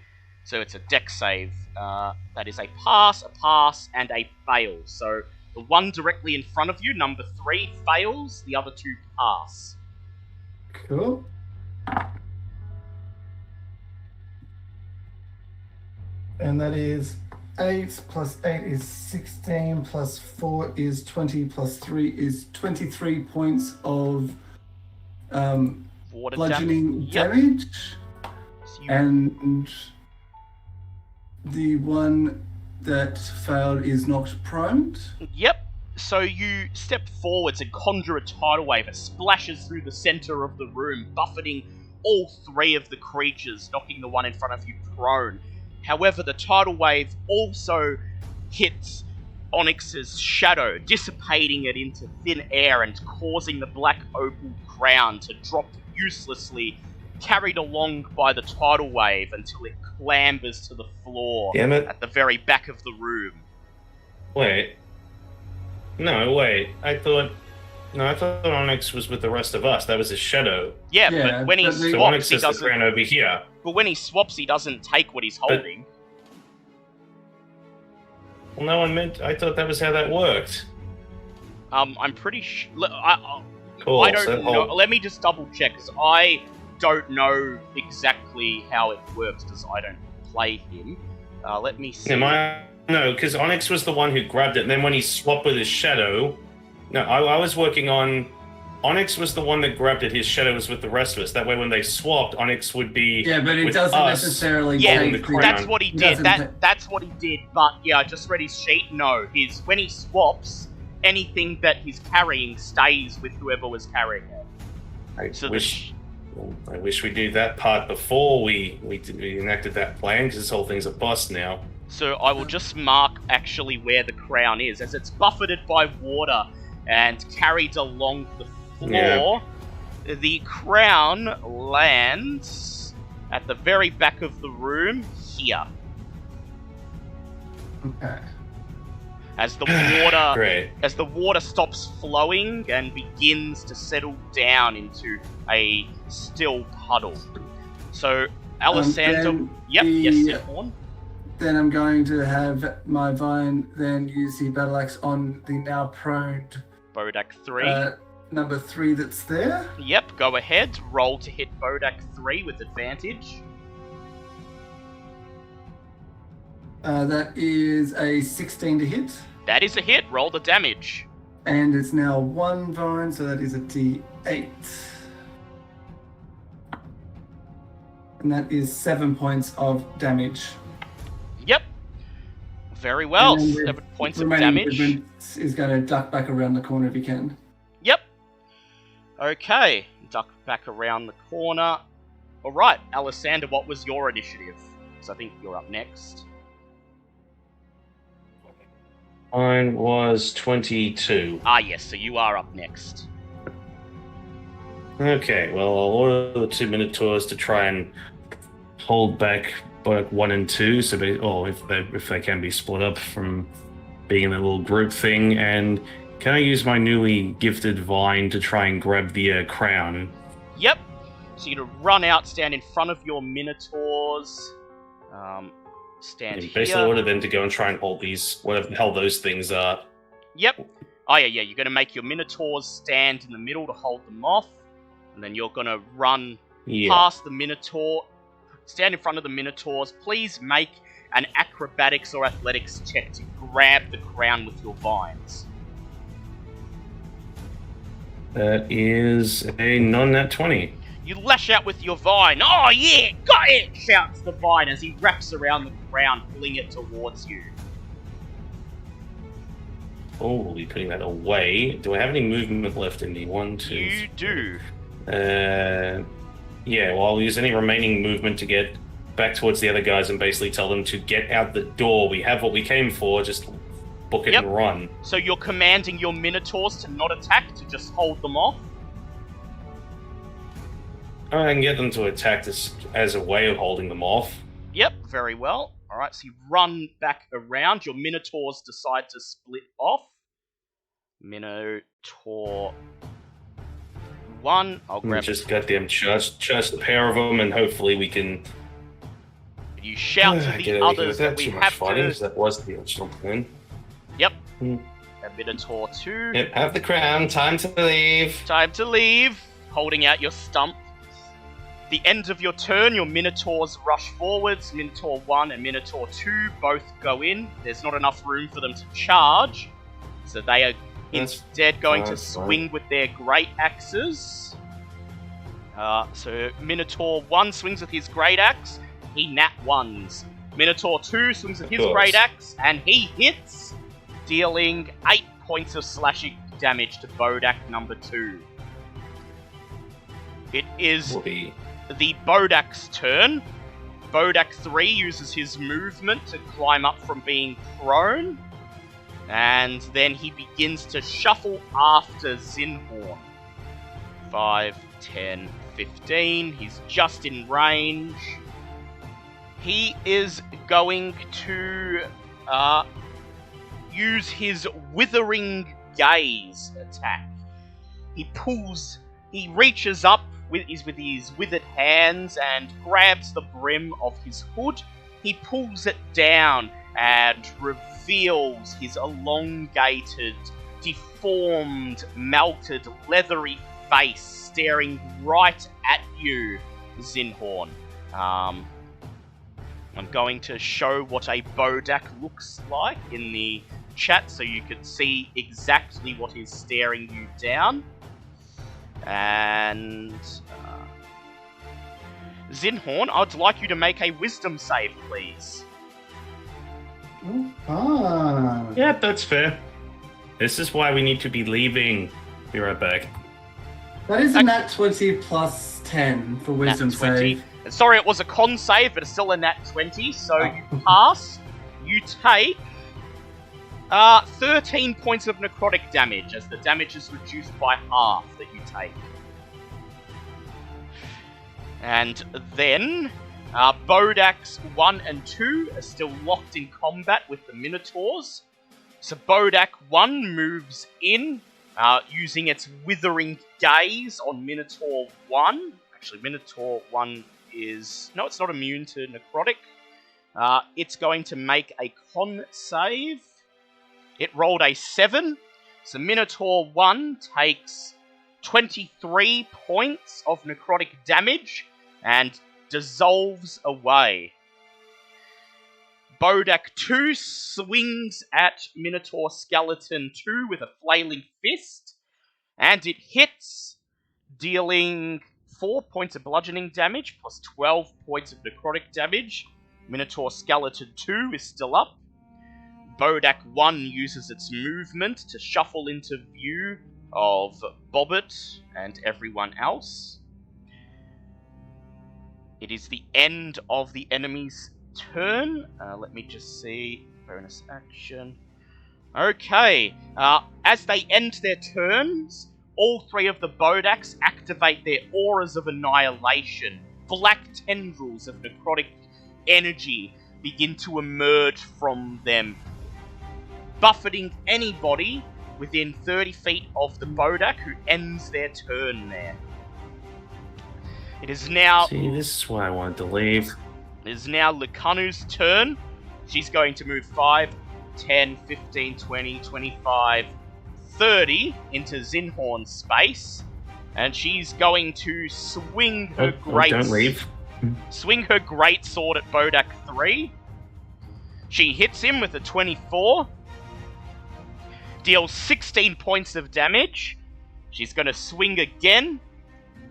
So it's a dex save. That is a pass, and a fail. So the one directly in front of you, number 3, fails. The other 2 pass. Cool. And that is 8 plus 8 is 16 plus 4 is 20 plus 3 is 23 points of Water bludgeoning Yep. damage. So you- And the one that failed is knocked prone. Yep. So you step forwards and conjure a tidal wave. It splashes through the center of the room, buffeting all 3 of the creatures, knocking the one in front of you prone. However, the tidal wave also hits Onyx's shadow, dissipating it into thin air and causing the black opal crown to drop uselessly, carried along by the tidal wave until it clambers to the floor Damn it. at the very back of the room. Wait. No, wait. I thought Onyx was with the rest of us. That was his shadow. Yeah, Yeah, but when he but the- So swaps, Onyx he is the doesn't. crown over here. But when he swaps, he doesn't take what he's holding. Well, no one meant. I thought that was how that worked. I'm pretty sure. Cool. I so don't know. Let me just double check, because I don't know exactly how it works, because I don't play him. Let me see. No, because Onyx was the one who grabbed it, and then when he swapped with his shadow. No, I was working on. Onyx was the one that grabbed it. His shadow was with the rest of us. That way, when they swapped, Onyx would be. Yeah, but it with doesn't us. necessarily Yeah, holding take the the- crown. that's what he He did. doesn't That's what he did. But yeah, I just read his sheet. No, when he swaps, anything that he's carrying stays with whoever was carrying it. I So wish we knew that part before we enacted that plan, because this whole thing's a bust now. So I will just mark actually where the crown is, as it's buffeted by water and carried along the floor. The crown lands at the very back of the room here. Okay. As the water Great. as the water stops flowing and begins to settle down into a still puddle. So Alessandro, then yep, the- yes, Zinhorn. Then I'm going to have my vine then use the battle axe on the now prone Bodak 3. number 3 that's there. Yep. go ahead. Roll to hit Bodak 3 with advantage. That is a 16 to hit. That is a hit. Roll the damage. And it's now 1 vine, so that is a d8. And that is 7 points of damage. Yep. Very well. And then 7 points of remaining damage. movement is going to duck back around the corner if he can. Yep. Okay. Duck back around the corner. Alright, Alessander, what was your initiative? Because I think you're up next. Mine was 22. Ah, yes, so you are up next. Okay, well, I'll order the 2 Minotaurs to try and hold back Bodak 1 and 2, so if they can be split up from being in a little group thing, and can I use my newly gifted vine to try and grab the crown? Yep. So you're going to run out, stand in front of your Minotaurs. Stand And here. basically order them to go and try and hold these, whatever the hell those things are. Yep. Oh, yeah, you're going to make your Minotaurs stand in the middle to hold them off. And then you're going to run past the Minotaur, stand in front of the Minotaurs. Please make an acrobatics or athletics check to grab the crown with your vines. That is a non-nat 20. You lash out with your vine. Oh, yeah, got it, shouts the vine as he wraps around the crown, pulling it towards you. Oh, we'll be putting that away. Do I have any movement left in me? 1, 2, You do. yeah, well, I'll use any remaining movement to get back towards the other guys and basically tell them to get out the door. We have what we came for, just book it and run. So you're commanding your Minotaurs to not attack, to just hold them off? I can get them to attack this as a way of holding them off. Yep, very well. Alright, so you run back around. Your Minotaurs decide to split off. Minotaur 1. I'll grab... Just goddamn just a pair of them, and hopefully we can... You shout to the others that we have to... That was the original plan. Yep. And Minotaur 2. Yep, have the crown. Time to leave. Time to leave. Holding out your stump. The end of your turn, your Minotaurs rush forwards. Minotaur 1 and Minotaur 2 both go in. There's not enough room for them to charge, so they are instead going to swing with their great axes. So Minotaur 1 swings with his great axe. He nat 1s. Minotaur 2 swings with his great axe, and he hits, dealing 8 points of slashing damage to Bodak number 2. It is the Bodak's turn. Bodak 3 uses his movement to climb up from being prone, and then he begins to shuffle after Zinhorn. 5, 10, 15. He's just in range. He is going to use his Withering Gaze attack. He reaches up with his withered hands and grabs the brim of his hood. He pulls it down and reveals his elongated, deformed, melted, leathery face staring right at you, Zinhorn. I'm going to show what a Bodak looks like in the chat so you can see exactly what is staring you down. And Zinhorn, I'd like you to make a wisdom save, please. Yeah, that's fair. This is why we need to be leaving. Be right back. That is a nat 20 plus 10 for wisdom Nat 20. save. Sorry, it was a con save, but it's still a nat 20, so you pass. You take 13 points of necrotic damage, as the damage is reduced by half that you take. And then, Bodak's 1 and 2 are still locked in combat with the Minotaurs. So Bodak 1 moves in, using its Withering Gaze on Minotaur 1. Actually, Minotaur 1 is... No, it's not immune to necrotic. It's going to make a con save. It rolled a 7. So Minotaur 1 takes 23 points of necrotic damage and dissolves away. Bodak 2 swings at Minotaur Skeleton 2 with a flailing fist, and it hits, dealing 4 points of bludgeoning damage plus 12 points of necrotic damage. Minotaur Skeleton 2 is still up. Bodak 1 uses its movement to shuffle into view of Bobbit and everyone else. It is the end of the enemy's turn. Let me just see. Bonus action. Okay. As they end their turns, all 3 of the Bodaks activate their auras of annihilation. Black tendrils of necrotic energy begin to emerge from them, buffeting anybody within 30 feet of the Bodak who ends their turn there. It is now... See, this is why I wanted to leave. It is now Lucanu's turn. She's going to move 5, 10, 15, 20, 25, 30 into Zinhorn's space. And she's going to swing her don't leave. Swing her great sword at Bodak 3. She hits him with a 24. Deals 16 points of damage. She's going to swing again.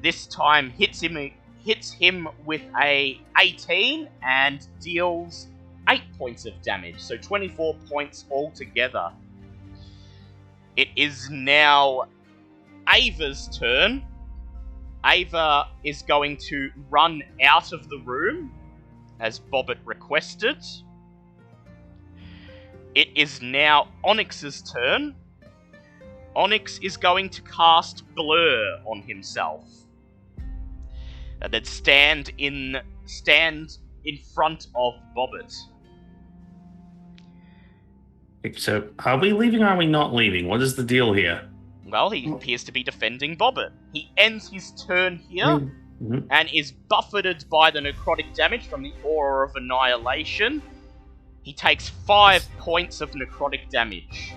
This time hits him with a 18 and deals 8 points of damage. So 24 points altogether. It is now Ava's turn. Ava is going to run out of the room, as Bobbit requested. It is now Onyx's turn. Onyx is going to cast Blur on himself. And then stand in front of Bobbit. So, are we leaving or are we not leaving? What is the deal here? Well, he appears to be defending Bobbit. He ends his turn here and is buffeted by the necrotic damage from the Aura of Annihilation. He takes 5 points of necrotic damage.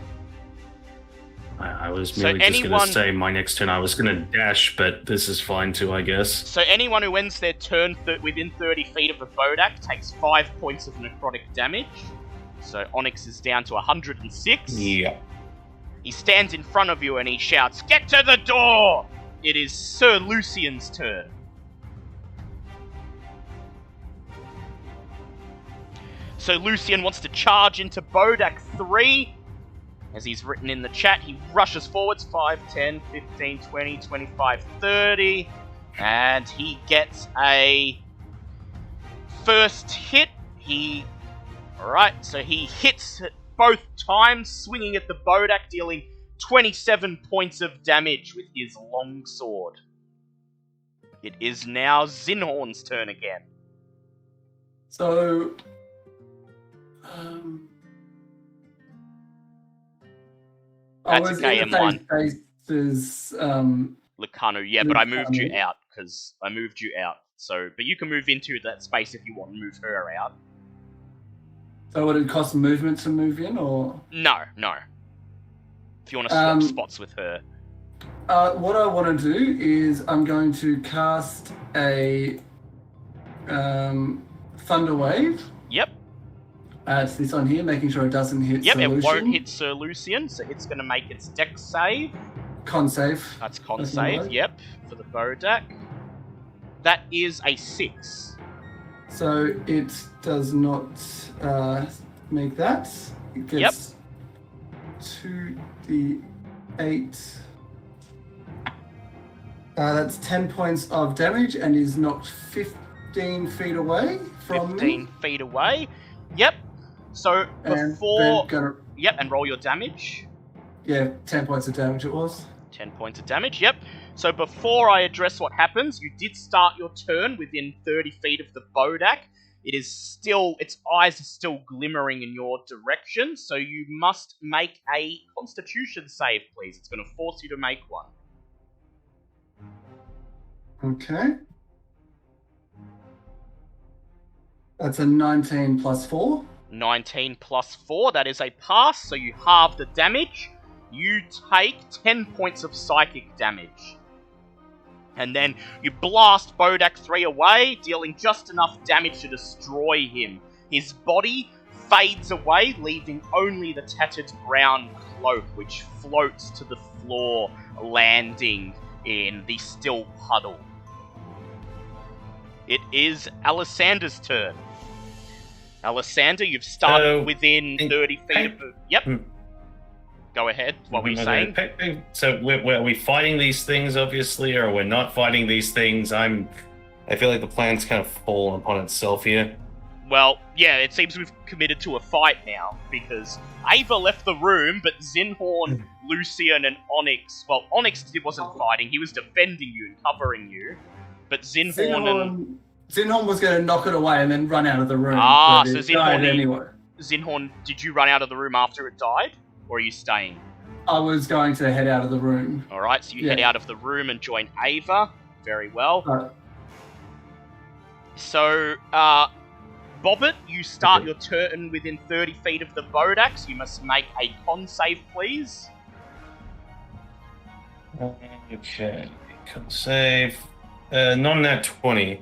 I was merely just going to say my next turn I was going to dash, but this is fine too, I guess. So anyone who ends their turn within 30 feet of the Bodak takes 5 points of necrotic damage. So Onyx is down to 106. Yeah. He stands in front of you and he shouts, "Get to the door!" It is Sir Lucian's turn. So Lucian wants to charge into Bodak 3. As he's written in the chat, he rushes forwards 5, 10, 15, 20, 25, 30. And he gets a first hit. Alright, so he hits it both times, swinging at the Bodak, dealing 27 points of damage with his longsword. It is now Zinhorn's turn again. So, That's I was okay, in the M1. same space as Lucano, yeah, but I moved you Lucano. out, So, but you can move into that space if you want and move her out. So would it cost movement to move in, or? No. If you want to swap spots with her. What I want to do is I'm going to cast a Thunder Wave. Yep. It's this one here, making sure it doesn't hit Yep, Solution. it won't hit Sir Lucian, so it's going to make its dex save. Con save. That's con That's save, right. yep, for the Bodak. That is a 6. So it does not make that. It gets 2d8. That's 10 points of damage and is knocked 15 feet away from 15 me. feet away. Yep. So And before... then Yep, and roll your damage. Yeah, 10 points of damage it was. 10 points of damage, yep. So before I address what happens, you did start your turn within 30 feet of the Bodak. Its eyes are still glimmering in your direction, so you must make a Constitution save, please. It's going to force you to make one. Okay. That's a 19 plus 4. 19 plus 4, that is a pass, so you halve the damage. You take 10 points of psychic damage. And then you blast Bodak 3 away, dealing just enough damage to destroy him. His body fades away, leaving only the tattered brown cloak, which floats to the floor, landing in the still puddle. It is Alessander's turn. Alessander, you've started within 30 feet of the... Yep. Go ahead. What were you saying? So are we fighting these things, obviously, or we're not fighting these things? I feel like the plan's kind of fallen upon itself here. Well, yeah, it seems we've committed to a fight now, because Ava left the room, but Zinhorn, Lucian, and Onyx... Well, Onyx wasn't fighting, he was defending you and covering you. But Zinhorn was going to knock it away and then run out of the room. Ah, but so it died Zinhorn... anyway. Zinhorn, did you run out of the room after it died? Or are you staying? I was going to head out of the room. Alright, so you head out of the room and join Ava. Very well. So, Bobbit, you start your turn within 30 feet of the Bodax. You must make a con save, please. Okay, con save. Non-nat 20.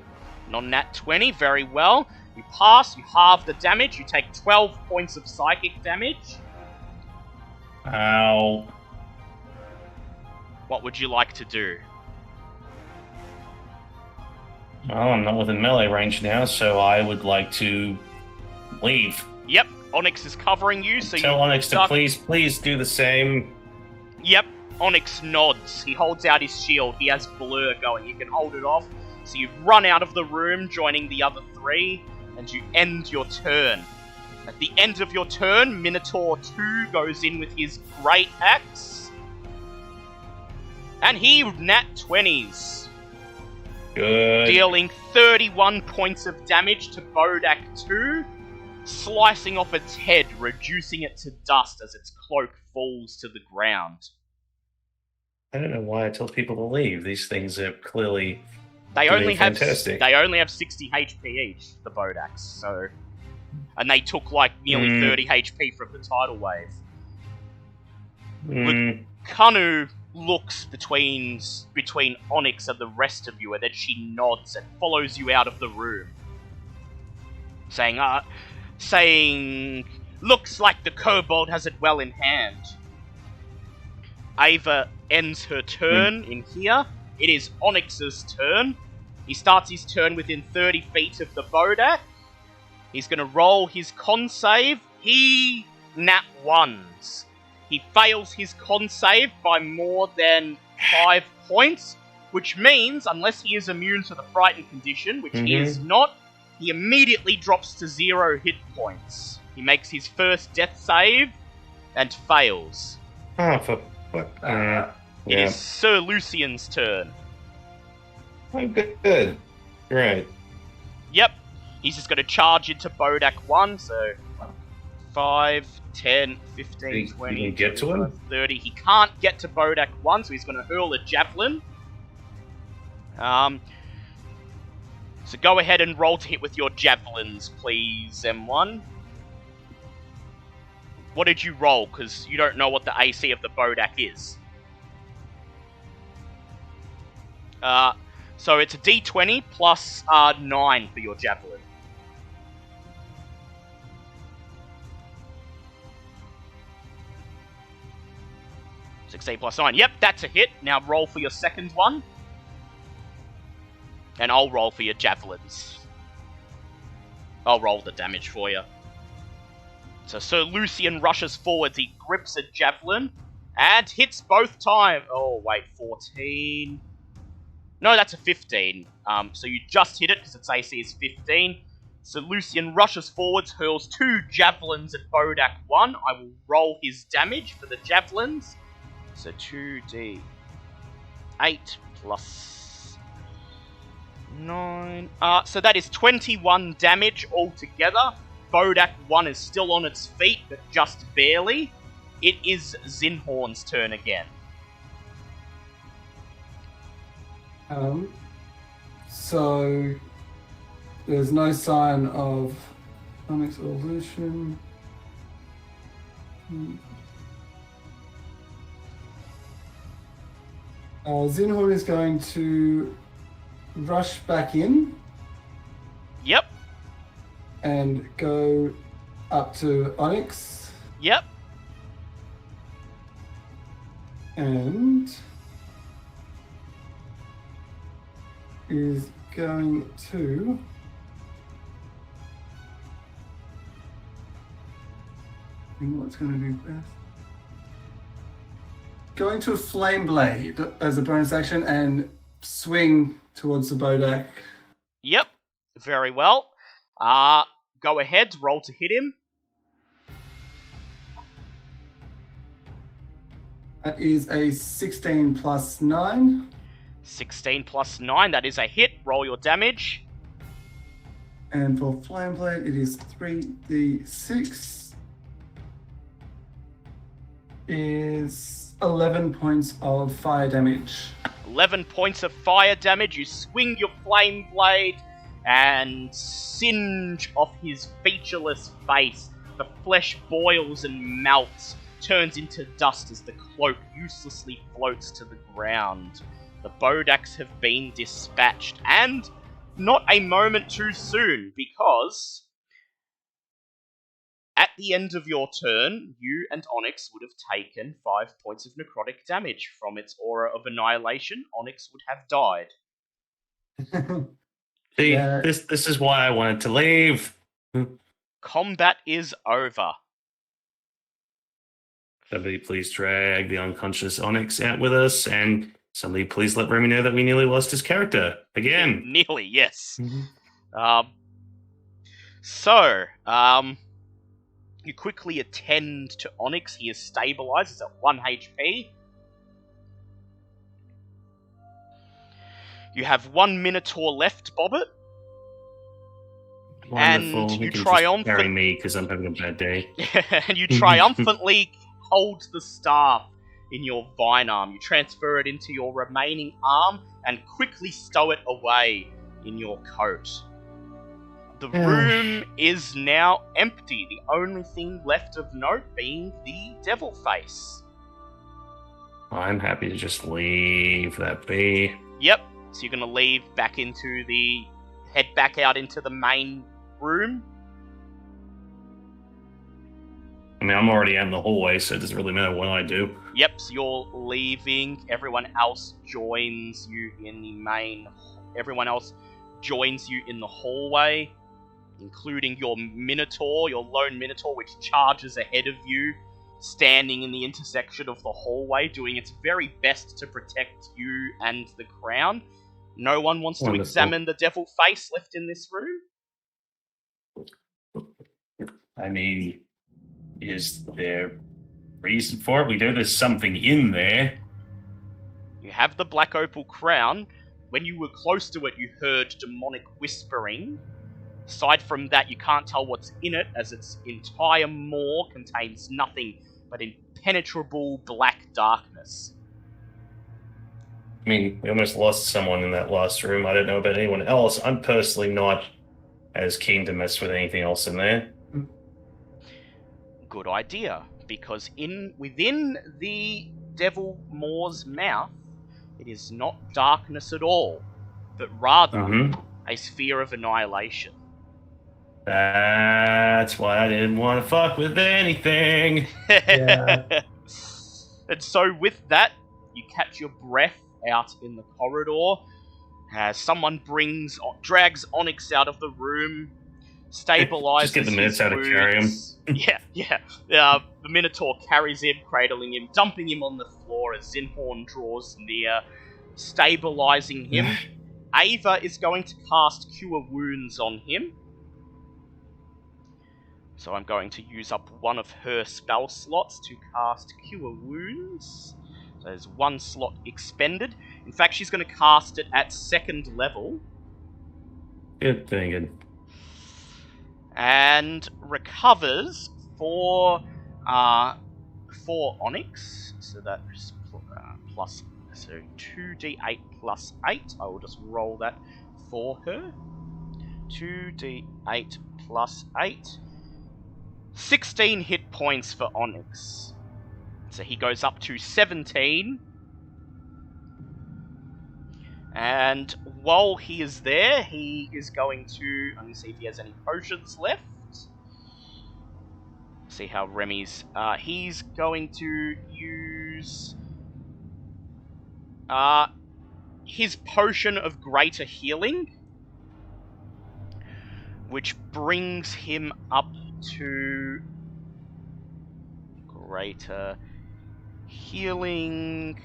Non-nat 20, very well. You pass, you halve the damage, you take 12 points of psychic damage. Ow. What would you like to do? Well, I'm not within melee range now, so I would like to leave. Yep, Onyx is covering you, so Tell Onyx to please do the same. Yep, Onyx nods. He holds out his shield. He has blur going. You can hold it off. So you run out of the room, joining the other three, and you end your turn. At the end of your turn, Minotaur 2 goes in with his Great Axe. And he nat 20s. Good. Dealing 31 points of damage to Bodak 2, slicing off its head, reducing it to dust as its cloak falls to the ground. I don't know why I tell people to leave. These things are clearly They only have fantastic. 60 HP each, the Bodaks, so... And they took like nearly 30 HP from the tidal wave. Kanu looks between Onyx and the rest of you, and then she nods and follows you out of the room. Saying, looks like the kobold has it well in hand. Ava ends her turn in here. It is Onyx's turn. He starts his turn within 30 feet of the Bodak. He's going to roll his con save. He nat 1s. He fails his con save by more than 5 points, which means, unless he is immune to the frightened condition, which he is not, he immediately drops to 0 hit points. He makes his first death save and fails. Oh, for what? It is Sir Lucian's turn. Oh, good. Great. Yep. He's just going to charge into Bodak 1, so 5, 10, 15, 20, you can get to him? 30. He can't get to Bodak 1, so he's going to hurl a javelin. So go ahead and roll to hit with your javelins, please, M1. What did you roll? Because you don't know what the AC of the Bodak is. So it's a D20 plus 9 for your javelin. 16 plus 9. Yep, that's a hit. Now roll for your second one. And I'll roll for your javelins. I'll roll the damage for you. So Sir Lucian rushes forwards. He grips a javelin and hits both times. Oh, wait, 14. No, that's a 15. So you just hit it because its AC is 15. So Lucian rushes forwards, hurls 2 javelins at Bodak 1. I will roll his damage for the javelins. So 2d8 plus 9. So that is 21 damage altogether. Bodak 1 is still on its feet, but just barely. It is Zinhorn's turn again. So there's no sign of Onyx or Lucian. Zinhorn is going to rush back in Yep. and go up to Onyx Yep. and is going to what's going to do best? Going to Flame Blade as a bonus action and swing towards the Bodak. Yep. Very well. Go ahead. Roll to hit him. That is a 16 plus 9. 16 plus 9. That is a hit. Roll your damage. And for Flame Blade, it is 3d6. Is 11 points of fire damage. 11 points of fire damage. You swing your flame blade and singe off his featureless face. The flesh boils and melts, turns into dust as the cloak uselessly floats to the ground. The Bodaks have been dispatched, and not a moment too soon, because at the end of your turn, you and Onyx would have taken 5 points of necrotic damage from its aura of annihilation. Onyx would have died. See, Yeah. this is why I wanted to leave. Combat is over. Somebody please drag the unconscious Onyx out with us, and somebody please let Remy know that we nearly lost his character again. Nearly, yes. Mhm. You quickly attend to Onyx. He is stabilized. He's at 1 HP. You have 1 Minotaur left, Bobbit. Wonderful. And You you can triumphant- just carry me because I'm having a bad day. And you triumphantly hold the staff in your vine arm. You transfer it into your remaining arm and quickly stow it away in your coat. The room is now empty, the only thing left of note being the devil face. I'm happy to just leave that be. Yep, so you're going to head back out into the main room. I mean, I'm already out in the hallway, so it doesn't really matter what I do. Yep, so you're leaving. Everyone else joins you in the hallway, including your Minotaur, your lone Minotaur, which charges ahead of you, standing in the intersection of the hallway, doing its very best to protect you and the crown. No one wants to Wonderful. examine the devil face left in this room. I mean, is there reason for it? We know there's something in there. You have the black opal crown. When you were close to it, you heard demonic whispering. Aside from that, you can't tell what's in it, as its entire maw contains nothing but impenetrable black darkness. I mean, we almost lost someone in that last room. I don't know about anyone else. I'm personally not as keen to mess with anything else in there. Good idea, because within the devil maw's mouth, it is not darkness at all, but rather a sphere of annihilation. That's why I didn't want to fuck with anything. Yeah. And so with that, you catch your breath out in the corridor as someone drags Onyx out of the room, stabilizes Just get the his Minotaur to carry him. wounds. Yeah. The Minotaur carries him, cradling him, dumping him on the floor as Zinhorn draws near, stabilizing him. Ava is going to cast Cure Wounds on him. So I'm going to use up one of her spell slots to cast Cure Wounds. So there's 1 slot expended. In fact, she's going to cast it at 2nd level. Good thinking. And recovers for Onyx. So that's plus, so 2d8 plus 8. I will just roll that for her. 2d8 plus 8. 16 hit points for Onyx. So he goes up to 17. And while he is there, he is going to... I'm going to see if he has any potions left. See how Remy's... he's going to use... his potion of greater healing, which brings him up to greater healing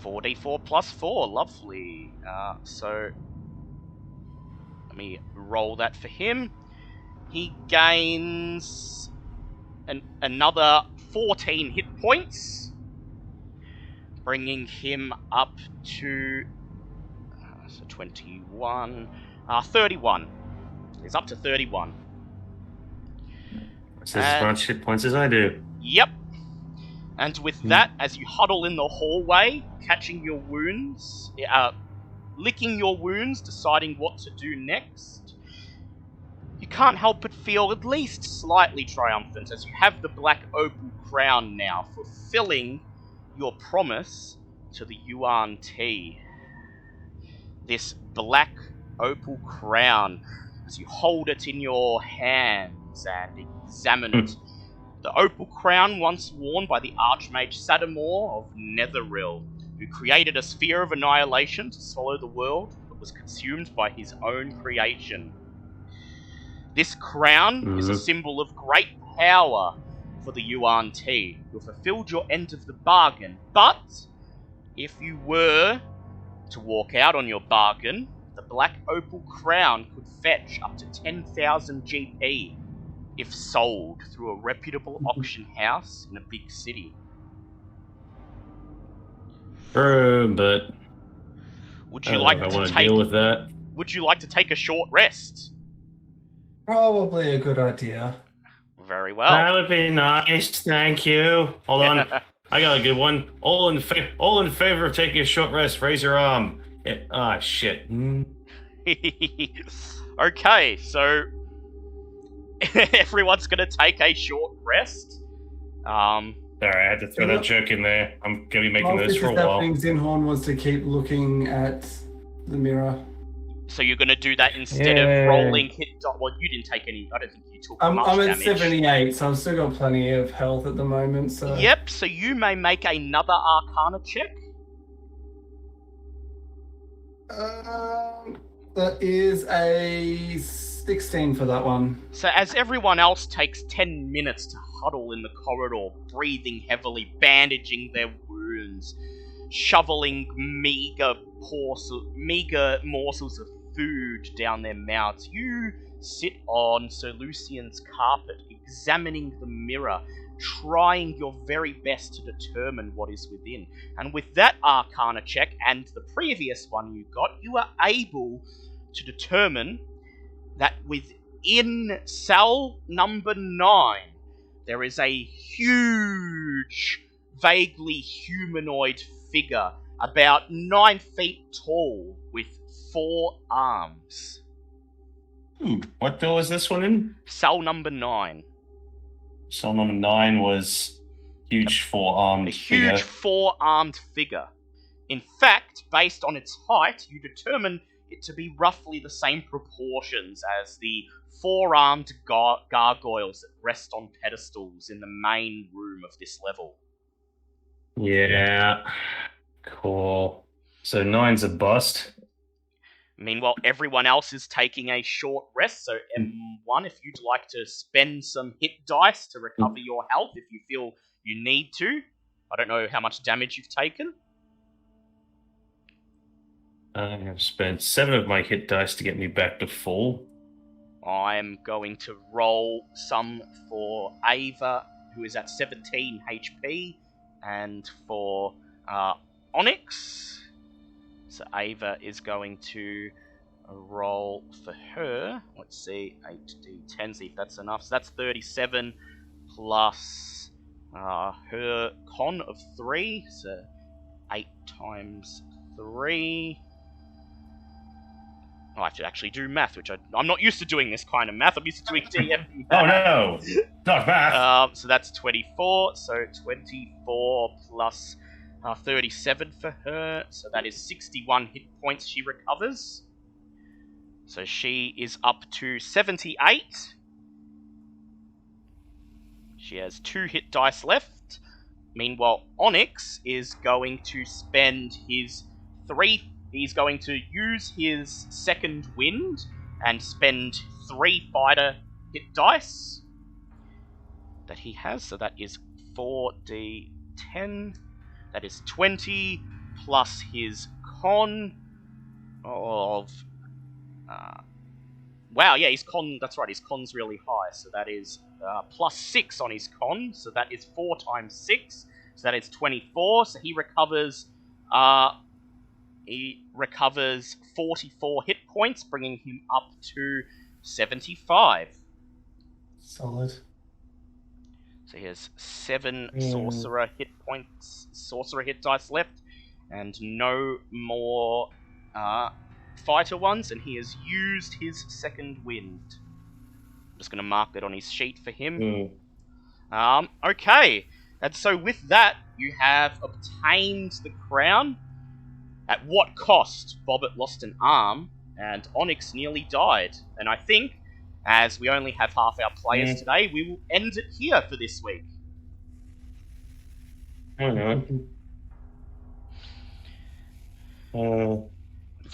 4d4 plus 4. Lovely. So let me roll that for him. He gains another 14 hit points, bringing him up to 21, 31. He's up to 31. That's as much hit points as I do. Yep. And with that, as you huddle in the hallway, catching your wounds, licking your wounds, deciding what to do next, you can't help but feel at least slightly triumphant as you have the black opal crown now, fulfilling your promise to the Yuan Ti. This black opal crown, as you hold it in your hands and examine it. The opal crown once worn by the Archmage Sadamor of Netheril, who created a sphere of annihilation to swallow the world, but was consumed by his own creation. This crown is a symbol of great power for the Yuan Ti. You've fulfilled your end of the bargain, but if you were to walk out on your bargain, the black opal crown could fetch up to 10,000 GP if sold through a reputable auction house in a big city. True, but Would I you don't like know if I to want to take? deal with that. Would you like to take a short rest? Probably a good idea. Very well. That would be nice, thank you. Hold on, I got a good one. All in favor of taking a short rest, raise your arm. Shit. Okay, so everyone's gonna take a short rest. Sorry, I had to throw that joke in there. I'm gonna be making While this this for a is while. happening, Zinhorn was to keep looking at the mirror. So you're gonna do that instead of rolling hit. Well, you didn't take any. I don't think you took I'm much at damage. 78, so I've still got plenty of health at the moment. So Yep. So you may make another Arcana check. That is a 16 for that one. So as everyone else takes 10 minutes to huddle in the corridor, breathing heavily, bandaging their wounds, shoveling meager morsels of food down their mouths, you sit on Sir Lucian's carpet, examining the mirror, trying your very best to determine what is within. And with that Arcana check and the previous one you got, you are able to determine that within cell number 9, there is a huge, vaguely humanoid figure, about 9 feet tall, with 4 arms. What door is this one in? Cell number 9. Cell number 9 was huge four-armed A huge figure. 4-armed figure. In fact, based on its height, you determine it to be roughly the same proportions as the 4-armed gargoyles that rest on pedestals in the main room of this level. Yeah. Cool. So 9's a bust. Meanwhile, everyone else is taking a short rest, so M1, if you'd like to spend some hit dice to recover your health if you feel you need to. I don't know how much damage you've taken. I have spent 7 of my hit dice to get me back to full. I'm going to roll some for Ava, who is at 17 HP, and for Onyx. So Ava is going to roll for her. Let's see, 8d10, see if that's enough. So that's 37 plus her con of 3, so 8 times 3. I have to actually do math, which I'm not used to doing this kind of math. I'm used to doing DM math. Oh no! Not math! So that's 24. So 24 plus 37 for her, so that is 61 hit points she recovers. So she is up to 78. She has 2 hit dice left. Meanwhile, Onyx is going to spend his 3... He's going to use his second wind and spend 3 fighter hit dice that he has. So that is 4d10. That is 20 plus his con of... wow, yeah, his con... That's right, his con's really high. So that is plus 6 on his con. So that is 4 times 6. So that is 24. So he recovers... He recovers 44 hit points, bringing him up to 75. Solid. So he has 7 sorcerer hit points, sorcerer hit dice left, and no more fighter ones, and he has used his second wind. I'm just going to mark that on his sheet for him. Okay, and so with that, you have obtained the crown. At what cost? Bobbit lost an arm, and Onyx nearly died. And I think, as we only have half our players today, we will end it here for this week. You've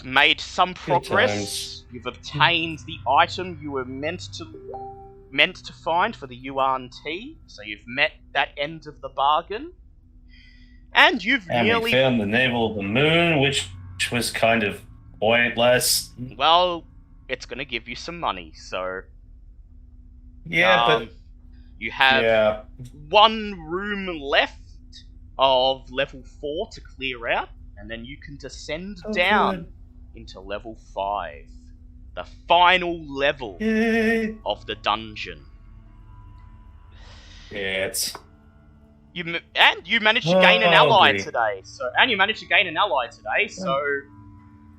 made some progress. You've obtained the item you were meant to find for the Yuan T. So you've met that end of the bargain. And you've nearly... we found the navel of the moon, which was kind of pointless. Well, it's going to give you some money, so... Yeah, but... You have 1 room left of level 4 to clear out, and then you can descend down into level 5. The final level of the dungeon. Yeah, it's... You managed to gain an ally today. So you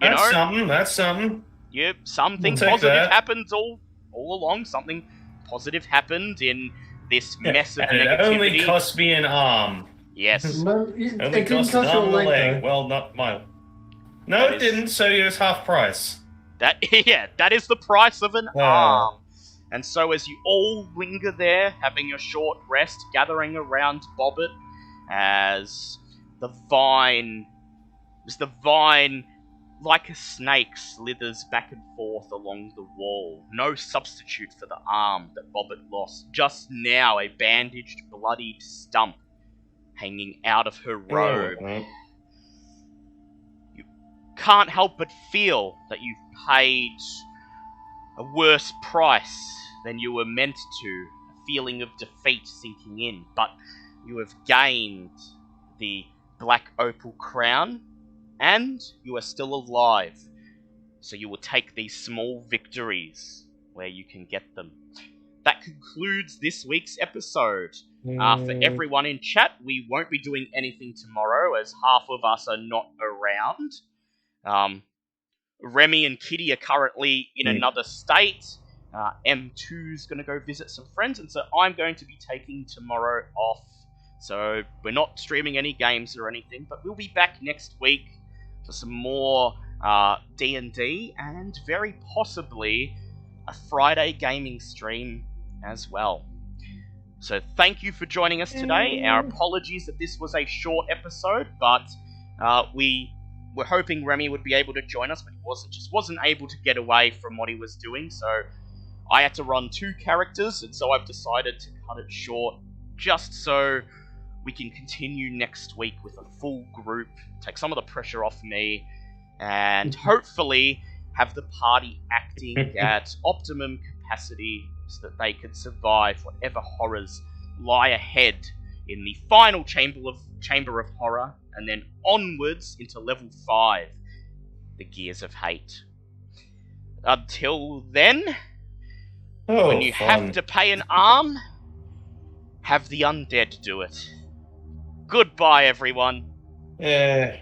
That's something. That's something. Yep, something We'll take positive that. happened all along. Something positive happened in this mess of And it negativity. only cost me an arm. Yes. No, it Only didn't cost cost an you a arm and a leg, leg. though. Well, not mine. No, That it is- didn't. So it was half price. That that is the price of an Wow. arm. And so as you all linger there, having a short rest, gathering around Bobbit, as the vine, like a snake, slithers back and forth along the wall. No substitute for the arm that Bobbit lost. Just now, a bandaged, bloodied stump hanging out of her robe. You can't help but feel that you've paid a worse price than you were meant to. A feeling of defeat sinking in, but you have gained the Black Opal crown, and you are still alive. So you will take these small victories where you can get them. That concludes this week's episode. For everyone in chat, we won't be doing anything tomorrow, as half of us are not around. Remy and Kitty are currently in another state. M2's going to go visit some friends, and so I'm going to be taking tomorrow off. So we're not streaming any games or anything, but we'll be back next week for some more D&D, and very possibly a Friday gaming stream as well. So thank you for joining us today. Our apologies that this was a short episode, but we were hoping Remy would be able to join us, but he wasn't able to get away from what he was doing, so I had to run 2 characters, and so I've decided to cut it short just so we can continue next week with a full group, take some of the pressure off me, and hopefully have the party acting at optimum capacity so that they can survive whatever horrors lie ahead in the final chamber of horror, and then onwards into level 5, the Gears of Hate. Until then, when you have to pay an arm, have the undead do it. Goodbye, everyone. Yeah.